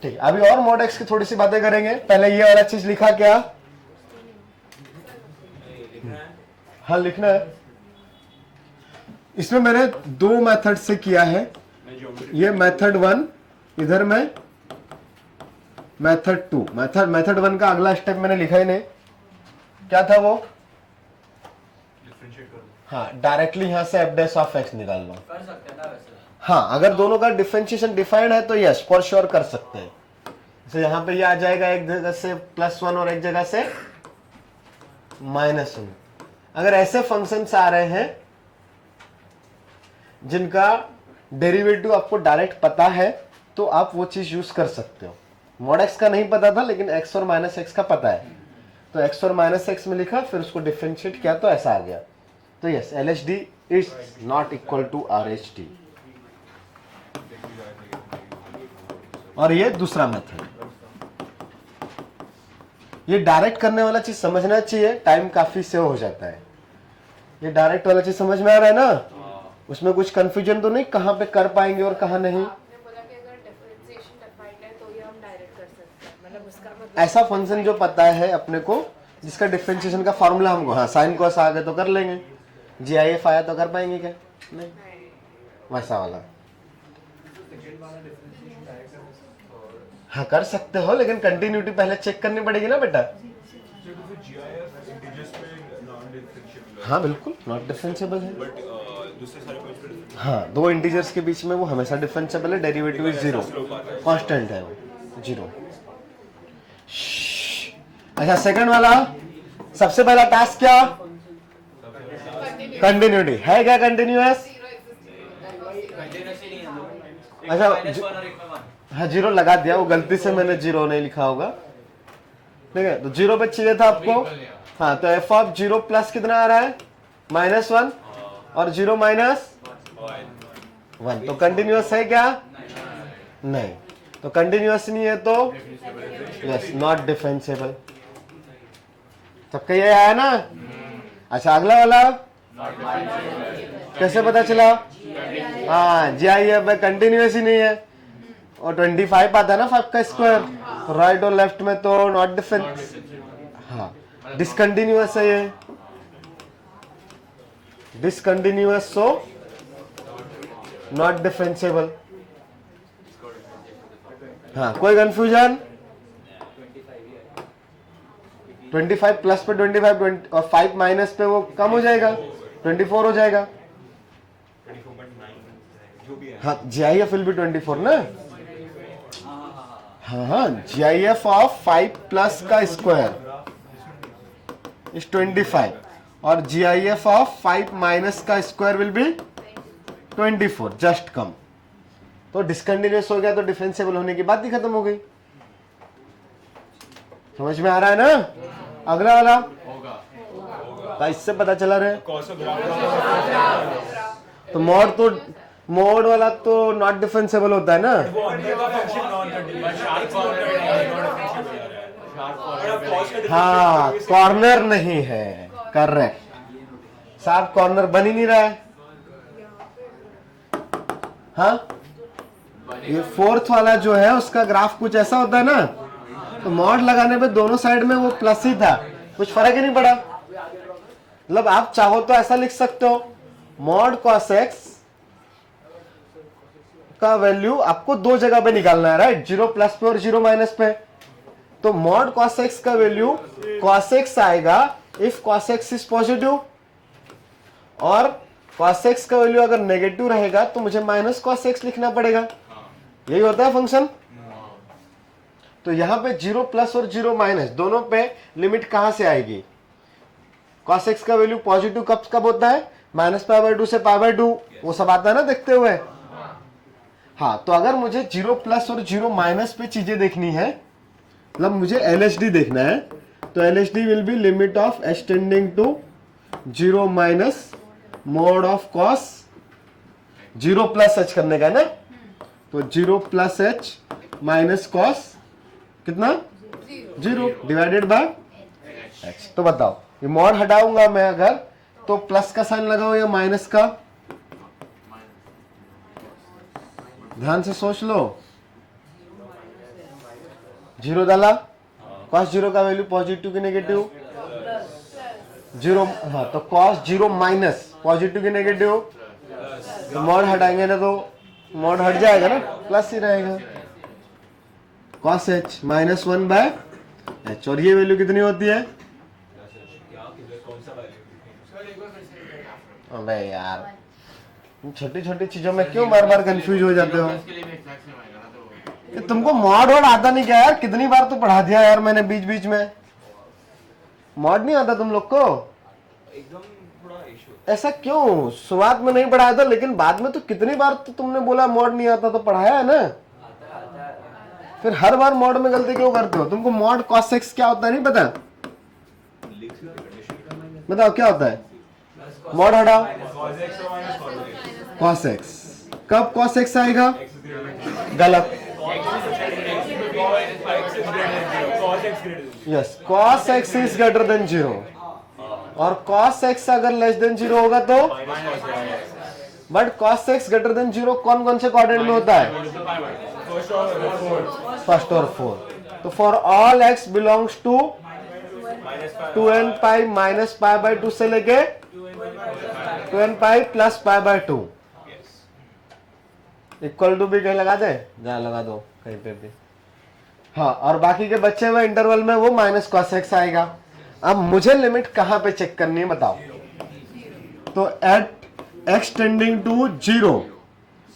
ठीक है. अभी और मॉड एक्स की थोड़ी सी बातें करेंगे. पहले ये वाला चीज लिखा क्या? हाँ, लिखना है. इसमें मैंने 2 मेथड से किया है. ये मेथड 1, इधर में मेथड 2. मेथड 1 का अगला स्टेप मैंने लिखा ही नहीं. क्या था वो? हाँ, डायरेक्टली यहां से एफ डैश ऑफ एक्स निकाल लो. कर सकते हैं ना वैसे. हाँ, अगर दोनों का डिफरेंशिएशन डिफाइंड है तो यस फॉर श्योर कर सकते हैं. जैसे यहाँ पे ये आ जाएगा, एक जगह से +1 और एक जगह से -1. अगर ऐसे फंक्शंस आ रहे हैं जिनका डेरिवेटिव आपको डायरेक्ट पता है, तो आप वो चीज यूज कर सकते हो. मॉड एक्स का नहीं पता था, लेकिन एक्स और माइनस एक्स का पता है, तो एक्स और माइनस एक्स में लिखा, फिर उसको डिफरेंशिएट किया तो ऐसा आ गया. तो yes, LHD is not equal to RHD. और ये दूसरा मेथड. ये डायरेक्ट करने वाला चीज समझना चाहिए, टाइम काफी सेव हो जाता है। ये डायरेक्ट वाला चीज समझ में आ रहा है ना, उसमें कुछ कंफ्यूजन तो नहीं कहाँ पे कर पाएंगे और कहाँ नहीं। आपने बोला कि अगर डिफरेंशिएशन डिफाइंड है तो ये हम डायरेक्ट कर सकते हैं, मतलब उसका मतलब ऐसा फंक्शन जो पता है अपने को, जिसका डिफरेंशिएशन का फॉर्मूला हमको, हाँ साइन कॉस आ गए तो कर लेंगे, GIF आया तो कर पाएंगे क्या? नहीं, वैसा वाला हाँ कर सकते हो, लेकिन कंटिन्यूटी पहले चेक करनी पड़ेगी ना बेटा। हाँ बिल्कुल नॉट डिफरेंशिएबल है, दूसरे सारे पॉइंट्स पे हाँ दो इंटीजर्स के बीच में वो हमेशा डिफरेंशिएबल है, डेरिवेटिव इज 0, कांस्टेंट है वो 0। अच्छा सेकंड वाला, सबसे पहला टास्क क्या? कंटिन्यूटी है क्या? कंटिन्यूअस अच्छा हाँ 0 लगा दिया, वो गलती से मैंने 0 नहीं लिखा होगा, ठीक है। तो 0 पे चाहिए था आपको, हाँ तो f ऑफ 0 प्लस कितना आ रहा है? -1 और 0 -1, तो कंटिन्यूअस है क्या? नहीं, तो कंटिन्यूअस नहीं है तो यस नॉट डिफरेंशिएबल। सबका ये आया ना। अच्छा अगला वाला कैसे पता चला? हाँ GIF कंटिन्यूअस ही नहीं है, और 25 आता है ना 5 का स्क्वायर, राइट और लेफ्ट में तो नॉट डिफरेंस, हाँ डिसकंटिन्यूअस है ये, डिसकंटिन्यूअस सो नॉट डिफरेंशिएबल। हाँ कोई कंफ्यूजन? 25 प्लस पे 25 और 5 माइनस पे वो कम हो जाएगा, 24 हो जाएगा। 24.9 जो भी है। हाँ GIF विल बी 24 ना। हाँ GIF ऑफ 5 प्लस का स्क्वायर इज 25 और GIF ऑफ 5 माइनस का square will be 24, just come. तो डिसकंटिन्यूअस हो गया तो डिफरेंशिएबल होने की बात ही खत्म हो गई। समझ में आ रहा है ना? अगला वाला होगा, इससे पता चला रहे तो मोड वाला तो नॉट डिफरेंशिएबल होता है ना। हाँ कॉर्नर नहीं है, करेक्ट, साफ कॉर्नर बन ही नहीं रहा है। हाँ ये फोर्थ वाला जो है उसका ग्राफ कुछ ऐसा होता है ना, तो मॉड लगाने पे दोनों साइड में वो प्लस ही था, कुछ फर्क ही नहीं पड़ा। मतलब आप चाहो तो ऐसा लिख सकते हो, मॉड cos x का वैल्यू आपको दो जगह पे निकालना है, राइट, 0 प्लस पे और 0 माइनस पे। तो मॉड cos x का वैल्यू cos x आएगा if cos x is positive, और cos x का वैल्यू अगर नेगेटिव रहेगा तो मुझे माइनस cos x लिखना पड़ेगा। यही होता है फंक्शन। तो यहां पे 0 प्लस और 0 माइनस दोनों पे लिमिट कहां से आएगी? cos x का वैल्यू पॉजिटिव कब होता है? -π/2 से π/2, वो सब आता है ना देखते हुए। हाँ तो अगर मुझे 0 प्लस और 0 माइनस पे चीजें देखनी है, मतलब मुझे LHD देखना है, तो LHD will be limit of h tending to 0 minus mod of cos 0 plus h करने का ना, तो 0 प्लस h माइनस cos कितना 0 डिवाइडेड बाय h। तो बताओ ये मॉड हटाऊंगा मैं अगर, तो प्लस का साइन लगाओ या माइनस का? ध्यान से सोच लो। 0 डाला, cos 0 का वैल्यू पॉजिटिव की नेगेटिव? 0, हाँ तो cos 0 माइनस पॉजिटिव की नेगेटिव, तो मॉड हटाएंगे ना तो मॉड हट जाएगा ना, प्लस ही रहेगा। cos h -1/h, और ये वैल्यू कितनी होती है? अबे यार छोटी छोटी चीजों में क्यों बार बार कंफ्यूज हो जाते हो? कि तुमको मॉड वर्ड आता नहीं क्या यार? कितनी बार तो पढ़ा दिया यार मैंने बीच बीच में। मॉड नहीं आता तुम लोग को? एकदम थोड़ा इशू। ऐसा क्यों? शुरुआत में नहीं पढ़ाया था, लेकिन बाद में तो कितनी बार तो तुमने बोला मॉड नहीं आता, तो पढ़ाया है ना। फिर हर बार मॉड में गलती क्यों करते हो? तुमको मॉड cos x क्या होता है नहीं पता? बताओ क्या होता है? मॉड हटाओ, cos x। कब cos x आएगा? गलत, yes cos x is greater than 0 और cos x अगर लेस देन 0 होगा तो but cos x greater than 0 कौन कौन से कोऑर्डिनेट में होता है? फर्स्ट और फोर्थ। तो for all x belongs to 2n pi minus pi by 2 से लेके 2n pi plus pi by 2 equal to भी कहीं लगा दे, जहां लगा दो कहीं पे भी। हाँ, और बाकी के बचे हुए इंटरवल में वो माइनस cos x आएगा। अब मुझे लिमिट कहां पे चेक करनी है बताओ? तो at x tending to 0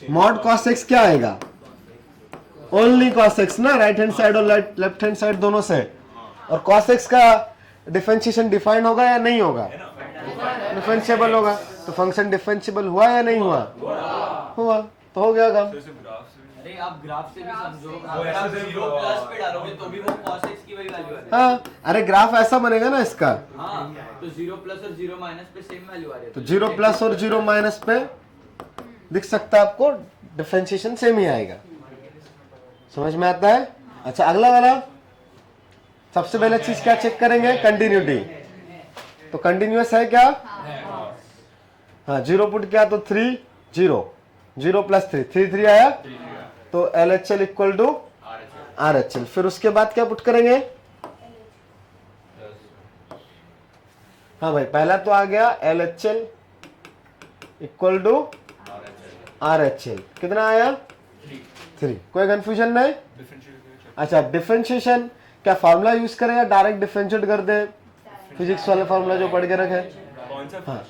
mod cos x क्या आएगा? ओनली cos x ना, राइट हैंड साइड और लेफ्ट हैंड साइड दोनों से। और cos x का डिफरेंशिएशन डिफाइन होगा या नहीं होगा? डिफरेंशिएबल होगा। तो फंक्शन डिफरेंशिएबल हुआ या नहीं हुआ? हुआ, तो हो गया काम। अरे आप ग्राफ से भी समझो, अगर आप 0 प्लस पे डालोगे तो भी वो cos x की वही वैल्यू आएगी। हाँ, अरे ग्राफ ऐसा बनेगा ना इसका। हाँ, तो 0 प्लस और 0 माइनस पे सेम वैल्यू आ रही है। तो 0 प्लस और 0 माइनस पे दिख सकता है आपको, डिफरेंशिएशन सेम ही आएगा। समझ में आता है? अच्छा, अगला वाला सबसे पहले चीज क्या चेक करेंगे? कंटिन्यूटी। तो कंटिन्यूअस है क्या? हाँ, 0 पुट किया तो 3 0 0 प्लस 3 3 3 आया, तो LHL इक्वल टू RHL। फिर उसके बाद क्या पुट करेंगे? हाँ भाई, पहला तो आ गया LHL इक्वल टू RHL। कितना आया? 3। कोई कंफ्यूजन नहीं? अच्छा, डिफरेंशिएशन क्या फॉर्मूला यूज करें या डायरेक्ट डिफरेंशिएट कर दे? फिजिक्स वाले फॉर्मूला जो पढ़ के रखे। हाँ,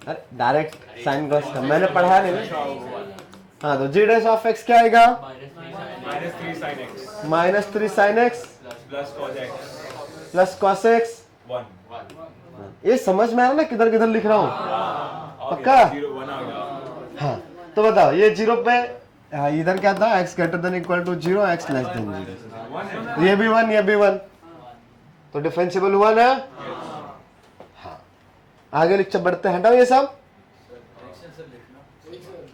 अरे डायरेक्ट साइन कॉस का मैंने पढ़ा नहीं ना। हाँ, तो g डैश ऑफ x क्या आएगा? Minus 3 sin x plus cos x 1। ये समझ में आ रहा ना किधर किधर लिख रहा हूँ? पक्का? हाँ, तो बताओ ये 0 पे, हाँ इधर क्या था? x greater than equal to 0 x less than 0। ये भी 1 ये भी 1, तो डिफरेंशिएबल हुआ ना? हाँ, आगे लिख बढ़ते हैं। हटाओ ये सब।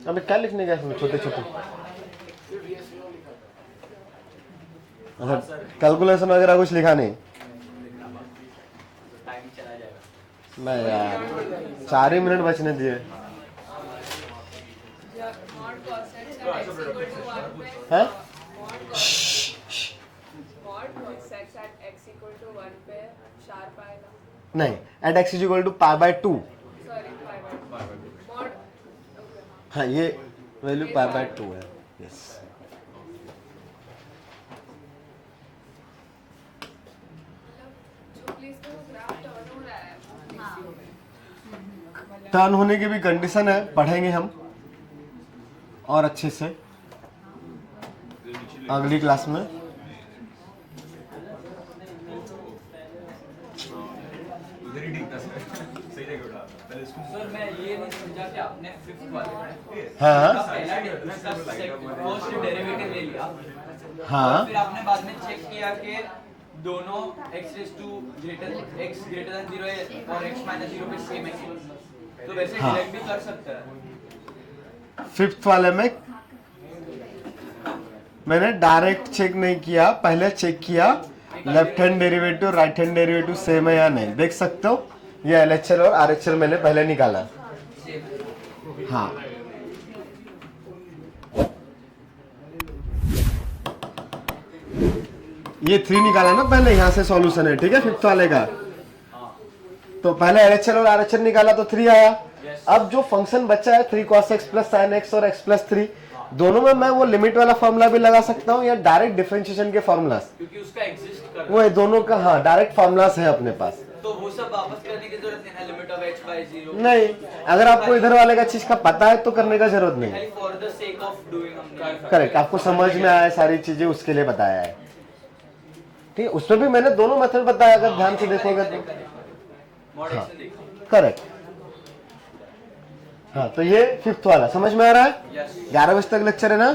अबे क्या लिखने का इसमें छोटे छोटे? अच्छा, कैलकुलेशन वगैरह कुछ लिखा नहीं? टाइम चला जाएगा। मैं यार 4 ही मिनट बचने दिए। mod cos x at x equal to 1 पे हैं? mod cos x at x equal to 1 पे शार्प आएगा। नहीं, at x is equal to pi by 2। Sorry pi by mod okay हाँ, ये वैल्यू पाई बाय 2 है। यस, जो please तो ग्राफ टर्न हो रहा है। टर्न होने की भी कंडीशन है, पढ़ेंगे हम और अच्छे से अगली क्लास में। सर मैं ये नहीं समझा कि आपने फिफ्थ वाले हाँ पहला फर्स्ट डेरिवेटिव ले लिया, हाँ फिर आपने बाद में चेक किया कि दोनों x raise to x greater than 0 है और x माइनस 0 पे सेम है, तो वैसे हाँ। डिराइव भी कर सकता है। फिफ्थ वाले में मैंने डायरेक्ट चेक नहीं किया, पहले चेक किया left hand derivative right hand derivative same है या नहीं। देख सकते हो ये LHL और RHL मैंने पहले निकाला। हाँ, ये 3 निकाला ना पहले, यहाँ से सॉल्यूशन है, ठीक है फिफ्थ वाले का। तो पहले LHL और RHL निकाला तो 3 आया। अब जो फंक्शन बचा है 3 cos x plus sin x और x प्लस 3, दोनों में मैं वो लिमिट वाला फॉर्मूला भी लगा सकता हूँ या डायरेक्ट डिफरेंशिएशन के फॉर्मूलास, क्योंकि उसका एग्जिस्ट कर वो दोनों का हाँ डायरेक्ट फॉर्मूलास है अपने पास। तो वो सब वापस करने की जरूरत नहीं है, लिमिट ऑफ h बाय 0 नहीं, अगर आपको इधर वाले का चीज का पता है तो करने का जरूरत नहीं है। खाली for the sake of doing हमने करेक्ट, आपको समझ में आया सारी चीजें उसके लिए बताया है। ठीक है, उसमें भी मैंने दोनों मेथड बताया, अगर ध्यान से देखोगे तो। मॉडरेशन देखो। करेक्ट, हाँ तो ये फिफ्थ वाला समझ में आ रहा है। यस 11 बजे तक लेक्चर है ना।